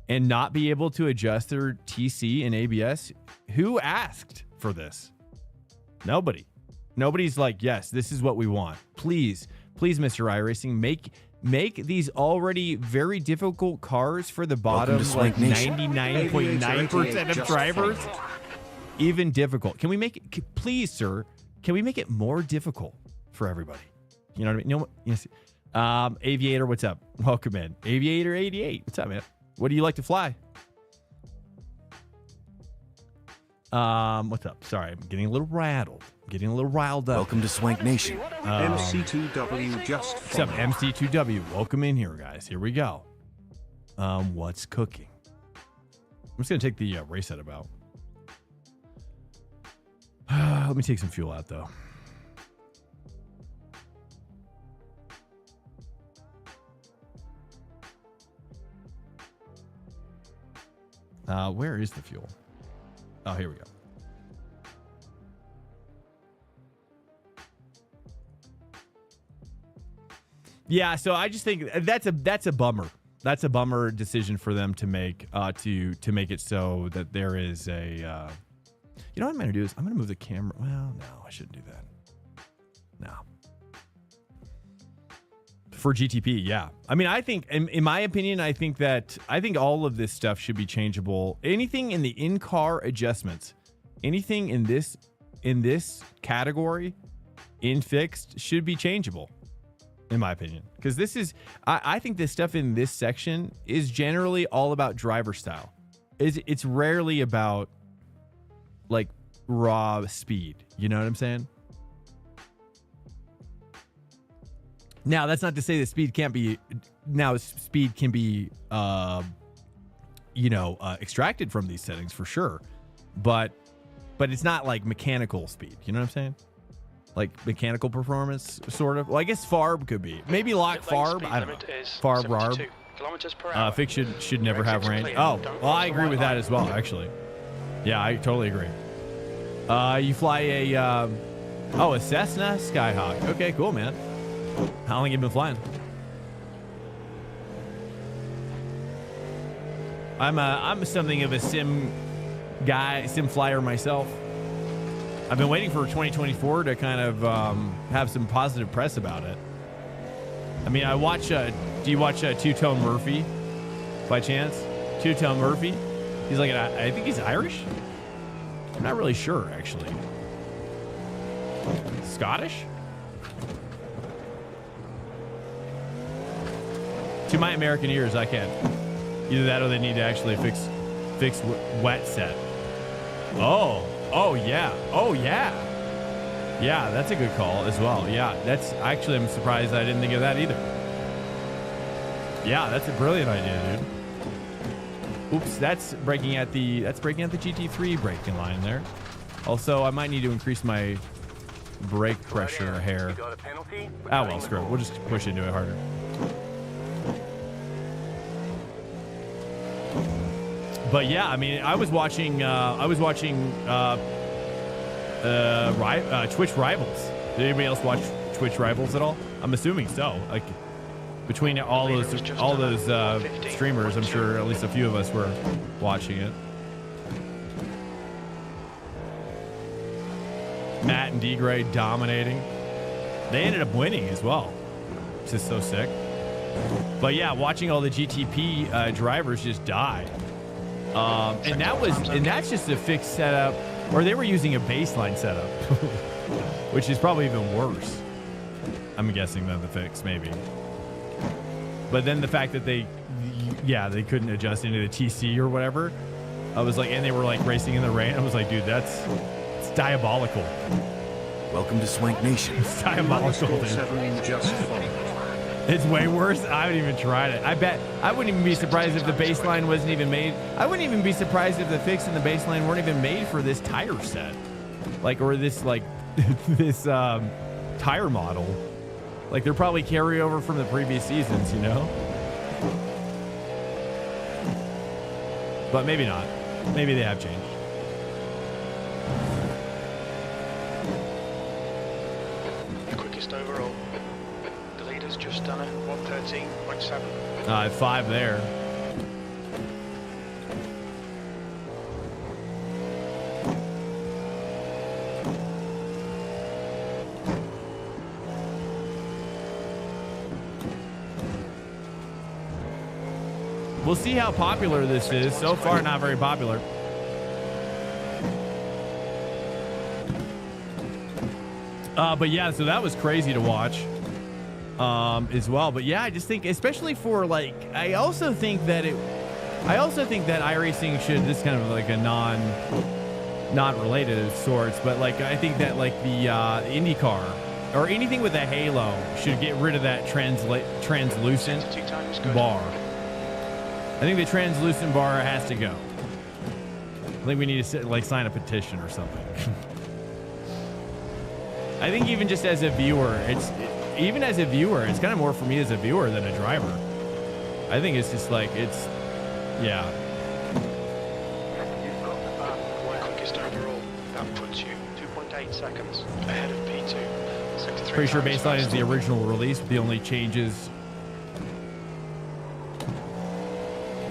and not be able to adjust their TC and ABS? Who asked for this? Nobody. Nobody's like, yes, this is what we want. Please, Mr. iRacing, make these already very difficult cars for the bottom, like 99.9% of drivers, even difficult. Can we make it, please, sir? Can we make it more difficult for everybody? You know what I mean? You know what? Yes. Aviator, what's up? Welcome in. Aviator 88. What's up, man? What do you like to fly? What's up? Sorry, I'm getting a little rattled. Getting a little riled up. Welcome to Swank Nation. MC2W just what's up, MC2W? Welcome in here, guys. Here we go. What's cooking? I'm just gonna take the race set about. Let me take some fuel out, though. Where is the fuel? Oh, here we go. Yeah, so I just think that's a bummer. That's a bummer decision for them to make to make it so that there is a. You know what I'm going to do is I'm going to move the camera. Well, no, I shouldn't do that. No. For GTP, yeah. I mean, I think, in my opinion, I think all of this stuff should be changeable. Anything in the in-car adjustments, anything in this category, in fixed, should be changeable, in my opinion. Because this is, I think this stuff in this section is generally all about driver style. it's rarely about like raw speed. You know what I'm saying? Now, that's not to say that speed can't be. Now, speed can be, extracted from these settings for sure, but it's not like mechanical speed. You know what I'm saying? Like mechanical performance, sort of. Well, I guess farb could be. Maybe lock farb. I don't know. Farb, RARB. Fix should never have range. Oh, well, I agree with that as well, actually. Yeah, I totally agree. You fly a Cessna Skyhawk. Okay, cool, man. How long have you been flying? I'm something of a sim flyer myself. I've been waiting for 2024 to kind of have some positive press about it. I mean, I watch. Do you watch Two-Tone Murphy by chance? Two-Tone Murphy. He's like, I think he's Irish. I'm not really sure, actually. Scottish. To my American ears, I can't. Either that or they need to actually fix wet set. Oh yeah. Yeah, that's a good call as well. Yeah, that's actually, I'm surprised I didn't think of that either. Yeah, that's a brilliant idea, dude. Oops, that's breaking at the GT3 braking line there. Also, I might need to increase my brake pressure here. Ah, well, screw it. We'll just push into it harder. But yeah, I mean, I was watching Twitch Rivals. Did anybody else watch Twitch Rivals at all? I'm assuming so. Like between all those streamers, I'm sure at least a few of us were watching it. Matt and D-Gray dominating. They ended up winning as well. It's just so sick. But yeah, watching all the GTP drivers just die. And that's just a fixed setup, or they were using a baseline setup, which is probably even worse. I'm guessing than the fix, maybe. But then the fact that they couldn't adjust into the TC or whatever, I was like, and they were like racing in the rain. I was like, dude, it's diabolical. Welcome to Swank Nation. It's diabolical, dude. It's way worse. I haven't even tried it. I bet I wouldn't even be surprised if the baseline wasn't even made. I wouldn't even be surprised if the fix and the baseline weren't even made for this tire set, or this this tire model. Like they're probably carryover from the previous seasons, you know. But maybe not. Maybe they have changed. Quickest overall. The leader's just done it. 113.7. 5 there. We'll see how popular this is. So far, not very popular. But yeah, so that was crazy to watch as well. But yeah, I just think, especially for I also think that iRacing should, this is kind of like a not related of sorts, but I think that the IndyCar or anything with a halo should get rid of that translucent bar. I think the translucent bar has to go. I think we need to sign a petition or something. I think even just as a viewer, it's kind of more for me as a viewer than a driver. I think it's just yeah. Quickest overall. That puts you 2.8 seconds ahead of P2. Sector 3 Pretty sure times baseline is faster. the original release. The only changes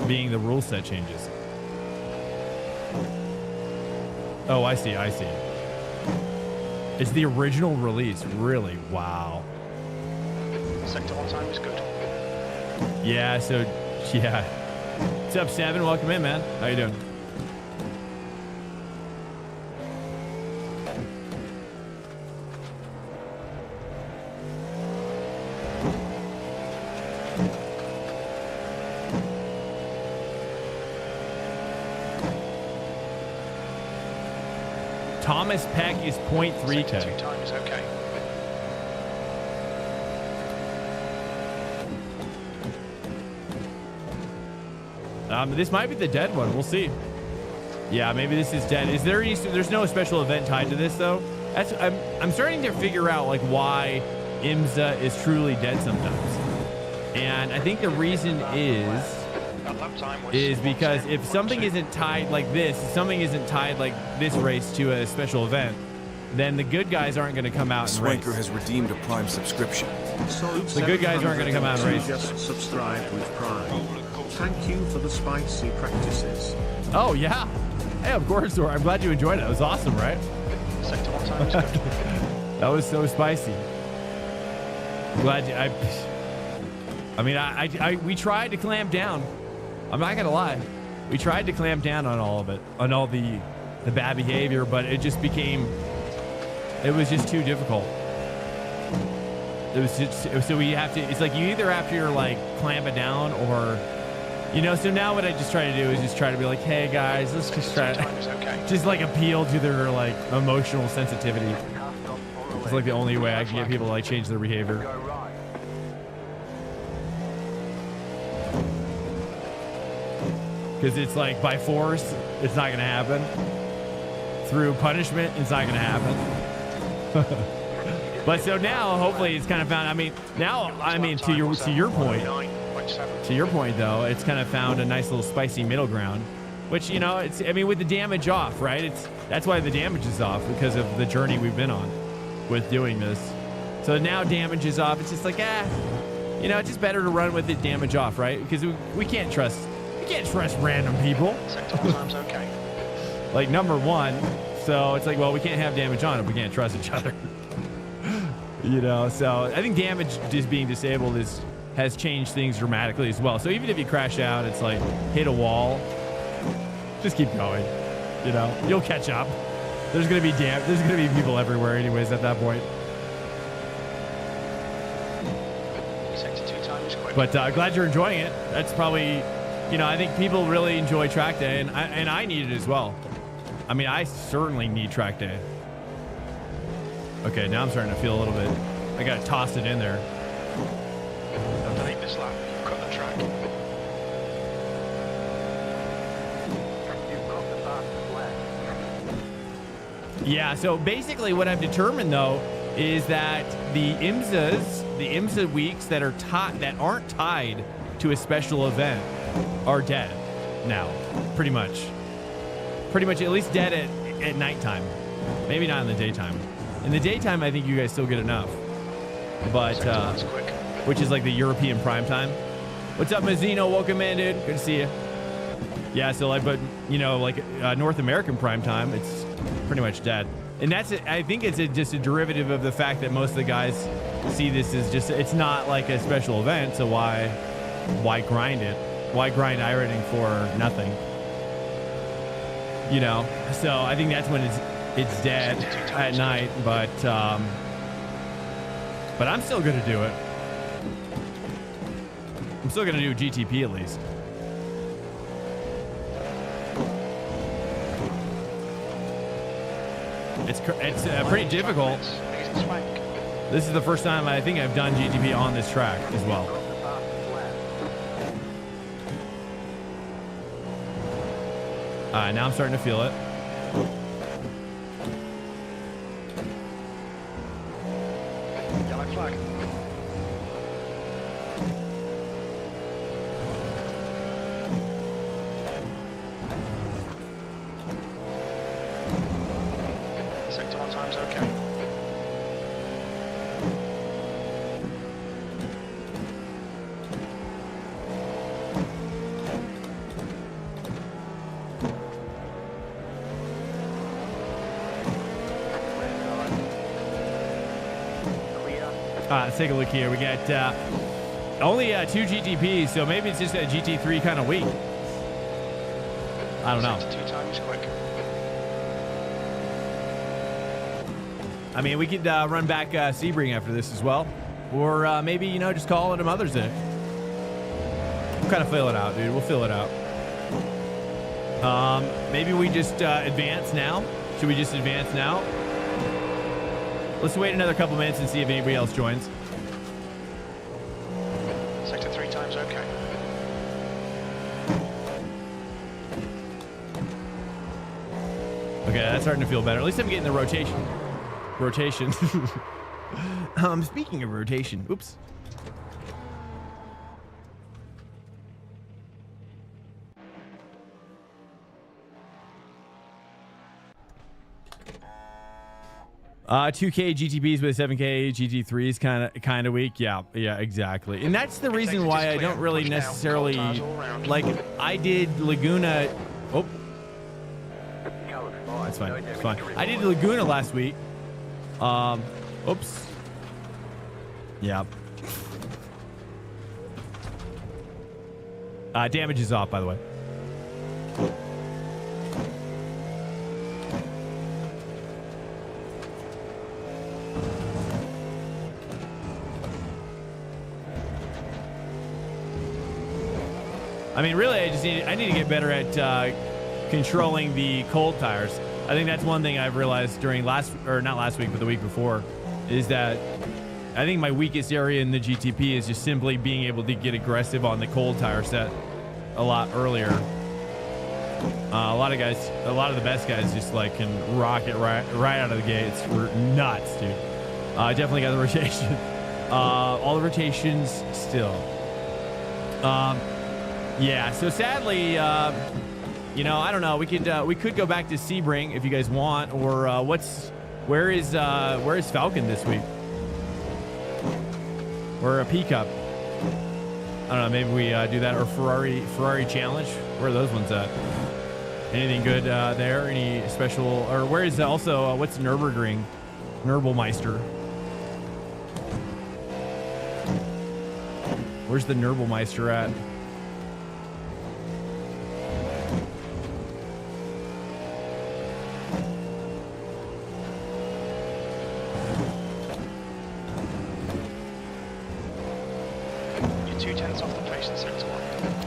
being the rule set changes. Oh, I see. It's the original release. Really? Wow. Sector 1 time is good. Yeah, yeah. What's up, Seven? Welcome in, man. How you doing? Thomas Peck is 0.3K. Sector 2 time is okay. This might be the dead one. We'll see. Yeah, maybe this is dead. Is there any? There's no special event tied to this though. That's I'm starting to figure out like why IMSA is truly dead sometimes, and I think the reason is because if something isn't tied like this, race to a special event, then the good guys aren't going to come out and race. Swanker has redeemed a Prime subscription. The good guys aren't going to come out and race. Just subscribed with Prime. Thank you for the spicy practices. Oh yeah, hey, of course. I'm glad you enjoyed it. It was awesome, right? Sector 1 time is good. That was so spicy. Glad you, I mean, we tried to clamp down. I'm not gonna lie. We tried to clamp down on all of it, on all the bad behavior, but it just was just too difficult. So we have to, it's like you either have to like clamp it down or, so now what I just try to do is just try to be like, hey guys, let's just try to, just like appeal to their like emotional sensitivity. It's like the only way I can get people to like change their behavior. Because it's like by force, it's not going to happen. Through punishment, it's not going to happen. But so now, hopefully, it's kind of found. To your point, though, it's kind of found a nice little spicy middle ground. Which with the damage off, right? That's why the damage is off, because of the journey we've been on with doing this. So now damage is off. It's just like it's just better to run with it damage off, right? Because we can't trust. You can't trust random people. Sector 1 time's okay. Like number one. So it's like, well, we can't have damage on if we can't trust each other. So I think damage just being disabled has changed things dramatically as well. So even if you crash out, it's like hit a wall, just keep going. You'll catch up. There's gonna be people everywhere anyways at that point. Sector 2 time is quick. But glad you're enjoying it. That's probably, I think people really enjoy track day, and I need it as well. I mean, I certainly need track day. Okay, now I'm starting to feel a little bit. I gotta toss it in there. Underneath this lap, you've got the track. Yeah, so basically what I've determined though is that the IMSA weeks that aren't tied to a special event are dead now, pretty much at least dead at nighttime, maybe not in the daytime. In the daytime, I think you guys still get enough, but which is like the European prime time. What's up, Mazzino? Welcome in, dude. Good to see you. Yeah, so North American prime time, it's pretty much dead, and I think it's just a derivative of the fact that most of the guys see this as just, it's not like a special event, so why grind it? Why grind iRacing for nothing? So I think that's when it's dead at night, but I'm still gonna do it. I'm still gonna do GTP at least. It's pretty difficult. This is the first time I think I've done GTP on this track as well. Now I'm starting to feel it. Yellow flag. Sector 1 time's okay. Let's take a look here. We got only 2 GTPs, so maybe it's just a GT3 kind of week. I don't know. Sector 2 time is quick. I mean, we could run back Sebring after this as well, or maybe just call it a Mother's Day. We'll kind of fill it out, dude. We'll fill it out. Maybe we just advance now Should we just advance now? Let's wait another couple minutes and see if anybody else joins. Sector 3 times okay. Okay, that's starting to feel better. At least I'm getting the rotation. Rotation. Speaking of rotation, oops. Uh, 2K GTPs with 7K GT3s kind of weak. Yeah, exactly. And that's the reason why I don't really necessarily like. I did Laguna. Oh, that's fine. It's fine. I did Laguna last week. Oops. Yeah. Damage is off, by the way. I mean, really, I need to get better at controlling the cold tires. I think that's one thing I've realized during not last week, but the week before, is that I think my weakest area in the GTP is just simply being able to get aggressive on the cold tire set a lot earlier. A lot of the best guys just like can rock it right out of the gate. It's nuts, dude. Definitely got the rotation. All the rotations still. Yeah, so sadly, you know, I don't know. We could go back to Sebring if you guys want, or where is Falcon this week? Or a P Cup? I don't know. Maybe we do that, or Ferrari Challenge. Where are those ones at? Anything good there? Any special? Or where is also what's Nürburgring? Nürburmeister. Where's the Nürburmeister at?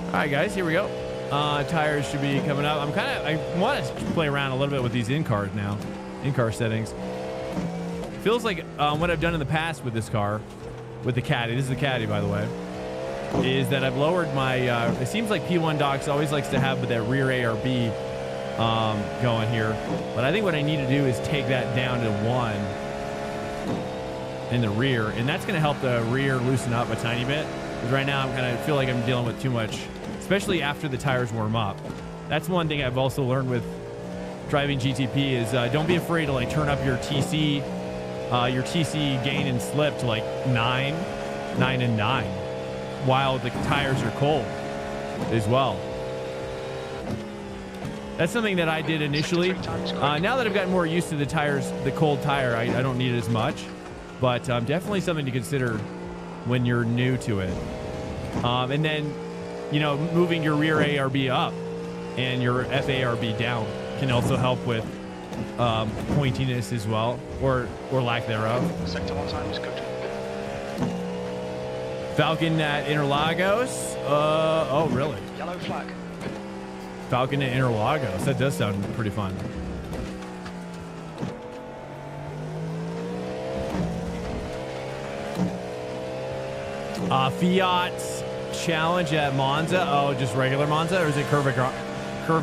All right, guys, here we go. Tires should be coming up. I want to play around a little bit with these in-car settings. Feels like what I've done in the past with this car, with the Caddy. This is the Caddy, by the way. Is that I've lowered my. It seems like P1 Docs always likes to have that rear ARB going here, but I think what I need to do is take that down to 1 in the rear, and that's going to help the rear loosen up a tiny bit. Because right now I feel like I'm dealing with too much, especially after the tires warm up. That's one thing I've also learned with driving GTP is don't be afraid to like turn up your TC gain and slip to like 9 and 9 while the tires are cold as well. That's something that I did initially. Now that I've gotten more used to the tires, the cold tire, I don't need it as much, but definitely something to consider when you're new to it. And then, you know, moving your rear ARB up and your FARB down can also help with pointiness as well, or lack thereof. Sector 1 time is good. Falcon at Interlagos. Oh, really? Yellow flag. Falcon at Interlagos. That does sound pretty fun. Fiat Challenge at Monza. Oh, just regular Monza, or is it Curva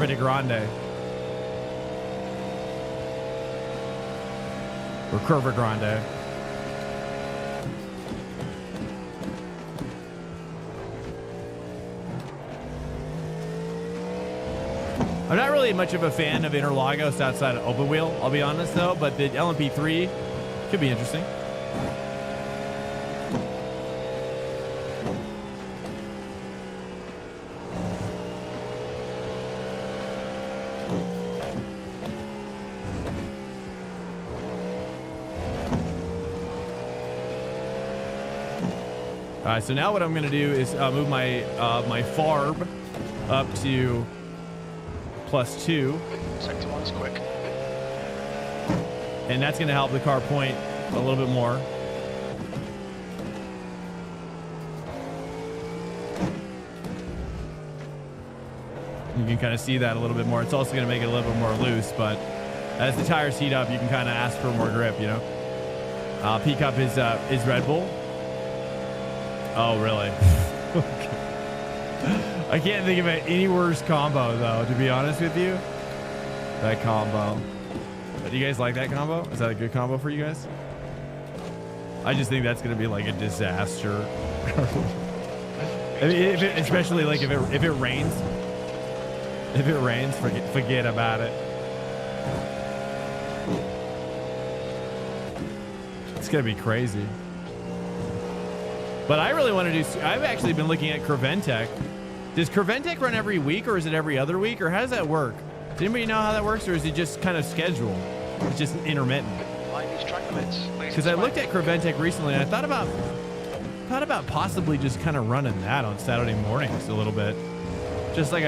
de Grande? Or Curva Grande? I'm not really much of a fan of Interlagos outside of open wheel, I'll be honest though, but the LMP3 could be interesting. All right, so now what I'm going to do is move my my FARB up to +2. Sector 1's quick. And that's going to help the car point a little bit more. You can kind of see that a little bit more. It's also going to make it a little bit more loose, but As the tires heat up, you can kind of ask for more grip, you know. P Cup is Red Bull. Oh, really? I can't think of any worse combo though, to be honest with you. That combo. Do you guys like that combo? Is that a good combo for you guys? I just think that's gonna be like a disaster. I mean, especially like if it rains. If it rains, forget about it. It's gonna be crazy. But I really want to do. I've actually been looking at Creventek. Does Creventek run every week, or is it every other week, or how does that work? Does anybody know how that works, or is it just kind of scheduled? It's just intermittent. Because I looked at Creventek recently, and I thought about possibly just kind of running that on Saturday mornings a little bit, just kind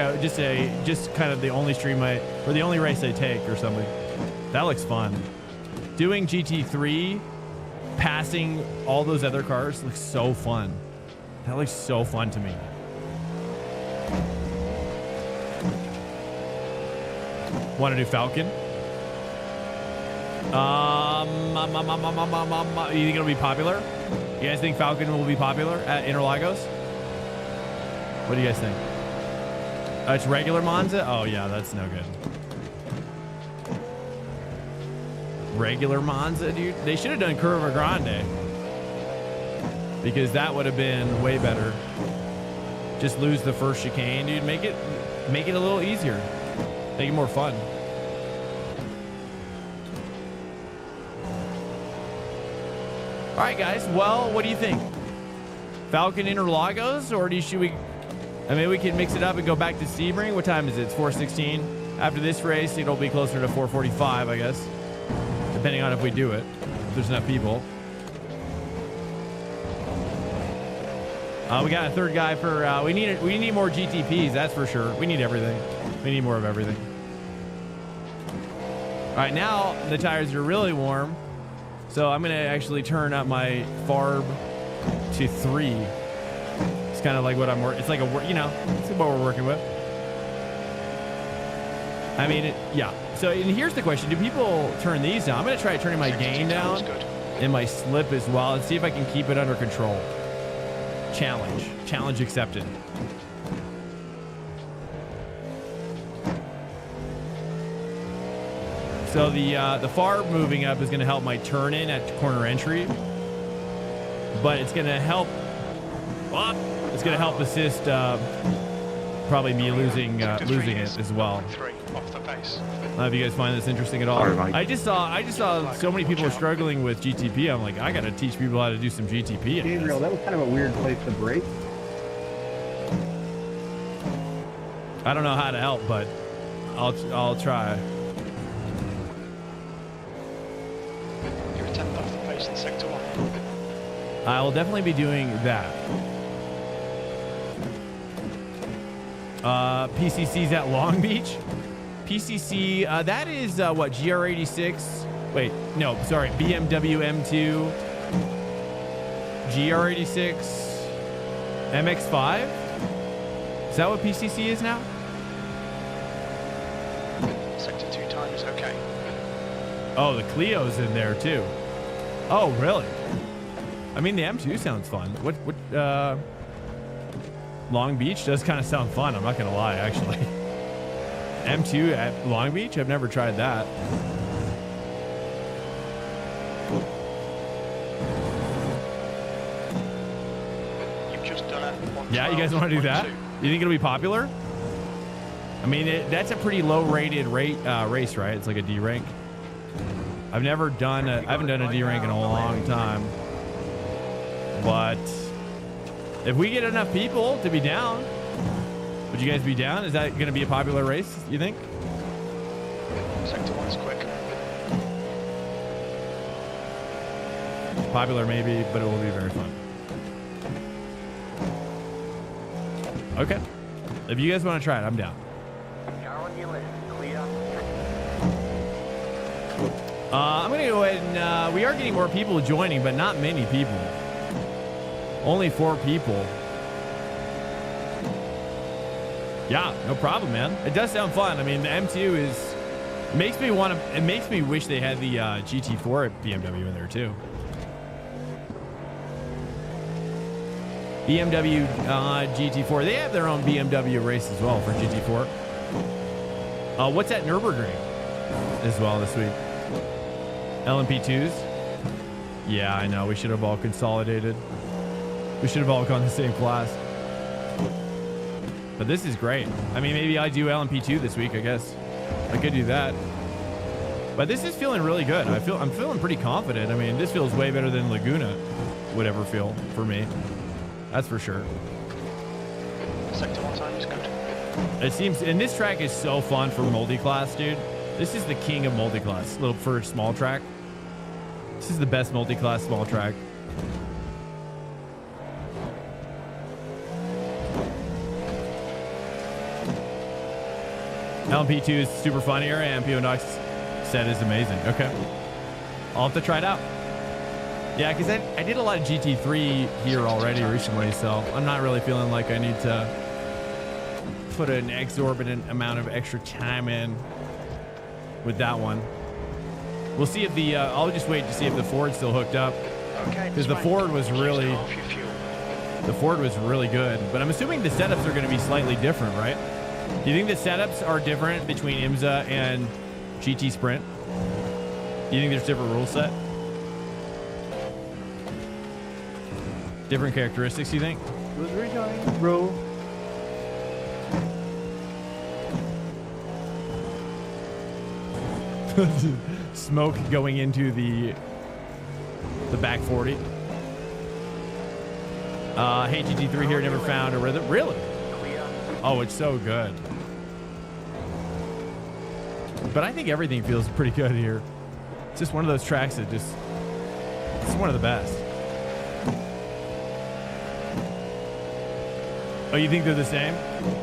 of the only stream or the only race I take or something. That looks fun. Doing GT3, passing all those other cars looks so fun. That looks so fun to me. Want to do Falcon? You think it'll be popular? You guys think Falcon will be popular at Interlagos? What do you guys think? It's regular Monza? Oh yeah, that's no good. Regular Monza, dude. They should have done Curva Grande, because that would have been way better. Just lose the first chicane, dude. Make it a little easier. Make it more fun. All right, guys. Well, what do you think? Falcon Interlagos, or should we? I mean, we can mix it up and go back to Sebring. What time is it? It's 4:16. After this race, it'll be closer to 4:45, I guess, depending on if we do it. If there's enough people. We got a third guy for. We need more GTPs. That's for sure. We need everything. We need more of everything. All right, now the tires are really warm. So I'm going to actually turn up my FARB to 3. It's kind of like what it's like it's what we're working with. I mean, yeah. So and here's the question. Do people turn these down? I'm going to try turning my gain down and my slip as well and see if I can keep it under control. Challenge accepted. So the FARB moving up is going to help my turn in at corner entry, but it's going to help. It's going to help assist probably me losing it as well. If you guys find this interesting at all. I just saw so many people struggling with GTP. I'm like, I got to teach people how to do some GTP. Gabriel, that was kind of a weird place to break. I don't know how to help, but I'll try. You're a tenth off the pace in sector 1. I will definitely be doing that. PCC's at Long Beach. PCC, that is what, GR86? Wait, no, sorry, BMW M2, GR86, MX5? Is that what PCC is now? Sector 2 time is okay. Oh, the Clio's in there too. Oh, really? I mean, the M2 sounds fun. What Long Beach does kind of sound fun, I'm not gonna lie, actually. M2 at Long Beach? I've never tried that. You've just done it. Yeah, you guys want to do that? You think it'll be popular? I mean, that's a pretty low-rated race, right? It's like a D rank. I haven't done a D rank in a long time. But if we get enough people to be down, would you guys be down? Is that going to be a popular race, you think? Sector 1's quick. Popular maybe, but it will be very fun. Okay. If you guys want to try it, I'm down. I'm going to go ahead and we are getting more people joining, but not many people. Only 4 people. Yeah, no problem, man. It does sound fun. I mean, the M2 Makes me want to. It makes me wish they had the GT4 BMW in there too. BMW GT4. They have their own BMW race as well for GT4. What's at Nürburgring as well this week? LMP2s. Yeah, I know. We should have all consolidated. We should have all gone the same class. But this is great. I mean, maybe I do LMP2 this week, I guess. I could do that. But this is feeling really good. I'm feeling pretty confident. I mean, this feels way better than Laguna would ever feel for me. That's for sure. Sector 1 time is good. It seems, and this track is so fun for multi-class, dude. This is the king of multi-class. Little for small track. This is the best multi-class small track. LMP2 is super fun here, and PO Knox said is amazing. Okay. I'll have to try it out. Yeah, because I did a lot of GT3 here already recently, so I'm not really feeling like I need to put an exorbitant amount of extra time in with that one. We'll see if the, I'll just wait to see if the Ford's still hooked up. Okay. Because the Ford was really, good. But I'm assuming the setups are going to be slightly different, right? Do you think the setups are different between IMSA and GT Sprint? Do you think there's different rule set? Different characteristics, you think? Who's rejoining, bro? Smoke going into the back 40. Hey, GT3 here, never found a rhythm. Really? Oh, it's so good. But I think everything feels pretty good here. It's just one of those tracks that just, it's one of the best. Oh, you think they're the same?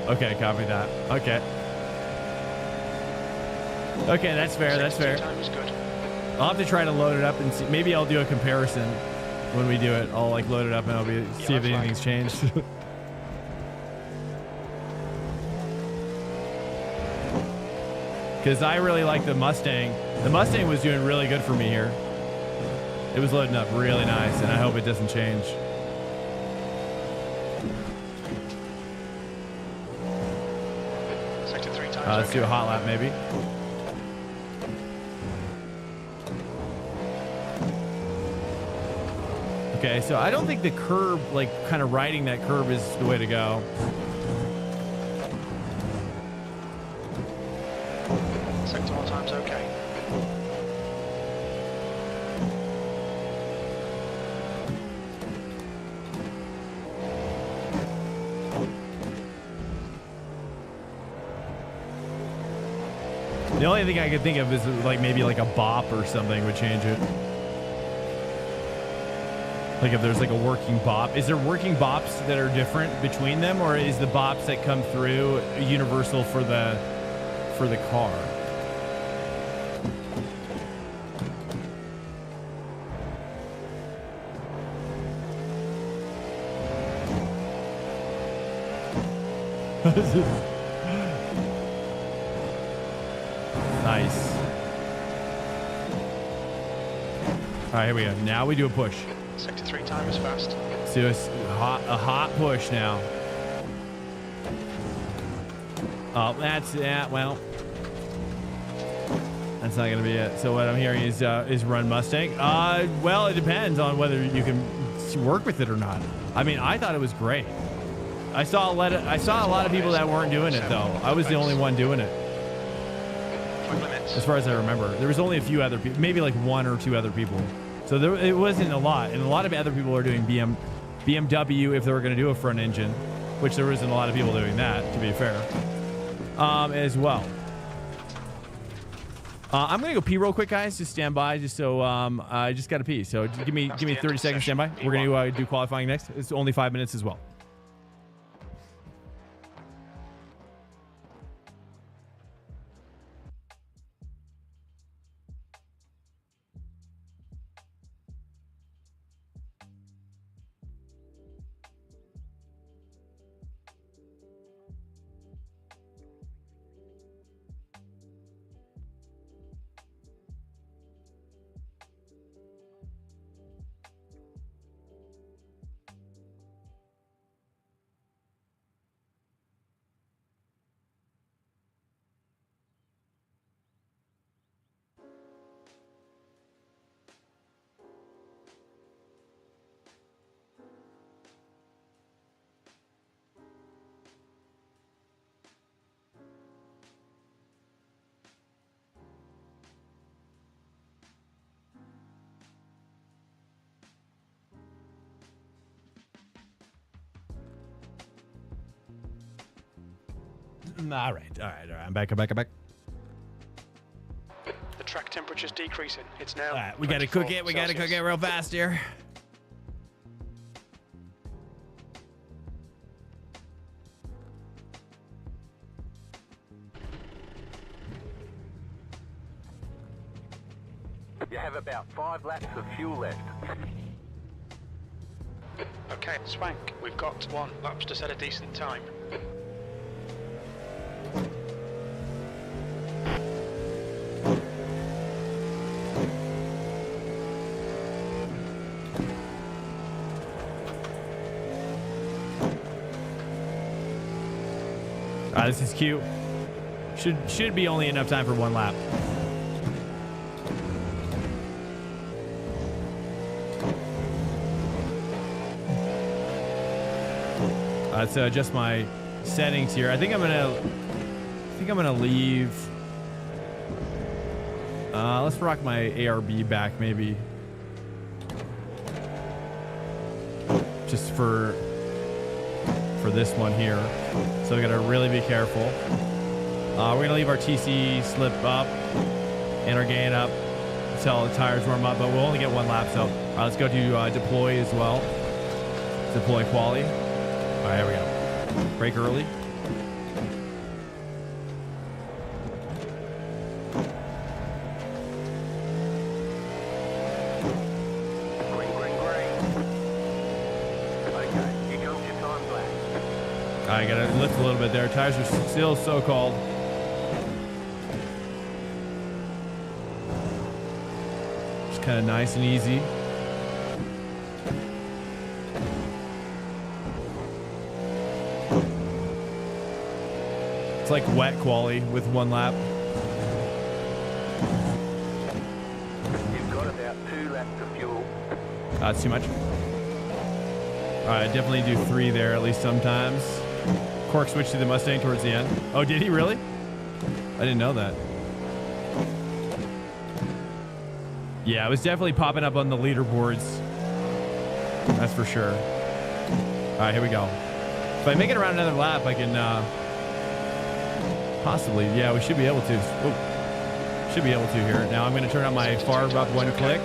Okay, copy that. Okay. Okay, that's fair. That's fair. I'll have to try to load it up and see. Maybe I'll do a comparison when we do it. I'll like load it up and I'll see if anything's changed. Because I really like the Mustang. The Mustang was doing really good for me here. It was loading up really nice, and I hope it doesn't change. Sector 3 times. Let's do a hot lap, maybe. Okay, so I don't think the curb, like kind of riding that curb is the way to go. Sector 1 times okay. The only thing I could think of is like maybe like a bop or something would change it. Like if there's like a working bop. Is there working bops that are different between them, or is the bops that come through universal for the car? Nice. All right, here we go. Now we do a push. Sector 3 time is fast. So it's a hot push now. Oh, that's yeah. Well, that's not gonna be it. So what I'm hearing is run Mustang. Well, it depends on whether you can work with it or not. I mean, I thought it was great. I saw a lot of people that weren't doing it though. I was the only one doing it. As far as I remember, there was only a few other people, maybe like one or two other people. So it wasn't a lot, and a lot of other people are doing BMW if they were going to do a front engine, which there isn't a lot of people doing that, to be fair, as well. I'm going to go pee real quick, guys. Just stand by, just so I just got to pee. So give me 30 seconds, stand by. We're going to do qualifying next. It's only 5 minutes as well. All right. I'm back. The track temperature's decreasing. It's now. All right, we got to cook it. We got to cook it real fast here. You have about 5 laps of fuel left. Okay, Swank, we've got 1 laps to set a decent time. This is cute. Should be only enough time for 1 lap. Let's adjust my settings here. I think I'm gonna leave. Let's rock my ARB back maybe, just for this one here. So we gotta really be careful. We're gonna leave our TC slip up and our gain up until the tires warm up, but we'll only get 1 lap. So let's go to deploy as well. Deploy quali. All right, here we go. Brake early. Green. Okay, here comes your time lap. I gotta lift a little bit there. Tires are still so cold. Just kind of nice and easy. It's like wet quali with 1 lap. You've got about 2 laps of fuel. That's too much. All right, definitely do 3 there at least sometimes. Cork switched to the Mustang towards the end. Oh, did he really? I didn't know that. Yeah, it was definitely popping up on the leaderboards. That's for sure. All right, here we go. If I make it around another lap, I can possibly. Yeah, we should be able to. Ooh, should be able to here. Now I'm going to turn on my far up 1 click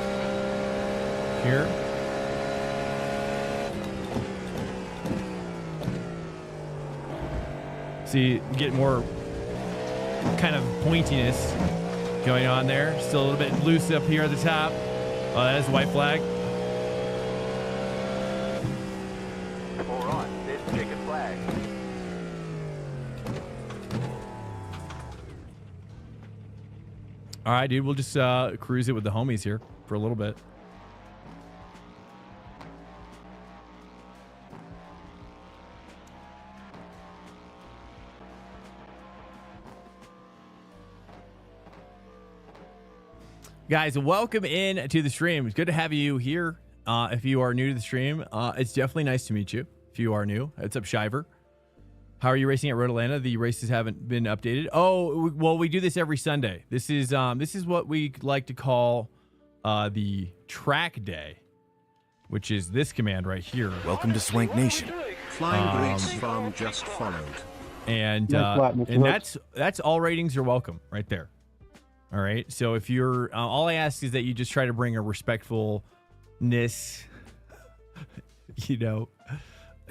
here. See, get more kind of pointiness going on there. Still a little bit loose up here at the top. Oh, that is white flag. All right, there's the checkered flag. All right, dude. We'll just cruise it with the homies here for a little bit. Guys, welcome in to the stream. It's good to have you here. If you are new to the stream, it's definitely nice to meet you. If you are new, what's up, Shiver? How are you racing at Road Atlanta? The races haven't been updated. Oh, well, we do this every Sunday. This is what we like to call the track day, which is this command right here. Welcome to Swank Nation. Flying Breeze Farm just followed. And that's all ratings are welcome right there. All right. So if you're, all I ask is that you just try to bring a respectfulness,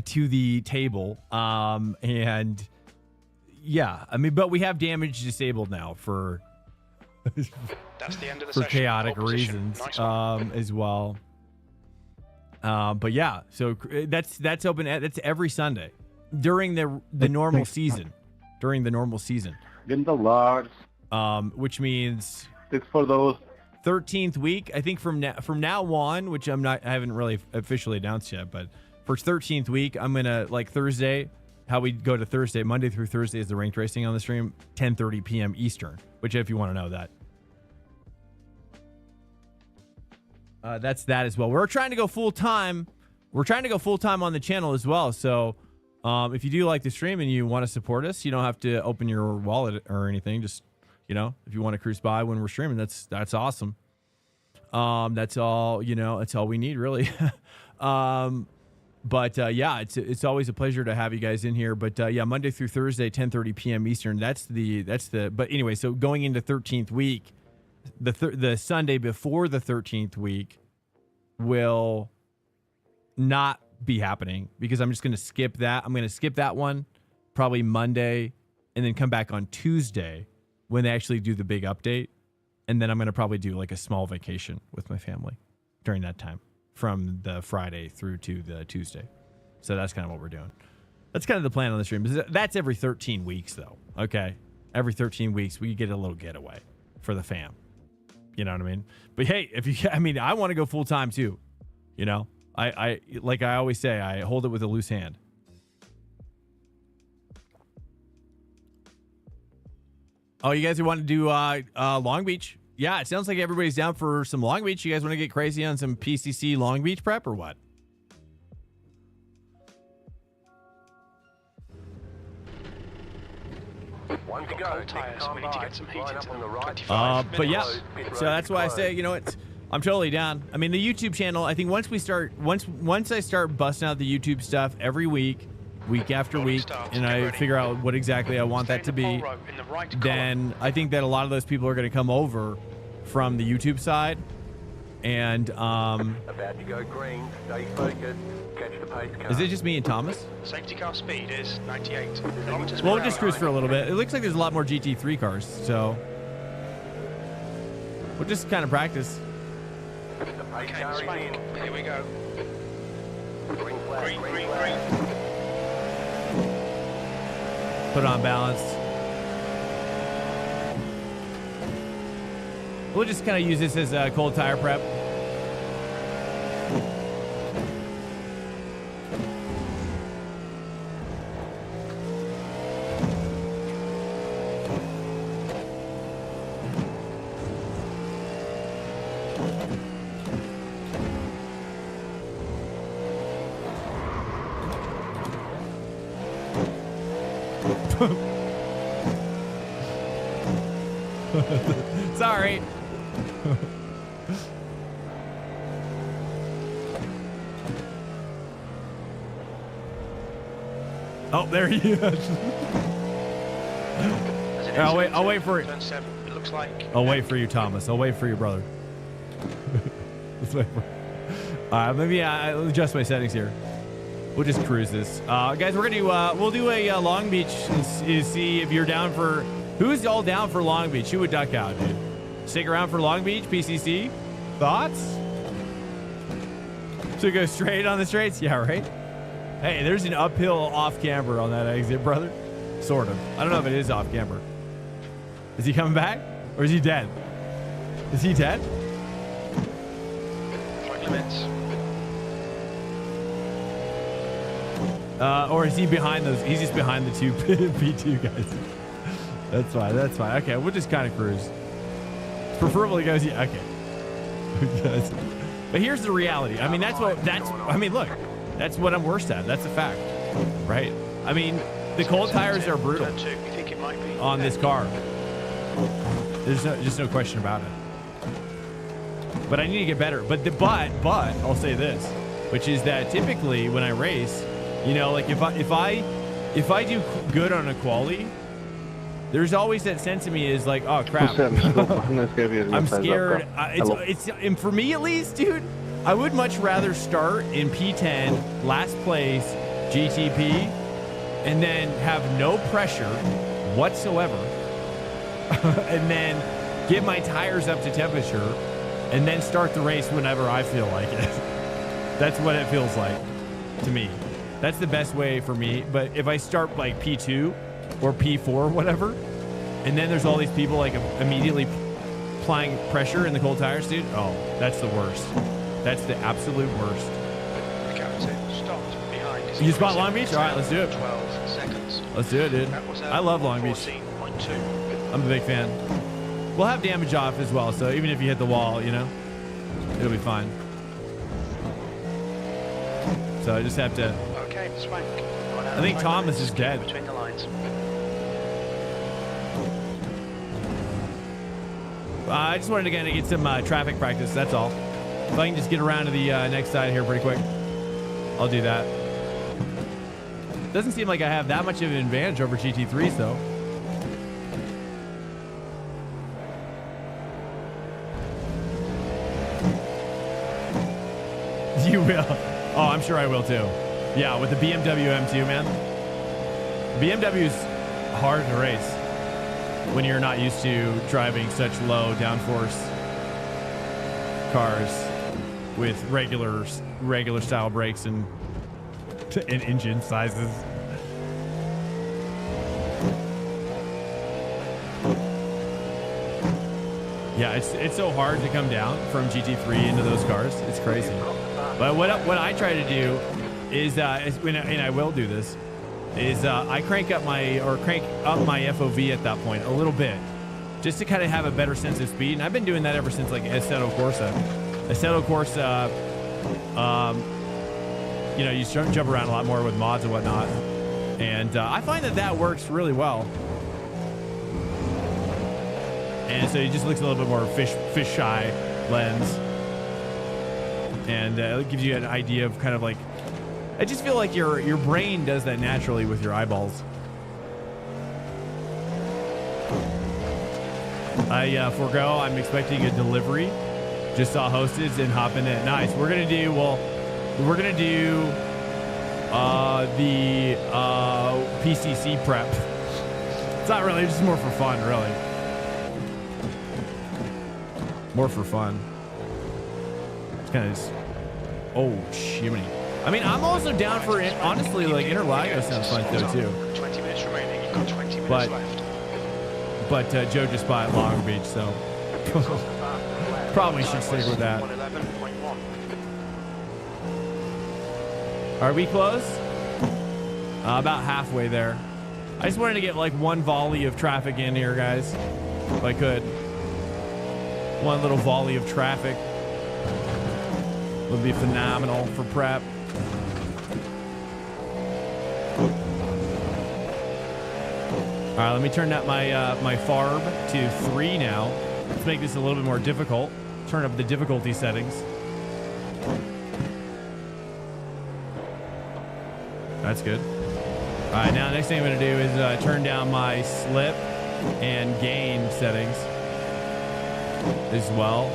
to the table. And yeah, I mean, but we have damage disabled now for That's the end of the for session. chaotic Opposition. reasons, Nice one. as well. But yeah, so that's open. That's every Sunday during the normal season. During the normal season. In the large. Which means It's for those 13th week. I think from now on, which I haven't really officially announced yet, but for 13th week, I'm gonna like Thursday. How we go to Thursday, Monday through Thursday is the ranked racing on the stream, 10:30 p.m. Eastern. Which, if you want to know that, that's that as well. We're trying to go full time. We're trying to go full time on the channel as well. So, if you do like the stream and you want to support us, you don't have to open your wallet or anything. Just if you want to cruise by when we're streaming, that's awesome. That's all, that's all we need really. But yeah, it's always a pleasure to have you guys in here. But yeah, Monday through Thursday, 10:30 p.m. Eastern. That's the. But anyway, so going into 13th week, the Sunday before the 13th week will not be happening because I'm just going to skip that. I'm going to skip that one probably Monday and then come back on Tuesday when they actually do the big update. And then I'm going to probably do like a small vacation with my family during that time from the Friday through to the Tuesday. So that's kind of what we're doing. That's kind of the plan on the stream. That's every 13 weeks though. Okay. Every 13 weeks we get a little getaway for the fam. You know what I mean? But hey, I want to go full time too. You know, I like I always say, I hold it with a loose hand. Oh, you guys want to do Long Beach? Yeah, it sounds like everybody's down for some Long Beach. You guys want to get crazy on some PCC Long Beach prep or what? One to go. Cold tires. We need to get some heat into them. 25 but yeah, minutes. so that's why I say, you know, I'm totally down. I mean, the YouTube channel, I think once I start busting out the YouTube stuff every week after week, and I figure out what exactly I want that to be, then I think that a lot of those people are going to come over from the YouTube side. And About to go green. Stay focused. Catch the pace car. is it just me and Thomas? Safety car speed is 98 kilometers Well, per we'll just hour. cruise for a little bit. It looks like there's a lot more GT3 cars, so we'll just kind of practice. The pace Okay, car is spank. in. Here we go. Green flag. Green. Put it on balance. We'll just kind of use this as a cold tire prep. Sorry. Oh, there he is. I'll wait for it. Turn 7. It looks like. I'll wait for you, Thomas. I'll wait for you, brother. Let's wait for. Maybe I'll adjust my settings here. We'll just cruise this, guys. We're gonna do. We'll do a Long Beach and see if you're down for. Who's all down for Long Beach? Who would duck out, dude? Stick around for Long Beach, PCC. Thoughts? So go straight on the straights? Yeah, right. Hey, there's an uphill off camber on that exit, brother. Sort of. I don't know if it is off camber. Is he coming back, or is he dead? Is he dead? Track limits. Or is he behind those? He's just behind the two P2 guys. That's fine. That's fine. Okay, we'll just kind of cruise. Preferably goes. Yeah. Okay. But here's the reality. I mean, I mean, look, that's what I'm worst at. That's a fact, right? I mean, the cold tires are brutal Turn 2. You think it might be? on this car. There's just no question about it. But I need to get better. But I'll say this, which is that typically when I race, you know, like if I do good on a quali, there's always that sense of me is like, oh crap, I'm scared. And for me at least, dude, I would much rather start in P10, last place, GTP, and then have no pressure whatsoever, and then get my tires up to temperature, and then start the race whenever I feel like it. That's what it feels like to me. That's the best way for me. But if I start like P2 or P4 or whatever, and then there's all these people like immediately applying pressure in the cold tires, dude, oh, that's the worst. That's the absolute worst. The captain stopped behind. You spot Long Beach? All right, let's do it. 12 seconds. Let's do it, dude. I love Long Beach. 14.2. I'm a big fan. We'll have damage off as well, so even if you hit the wall, you know, it'll be fine. So I just have to. Okay, swank. I think Thomas is dead. Between the lines. I just wanted to get some traffic practice. That's all. If I can just get around to the next side here pretty quick. I'll do that. Doesn't seem like I have that much of an advantage over GT3s though. You will. Oh, I'm sure I will too. Yeah, with the BMW M2, man. BMW's hard to race when you're not used to driving such low downforce cars with regular style brakes and engine sizes. Yeah, it's so hard to come down from GT3 into those cars. It's crazy. But what I try to do is and I will do this, is I crank up my FOV at that point a little bit, just to kind of have a better sense of speed. And I've been doing that ever since like Assetto Corsa. Assetto Corsa, you know, you jump around a lot more with mods and whatnot, and I find that works really well. And so it just looks a little bit more fish-eye lens, and it gives you an idea of kind of like, I just feel like your brain does that naturally with your eyeballs. I forego. I'm expecting a delivery. Just saw hosted and hop in it. Nice. We're gonna do the PCC prep. It's not really, just more for fun, really. More for fun. It's kind of just, oh, shimmy. I mean, I'm also down for it. Honestly, like Interlagos sounds fun though too. 20 minutes remaining. You've got 20 minutes left. But Joe just bought Long Beach, so probably should stick with that. 111.1. Are we close? About halfway there. I just wanted to get like one volley of traffic in here, guys, if I could. One little volley of traffic would be phenomenal for prep. All right, let me turn up my FARB to 3 now. Let's make this a little bit more difficult. Turn up the difficulty settings. That's good. All right, now the next thing I'm going to do is turn down my slip and gain settings as well.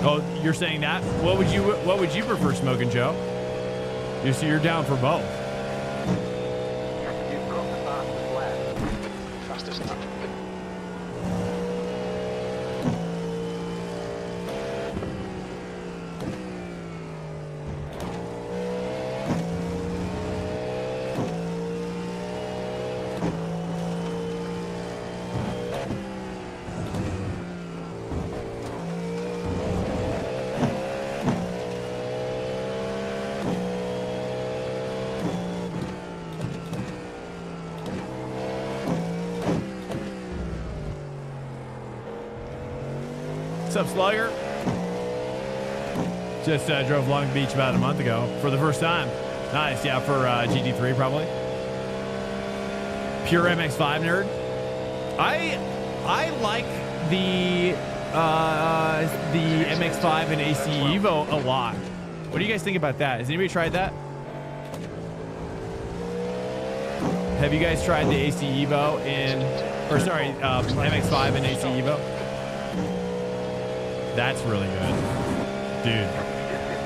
Oh, you're saying that? What would you prefer, Smoking Joe? You're down for both. Fastest lap. What's up, Slugger? Just drove Long Beach about a month ago for the first time. Nice, yeah, for GT3 probably. Pure MX-5 nerd. I like the MX-5 and AC Evo a lot. What do you guys think about that? Has anybody tried that? Have you guys tried the AC Evo MX-5 and AC Evo? That's really good, dude.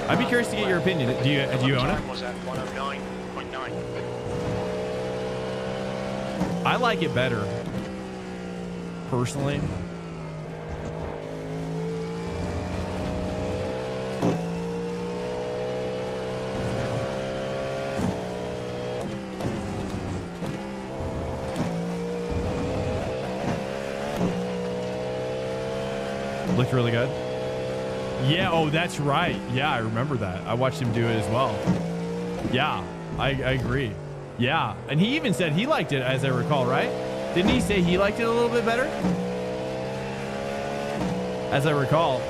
I'd be curious to get your opinion. Do you own it? Was at 109.9. I like it better, personally. Looked really good. Yeah, oh, that's right. Yeah, I remember that. I watched him do it as well. Yeah, I agree. Yeah, and he even said he liked it, as I recall, right? Didn't he say he liked it a little bit better? As I recall.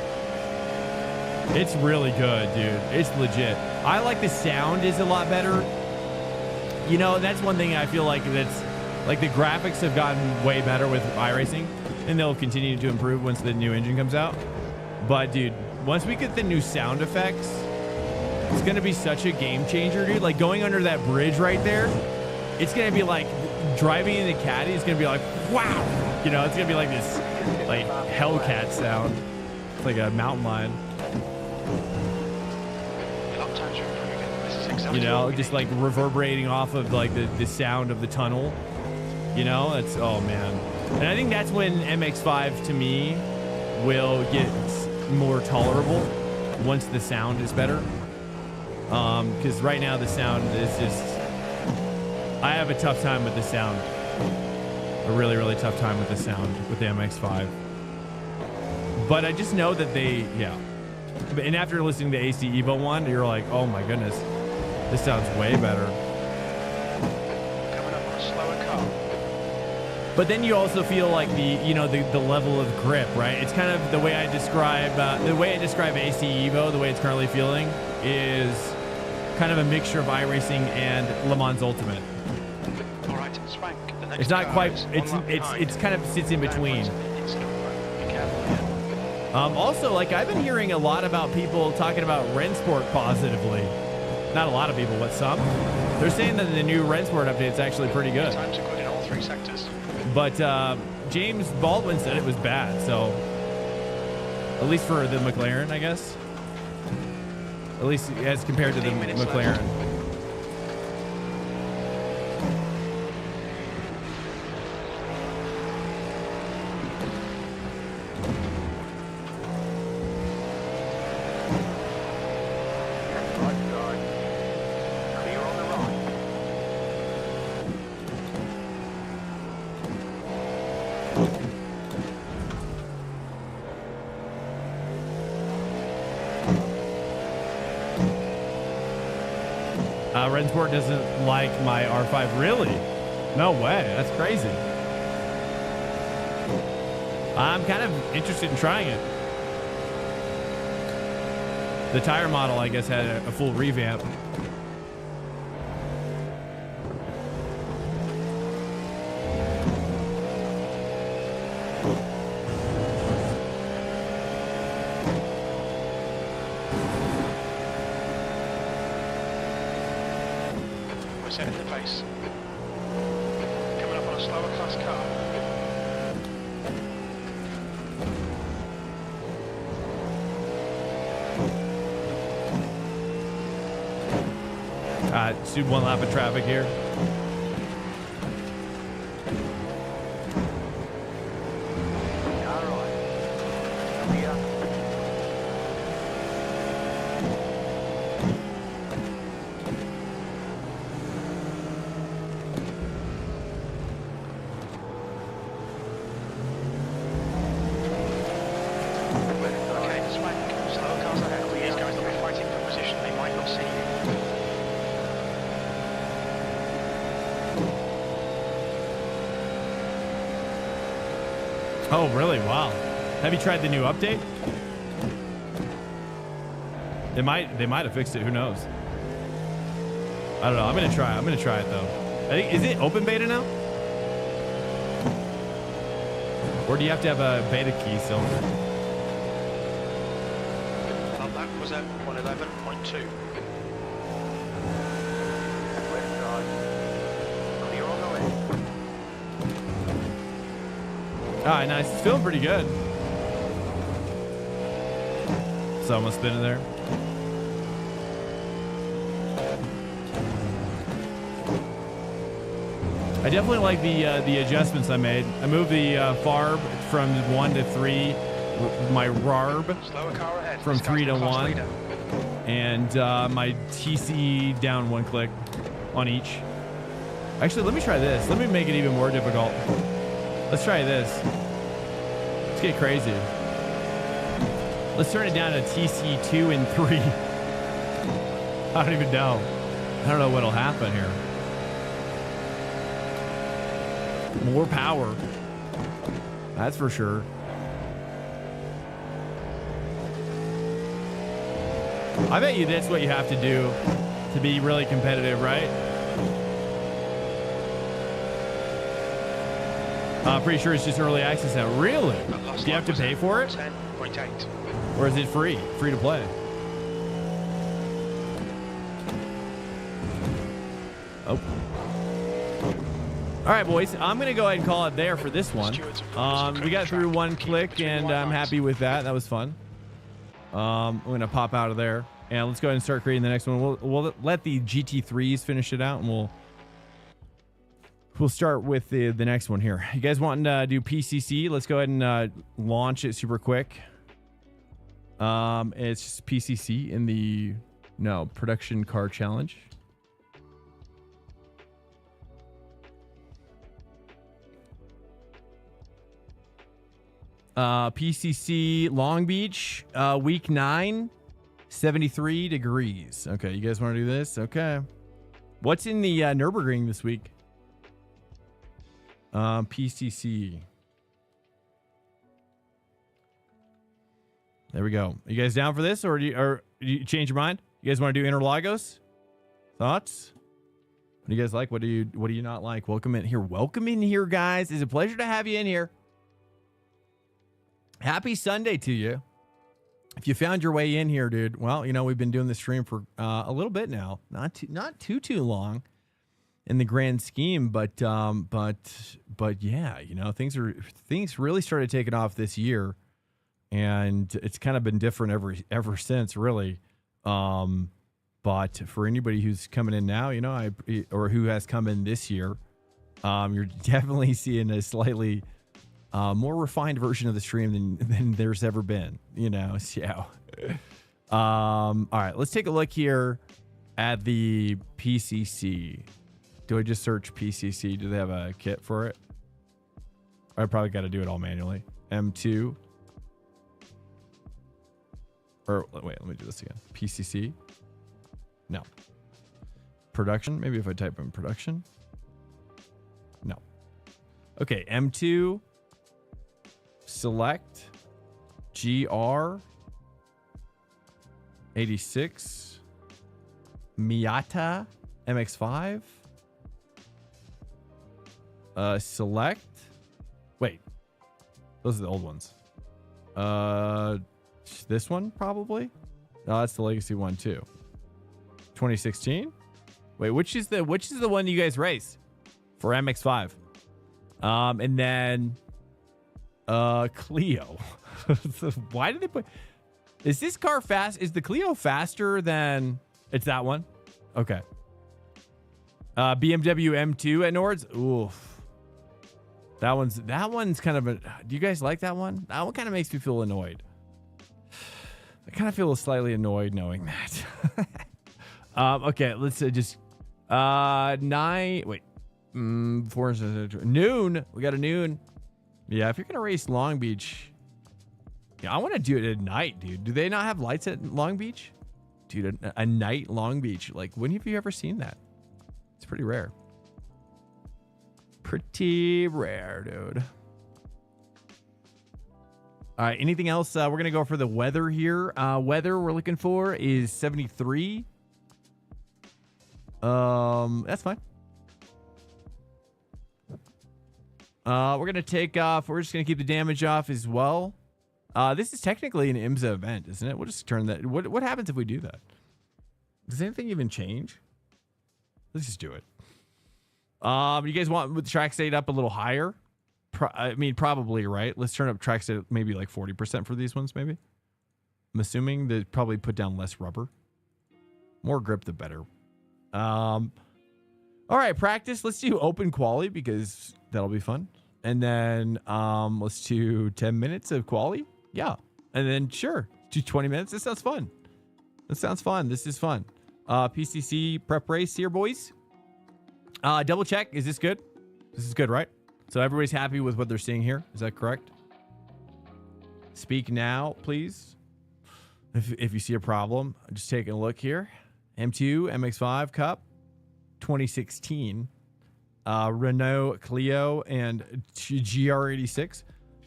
It's really good, dude. It's legit. I like the sound is a lot better. You know, that's one thing I feel like that's like the graphics have gotten way better with iRacing, and they'll continue to improve once the new engine comes out. But dude, once we get the new sound effects, it's gonna be such a game changer, dude. Like going under that bridge right there, it's gonna be like driving in the caddy. It's gonna be like, wow, you know, it's gonna be like this like Hellcat sound. It's like a mountain lion. You know, just like reverberating off of like the sound of the tunnel. You know, it's, oh man. And I think that's when MX-5 to me will get more tolerable once the sound is better. Because right now the sound is just, I have a tough time with the sound. A really, really tough time with the sound with the MX-5. But I just know that they, yeah. And after listening to AC Evo 1, you're like, oh my goodness, this sounds way better. Coming up on a slower car. But then you also feel like the level of grip, right? It's kind of the way I describe AC Evo, the way it's currently feeling, is kind of a mixture of iRacing and Le Mans Ultimate. All right, Swank. The next It's not car quite. is It's one lap behind. it's kind of sits in between. It's be careful. Also, like I've been hearing a lot about people talking about Rennsport positively. Not a lot of people, but some. They're saying that the new Rennsport update is actually pretty good. Times are good in all three sectors. But James Baldwin said it was bad, so at least for the McLaren, I guess. At least as compared to the 15 minutes McLaren. left. Clear on the right. Rennsport doesn't like my R5. Really? No way. That's crazy. I'm kind of interested in trying it. The tire model, I guess, had a full revamp. We're setting the pace. Coming up on a slower class car. Do one lap of traffic here. Okay, Swank. Slower cars ahead. These guys will be fighting for position. They might not see you. Oh, really? Wow. Have you tried the new update? They might have fixed it. Who knows? I don't know. I'm gonna try it though. I think, is it open beta now? Or do you have to have a beta key still? That was at 111.2. Left side. Clear on the left. All right, nice. It's feeling pretty good. So I'm gonna spin it there. I definitely like the adjustments I made. I moved the FARB from 1 to 3, my RARB Slower car ahead. from This guy's 3 the to class 1, leader. and my TC down 1 click on each. Actually, let me try this. Let me make it even more difficult. Let's try this. Let's get crazy. Let's turn it down to TC 2 and 3. I don't even know. I don't know what'll happen here. More power. That's for sure. I bet you that's what you have to do to be really competitive, right? Pretty sure it's just early access now. Really? Do you have to pay for it? 10.8. Or is it free? Free to play? Oh. All right, boys. I'm going to go ahead and call it there for this one. We got through one click, and I'm happy with that. That was fun. I'm going to pop out of there. And let's go ahead and start creating the next one. We'll let the GT3s finish it out, and we'll start with the next one here. You guys wanting to do PCC? Let's go ahead and launch it super quick. It's just PCC in the production car challenge. PCC Long Beach, week 9, 73 degrees. Okay, you guys want to do this? Okay. What's in the Nürburgring this week? PCC. There we go. Are you guys down for this, or do you change your mind? You guys want to do Interlagos? Thoughts? What do you guys like? What do you not like? Welcome in here. Welcome in here, guys. It's a pleasure to have you in here. Happy Sunday to you. If you found your way in here, dude, well, we've been doing this stream for a little bit now. Not too long in the grand scheme, but yeah, things really started taking off this year, and it's kind of been different ever since, really. But for anybody who's coming in now, or who has come in this year, you're definitely seeing a slightly more refined version of the stream than there's ever been, So, all right, let's take a look here at the PCC. Do I just search PCC? Do they have a kit for it? I probably got to do it all manually. M2. Or wait, let me do this again. PCC. No. Production. Maybe if I type in production. No. Okay, M2. Select. GR. 86. Miata. MX5. Select. Wait. Those are the old ones. This one probably. Oh, that's the legacy one too. 2016. Wait, which is the one you guys race for MX5? And then Clio. Why did they put? Is this car fast? Is the Clio faster than? It's that one. Okay. BMW M2 at Nords. Oof. That one's kind of a. Do you guys like that one? That one kind of makes me feel annoyed. I kind of feel slightly annoyed knowing that. Okay, let's just 9. Wait, 4 noon. We got a noon. Yeah, if you're gonna race Long Beach, yeah, I want to do it at night, dude. Do they not have lights at Long Beach, dude? A night Long Beach. Like, when have you ever seen that? It's pretty rare. Pretty rare, dude. All right, anything else? We're going to go for the weather here. Weather we're looking for is 73. That's fine. We're going to take off. We're just going to keep the damage off as well. This is technically an IMSA event, isn't it? We'll just turn that. What happens if we do that? Does anything even change? Let's just do it. You guys want the track state up a little higher? I mean, probably, right? Let's turn up track state maybe like 40% for these ones, maybe. I'm assuming they probably put down less rubber. More grip, the better. All right, practice. Let's do open quali because that'll be fun. And then let's do 10 minutes of quali. Yeah. And then sure, do 20 minutes. This sounds fun. This sounds fun. This is fun. PCC prep race here, boys. Double check. Is this good? This is good, right? So everybody's happy with what they're seeing here. Is that correct? Speak now, please. If you see a problem, just taking a look here. M2, MX5 Cup, 2016. Renault Clio and GR86.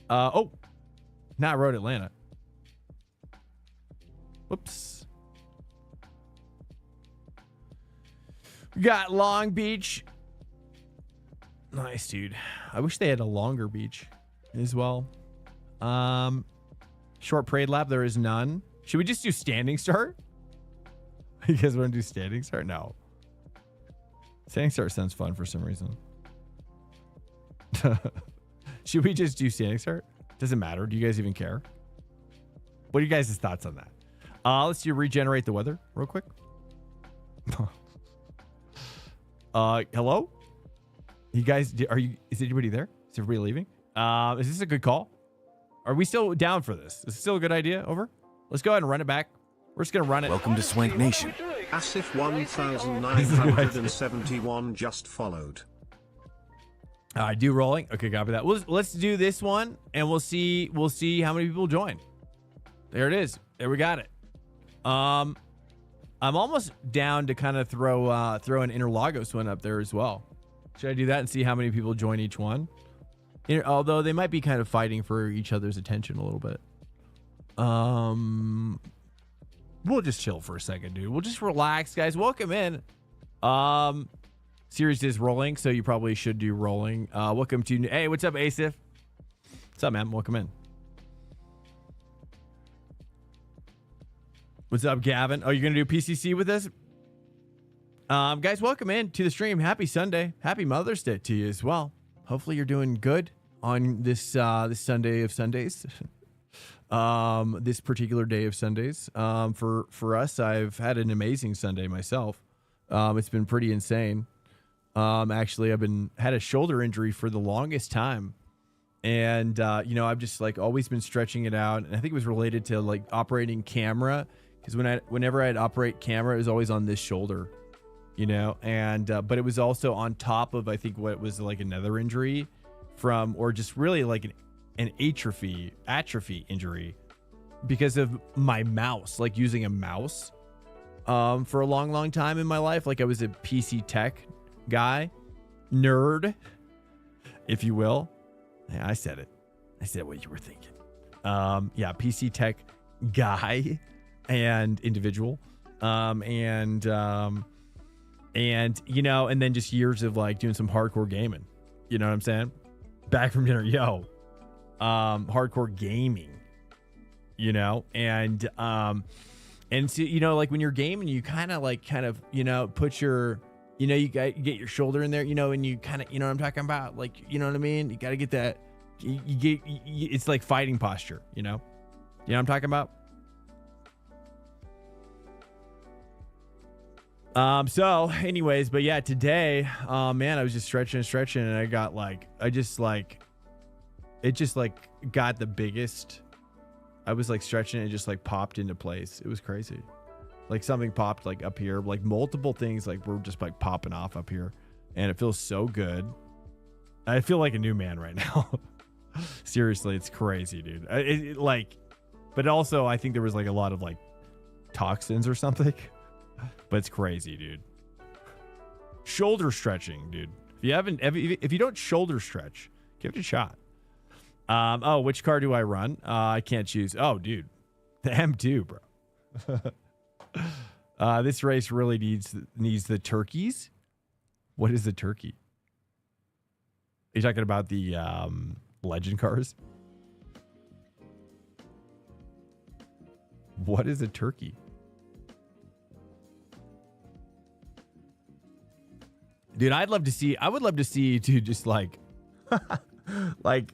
Not Road Atlanta. Whoops. We got Long Beach. Nice, dude. I wish they had a longer beach as well. Short parade lap. There is none. Should we just do standing start? You guys want to do standing start? No. Standing start sounds fun for some reason. Should we just do standing start? Doesn't matter. Do you guys even care? What are you guys' thoughts on that? Let's do regenerate the weather real quick. Hello? You guys, is anybody there? Is everybody leaving? Is this a good call? Are we still down for this? Is this still a good idea? Over? Let's go ahead and run it back. We're just going to run it. Welcome to Swank Nation. Asif 1971 just followed. Do rolling. Okay, copy that. Let's do this one, and we'll see how many people join. There it is. There we got it. I'm almost down to kind of throw an Interlagos one up there as well. Should I do that and see how many people join each one? Although they might be kind of fighting for each other's attention a little bit. We'll just chill for a second, dude. We'll just relax, guys. Welcome in. Series is rolling, so you probably should do rolling. Welcome to... Hey, what's up, Asif? What's up, man? Welcome in. What's up, Gavin? Oh, you're going to do PCC with us? Guys, welcome in to the stream. Happy Sunday. Happy Mother's Day to you as well. Hopefully you're doing good on this Sunday of Sundays. This particular day of Sundays. For us, I've had an amazing Sunday myself. It's been pretty insane. Actually, I've had a shoulder injury for the longest time. And, I've just like always been stretching it out. And I think it was related to like operating camera. Because whenever I'd operate camera, it was always on this shoulder, and but it was also on top of, I think, what was like another injury or just really like an atrophy injury because of my mouse, like using a mouse for a long time in my life. Like I was a PC tech guy, nerd, if you will. Yeah, I said it. I said what you were thinking. PC tech guy and individual. And then just years of like doing some hardcore gaming. You know what I'm saying? Back from dinner, hardcore gaming, and so, like when you're gaming, you kind of put your, you get your shoulder in there, and you kind of, what I'm talking about? Like, you know what I mean? You got to get that, it's like fighting posture, you know what I'm talking about? So anyways, but yeah, today, man, I was just stretching and I got it just got the biggest, I was like stretching and it just like popped into place. It was crazy. Like something popped like up here, like multiple things like were just like popping off up here and it feels so good. I feel like a new man right now. Seriously, it's crazy, dude. But also I think there was like a lot of like toxins or something. But it's crazy, dude. Shoulder stretching, dude. If you don't shoulder stretch, give it a shot. Which car do I run? I can't choose. Oh, dude, the M2, bro. This race really needs the turkeys. What is the turkey? Are you talking about the legend cars? What is a turkey? Dude, I would love to see, dude, just like, like,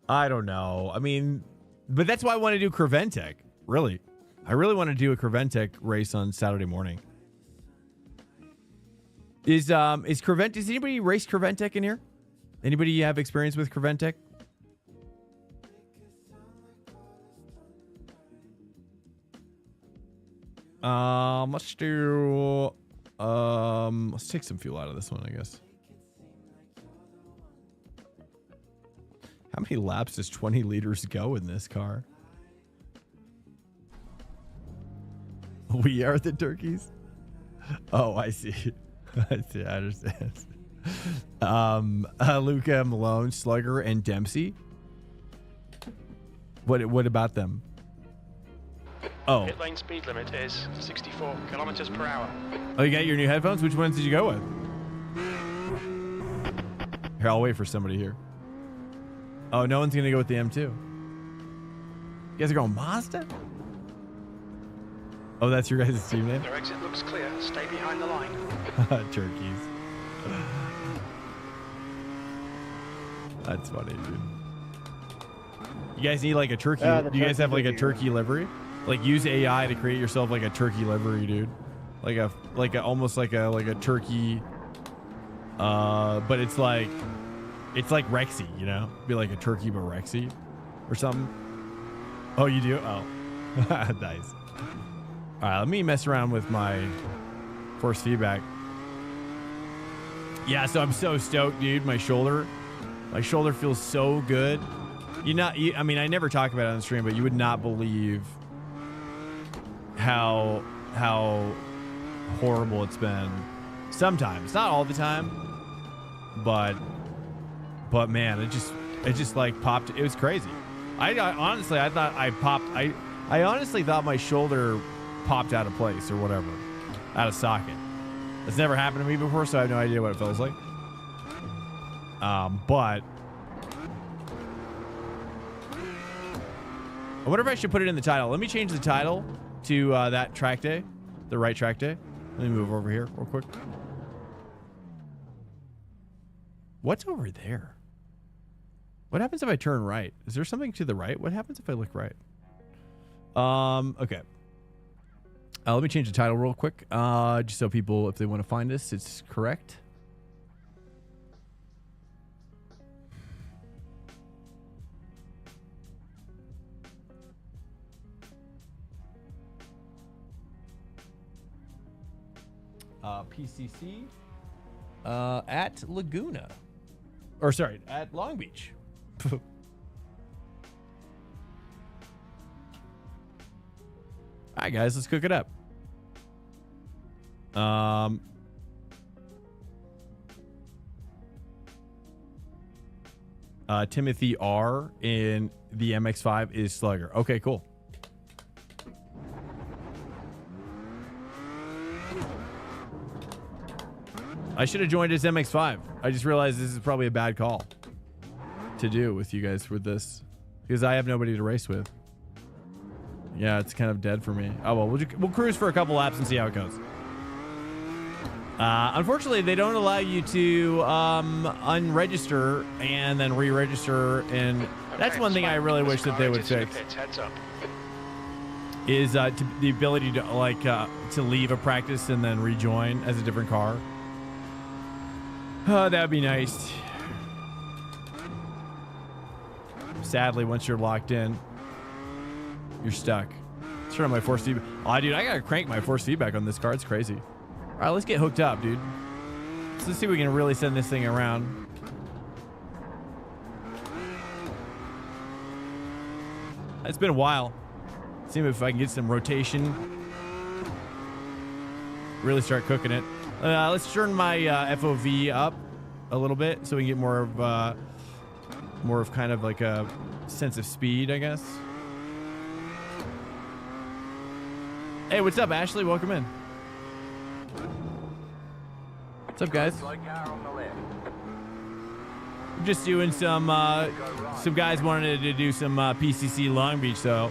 I don't know. I mean, but that's why I want to do Creventek. Really. I really want to do a Creventek race on Saturday morning. Is anybody race Creventek in here? Anybody have experience with Creventek? Let's take some fuel out of this one, I guess. How many laps does 20 liters go in this car? We are the turkeys. Oh, I see. I see. I understand. Luca, Malone, Slugger, and Dempsey. What about them? Oh. Pit lane speed limit is 64 kilometers per hour. Oh, you got your new headphones? Which ones did you go with? Here, I'll wait for somebody here. Oh, no one's going to go with the M2. You guys are going Mazda? Oh, that's your guys' team name? Their exit looks clear. Stay behind the line. Turkeys. That's funny, dude. You guys need like a turkey. Do you guys have like a turkey livery? Like use AI to create yourself like a turkey livery, dude. Like a almost like a turkey. But it's like Rexy, you know? Be like a turkey but Rexy or something. Oh, you do? Oh. Nice. All right, let me mess around with my force feedback. Yeah, so I'm so stoked, dude. My shoulder feels so good. I mean, I never talk about it on the stream, but you would not believe how horrible it's been. Sometimes, not all the time, but man, it just like popped. It was crazy. I honestly, I thought I popped. I honestly thought my shoulder popped out of place or whatever, out of socket. It's never happened to me before, so I have no idea what it feels like. But I wonder if I should put it in the title. Let me change the title to that track day, the right track day. Let me move over here real quick. What's over there? What happens if I turn right? Is there something to the right? What happens if I look right? Okay. Let me change the title real quick, just so people, if they want to find this, it's correct. PCC at Laguna, or sorry, at Long Beach. All right, guys, let's cook it up. Timothy R in the MX-5 is Slugger. Okay, cool. I should have joined his MX-5. I just realized this is probably a bad call to do with you guys with this, because I have nobody to race with. Yeah, it's kind of dead for me. Oh, well, we'll cruise for a couple laps and see how it goes. Unfortunately, they don't allow you to unregister and then re-register, and that's one thing I really wish that they would fix. Is the ability to like to leave a practice and then rejoin as a different car. Oh, that'd be nice. Sadly, once you're locked in, you're stuck. Let's turn on my force feedback. Oh, dude, I gotta crank my force feedback on this car. It's crazy. All right, let's get hooked up, dude. Let's see if we can really send this thing around. It's been a while. See if I can get some rotation. Really start cooking it. Let's turn my FOV up a little bit so we can get more of kind of like a sense of speed, I guess. Hey, what's up, Ashley? Welcome in. What's up, guys? I'm just doing some guys wanted to do some PCC Long Beach, so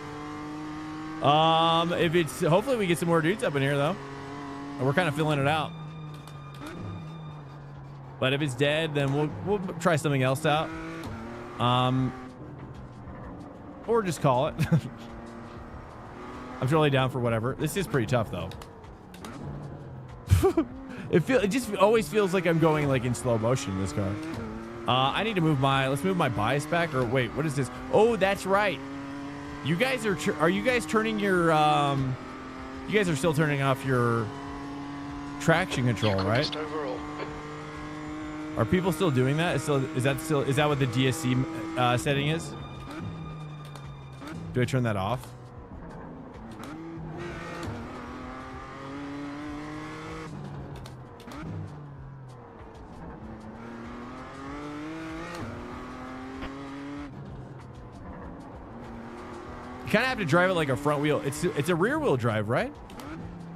if it's, hopefully we get some more dudes up in here though. We're kind of filling it out. But if it's dead, then we'll try something else out. Or just call it. I'm totally down for whatever. This is pretty tough though. It just always feels like I'm going like in slow motion in this car. I need to move let's move my bias back, or wait, what is this? Oh, that's right. You guys are you guys turning your you guys are still turning off your traction control, right? Overall. Are people still doing that? Is that what the DSC setting is? Do I turn that off? You kind of have to drive it like a front wheel. It's a rear wheel drive, right?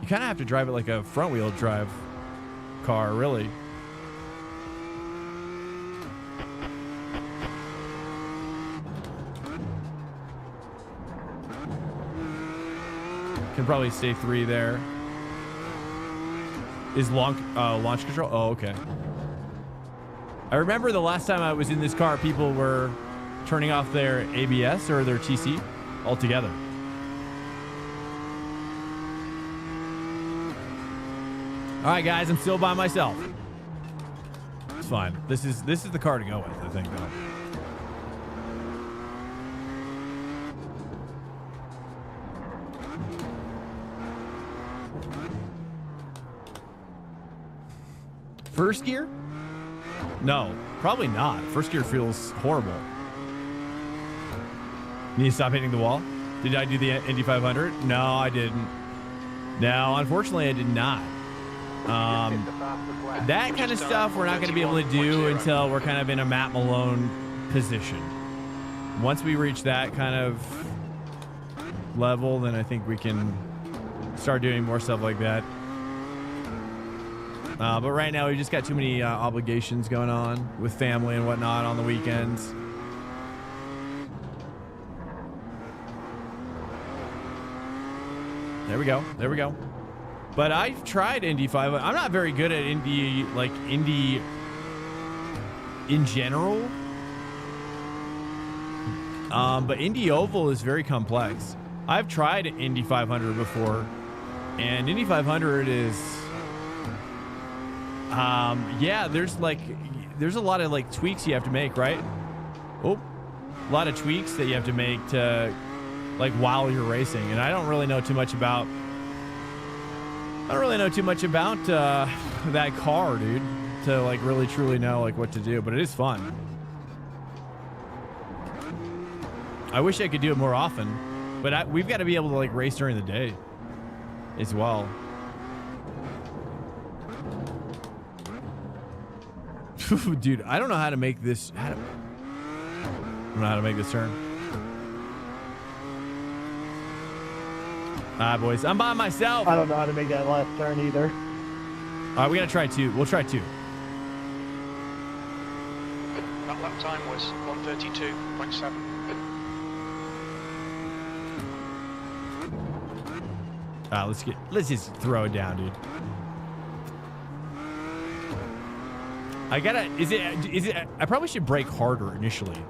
You kind of have to drive it like a front wheel drive car, really. Can probably stay 3 there. Is launch control? Oh, okay. I remember the last time I was in this car, people were turning off their ABS or their TC altogether. All right, guys, I'm still by myself. It's fine. This is the car to go with, I think, though. First gear? No, probably not. First gear feels horrible. Need to stop hitting the wall? Did I do the Indy 500? No, I didn't. No, unfortunately, I did not. That kind of stuff we're not going to be able to do until we're kind of in a Matt Malone position. Once we reach that kind of level, then I think we can start doing more stuff like that. But right now, we just got too many obligations going on with family and whatnot on the weekends. There we go. There we go. But I've tried Indy 500. I'm not very good at Indy, like Indy in general. But Indy Oval is very complex. I've tried Indy 500 before, and Indy 500 is, yeah, there's a lot of like tweaks you have to make, right? Oh, a lot of tweaks that you have to make to, like, while you're racing. And I don't really know too much about that car, dude, to like really truly know like what to do, but it is fun. I wish I could do it more often, but we've got to be able to like race during the day as well. Dude, I don't know how to make this. I don't know how to make this turn. Boys, I'm by myself. I don't know how to make that last turn either. All right, we gotta try 2. We'll try 2. That lap time was 1:32.7. Let's just throw it down, dude. I probably should brake harder initially.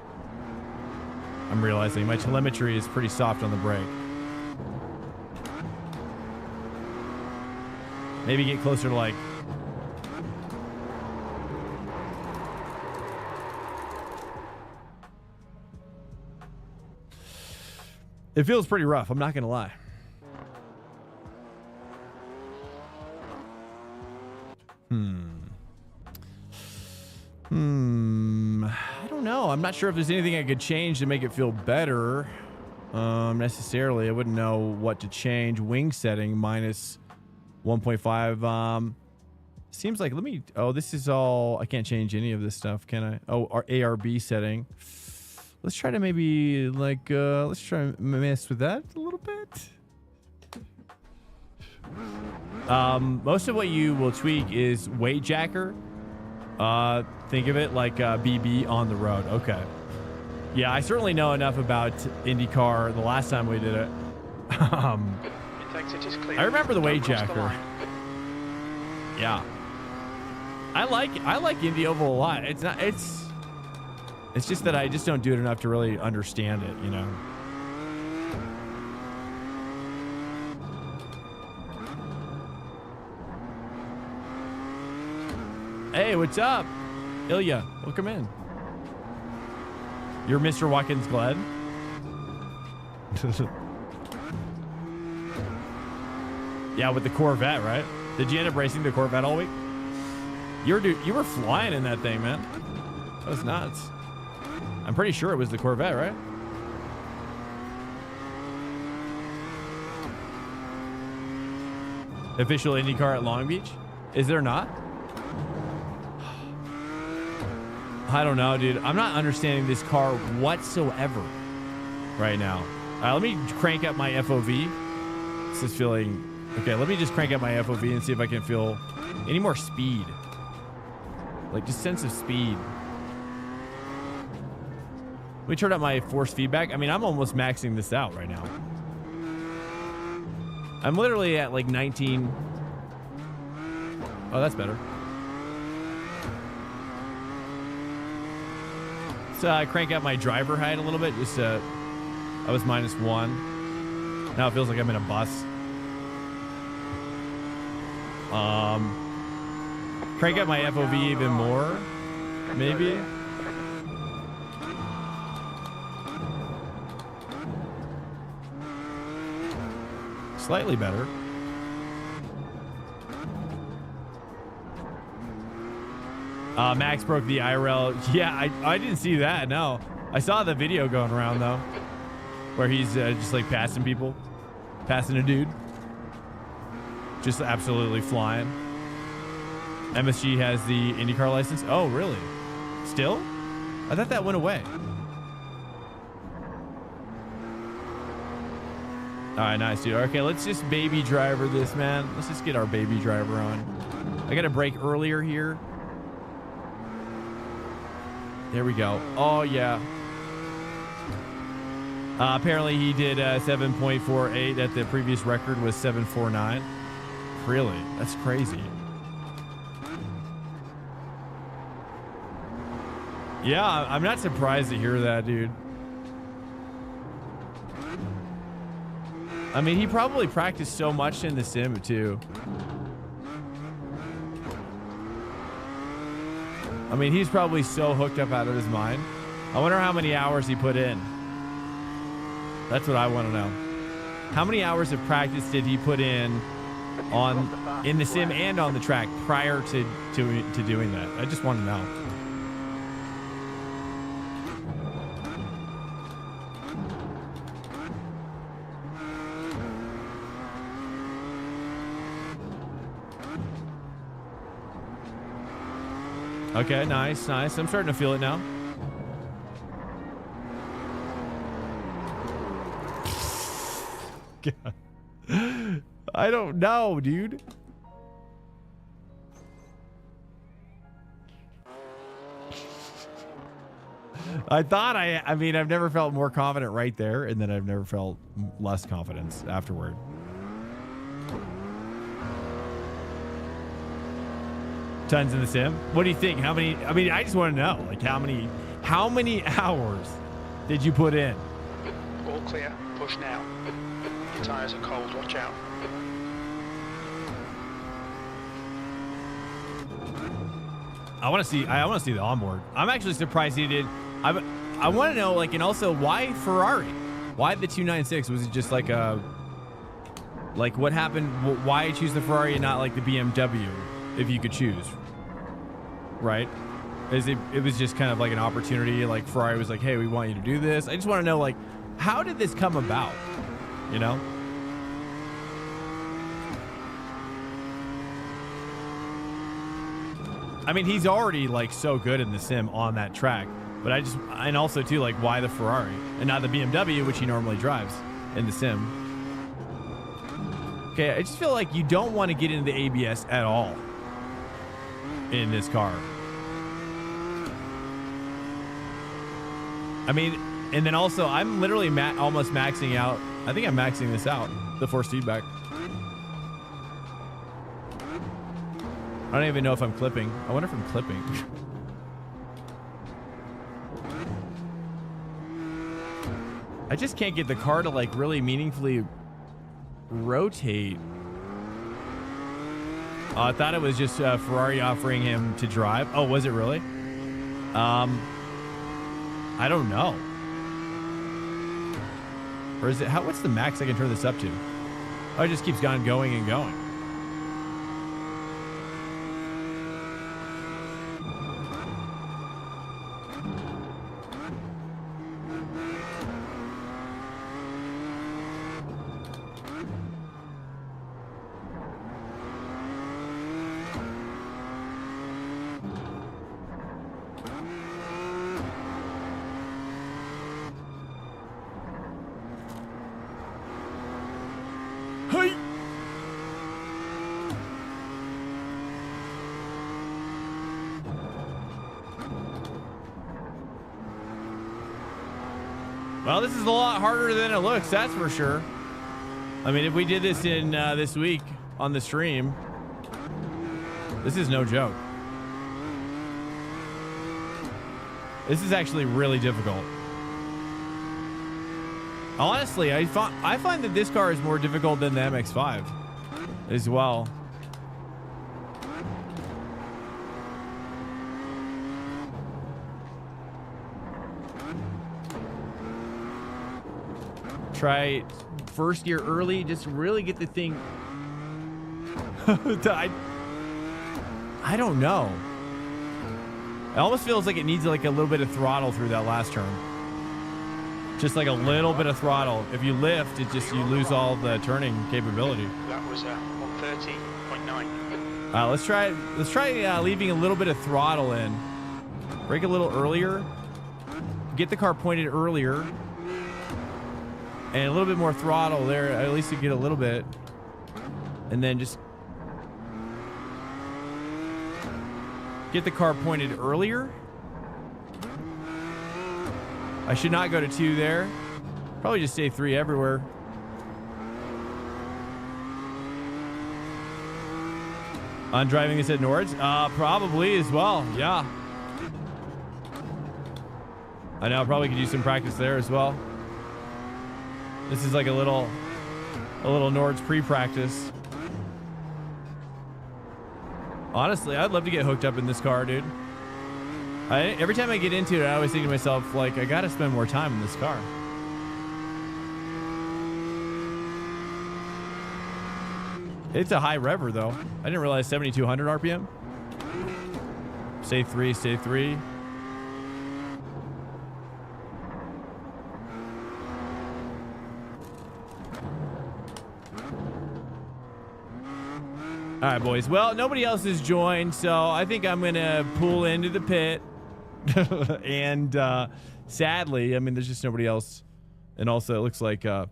I'm realizing my telemetry is pretty soft on the brake. Maybe get closer to like... It feels pretty rough, I'm not gonna lie. I don't know. I'm not sure if there's anything I could change to make it feel better. Necessarily. I wouldn't know what to change. Wing setting minus 1.5. Seems like, this is all, I can't change any of this stuff, can I? Oh, our ARB setting. Let's try to maybe like, let's try and mess with that a little bit. Most of what you will tweak is weight jacker. Think of it like BB on the road. Okay. Yeah, I certainly know enough about IndyCar the last time we did it. I remember the weight jacker. Yeah. I like Indy Oval a lot. It's just that I just don't do it enough to really understand it, you know. Hey, what's up? Ilya, welcome in. You're Mr. Watkins Glad? Yeah, with the Corvette, right? Did you end up racing the Corvette all week? You were flying in that thing, man. That was nuts. I'm pretty sure it was the Corvette, right? Official IndyCar at Long Beach? Is there not? I don't know, dude. I'm not understanding this car whatsoever right now. Let me crank up my FOV. This is feeling... Okay, let me just crank up my FOV and see if I can feel any more speed. Like, just sense of speed. Let me turn up my force feedback. I mean, I'm almost maxing this out right now. I'm literally at like 19. Oh, that's better. So I crank up my driver height a little bit. Just I was -1. Now it feels like I'm in a bus. Crank up my FOV even more, maybe. Slightly better. Max broke the IRL. Yeah, I didn't see that. No, I saw the video going around though, where he's just like passing people, passing a dude, just absolutely flying. MSG has the IndyCar license. Oh, really? Still? I thought that went away. All right, nice, dude. Okay, let's just baby driver this, man. Let's just get our baby driver on. I got to brake earlier here. There we go. Oh, yeah. Apparently, he did 7.48 at the previous record was 7.49. Really? That's crazy. Yeah, I'm not surprised to hear that, dude. I mean, he probably practiced so much in the sim, too. I mean, he's probably so hooked up out of his mind. I wonder how many hours he put in. That's what I want to know. How many hours of practice did he put in the sim and on the track prior to doing that? I just want to know. Okay, nice, nice. I'm starting to feel it now. God. I don't know, dude. I mean, I've never felt more confident right there, and then I've never felt less confidence afterward. Tons in the sim. What do you think? How many? I mean, I just want to know, like, how many hours did you put in? All clear. Push now. Your tires are cold. Watch out. I want to see the onboard. I'm actually surprised he did. I want to know, like, and also why Ferrari? Why the 296? Was it just like what happened? Why choose the Ferrari and not like the BMW if you could choose? Right? It was just kind of like an opportunity. Like Ferrari was like, hey, we want you to do this. I just want to know, like, how did this come about? You know? I mean, he's already like so good in the sim on that track, but and also too, like, why the Ferrari and not the BMW, which he normally drives in the sim? Okay, I just feel like you don't want to get into the ABS at all in this car. I mean, and then also I'm literally almost maxing out. I think I'm maxing this out, the force feedback. I don't even know if I'm clipping. I wonder if I'm clipping. I just can't get the car to like really meaningfully rotate. I thought it was just Ferrari offering him to drive. Oh, was it really? I don't know. Or is it, what's the max I can turn this up to? Oh, it just keeps going and going. Well, this is a lot harder than it looks, that's for sure. I mean, if we did this in this week on the stream, this is no joke. This is actually really difficult. Honestly, I find that this car is more difficult than the MX-5 as well. Try first gear early, just really get the thing. I don't know. It almost feels like it needs like a little bit of throttle through that last turn. Just like a little bit of throttle. If you lift, you lose all the turning capability. That was 130.9. Let's try leaving a little bit of throttle in. Brake a little earlier. Get the car pointed earlier. And a little bit more throttle there. At least you get a little bit. And then just get the car pointed earlier. I should not go to 2 there. Probably just stay 3 everywhere. On driving this at Nords? Probably as well. Yeah. I know. I probably could use some practice there as well. This is like a little Nords pre-practice. Honestly, I'd love to get hooked up in this car, dude. Every time I get into it, I always think to myself, like, I gotta spend more time in this car. It's a high rever, though. I didn't realize 7,200 RPM. Stay 3, stay 3. All right, boys. Well, nobody else has joined, so I think I'm going to pull into the pit. And sadly, I mean, there's just nobody else. And also, it looks like 2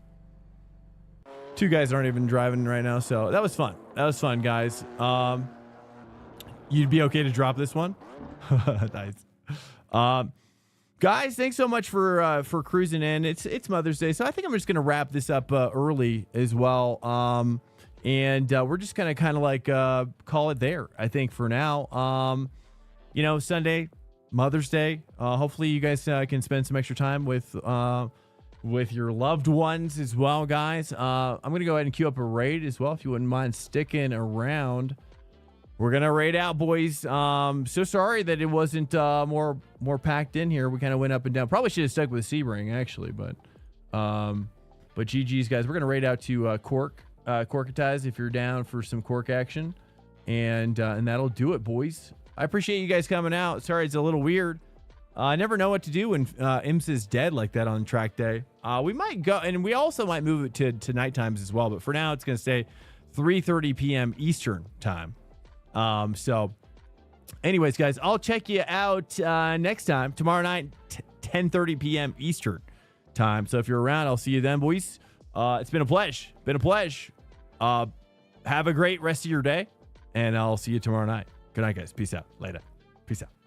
guys aren't even driving right now, so that was fun. That was fun, guys. You'd be okay to drop this one? Nice. Guys, thanks so much for cruising in. It's Mother's Day, so I think I'm just going to wrap this up early as well. And we're just gonna kind of like call it there, I think, for now. You know, Sunday, Mother's Day. Hopefully you guys can spend some extra time with your loved ones as well, guys. I'm gonna go ahead and queue up a raid as well, if you wouldn't mind sticking around. We're gonna raid out, boys. So sorry that it wasn't more packed in here. We kind of went up and down. Probably should have stuck with Sebring, actually, but GG's, guys. We're gonna raid out to Corketize if you're down for some cork action, and that'll do it, boys. I appreciate you guys coming out. Sorry it's a little weird. I never know what to do when IMSA's dead like that on track day. We might go, and we also might move it to night times as well, but for now it's going to stay 3:30 p.m. Eastern time. So anyways, guys, I'll check you out next time tomorrow night, 10:30 p.m. Eastern time. So if you're around, I'll see you then, boys. It's been a pleasure. Have a great rest of your day, and I'll see you tomorrow night. Good night, guys. Peace out. Later. Peace out.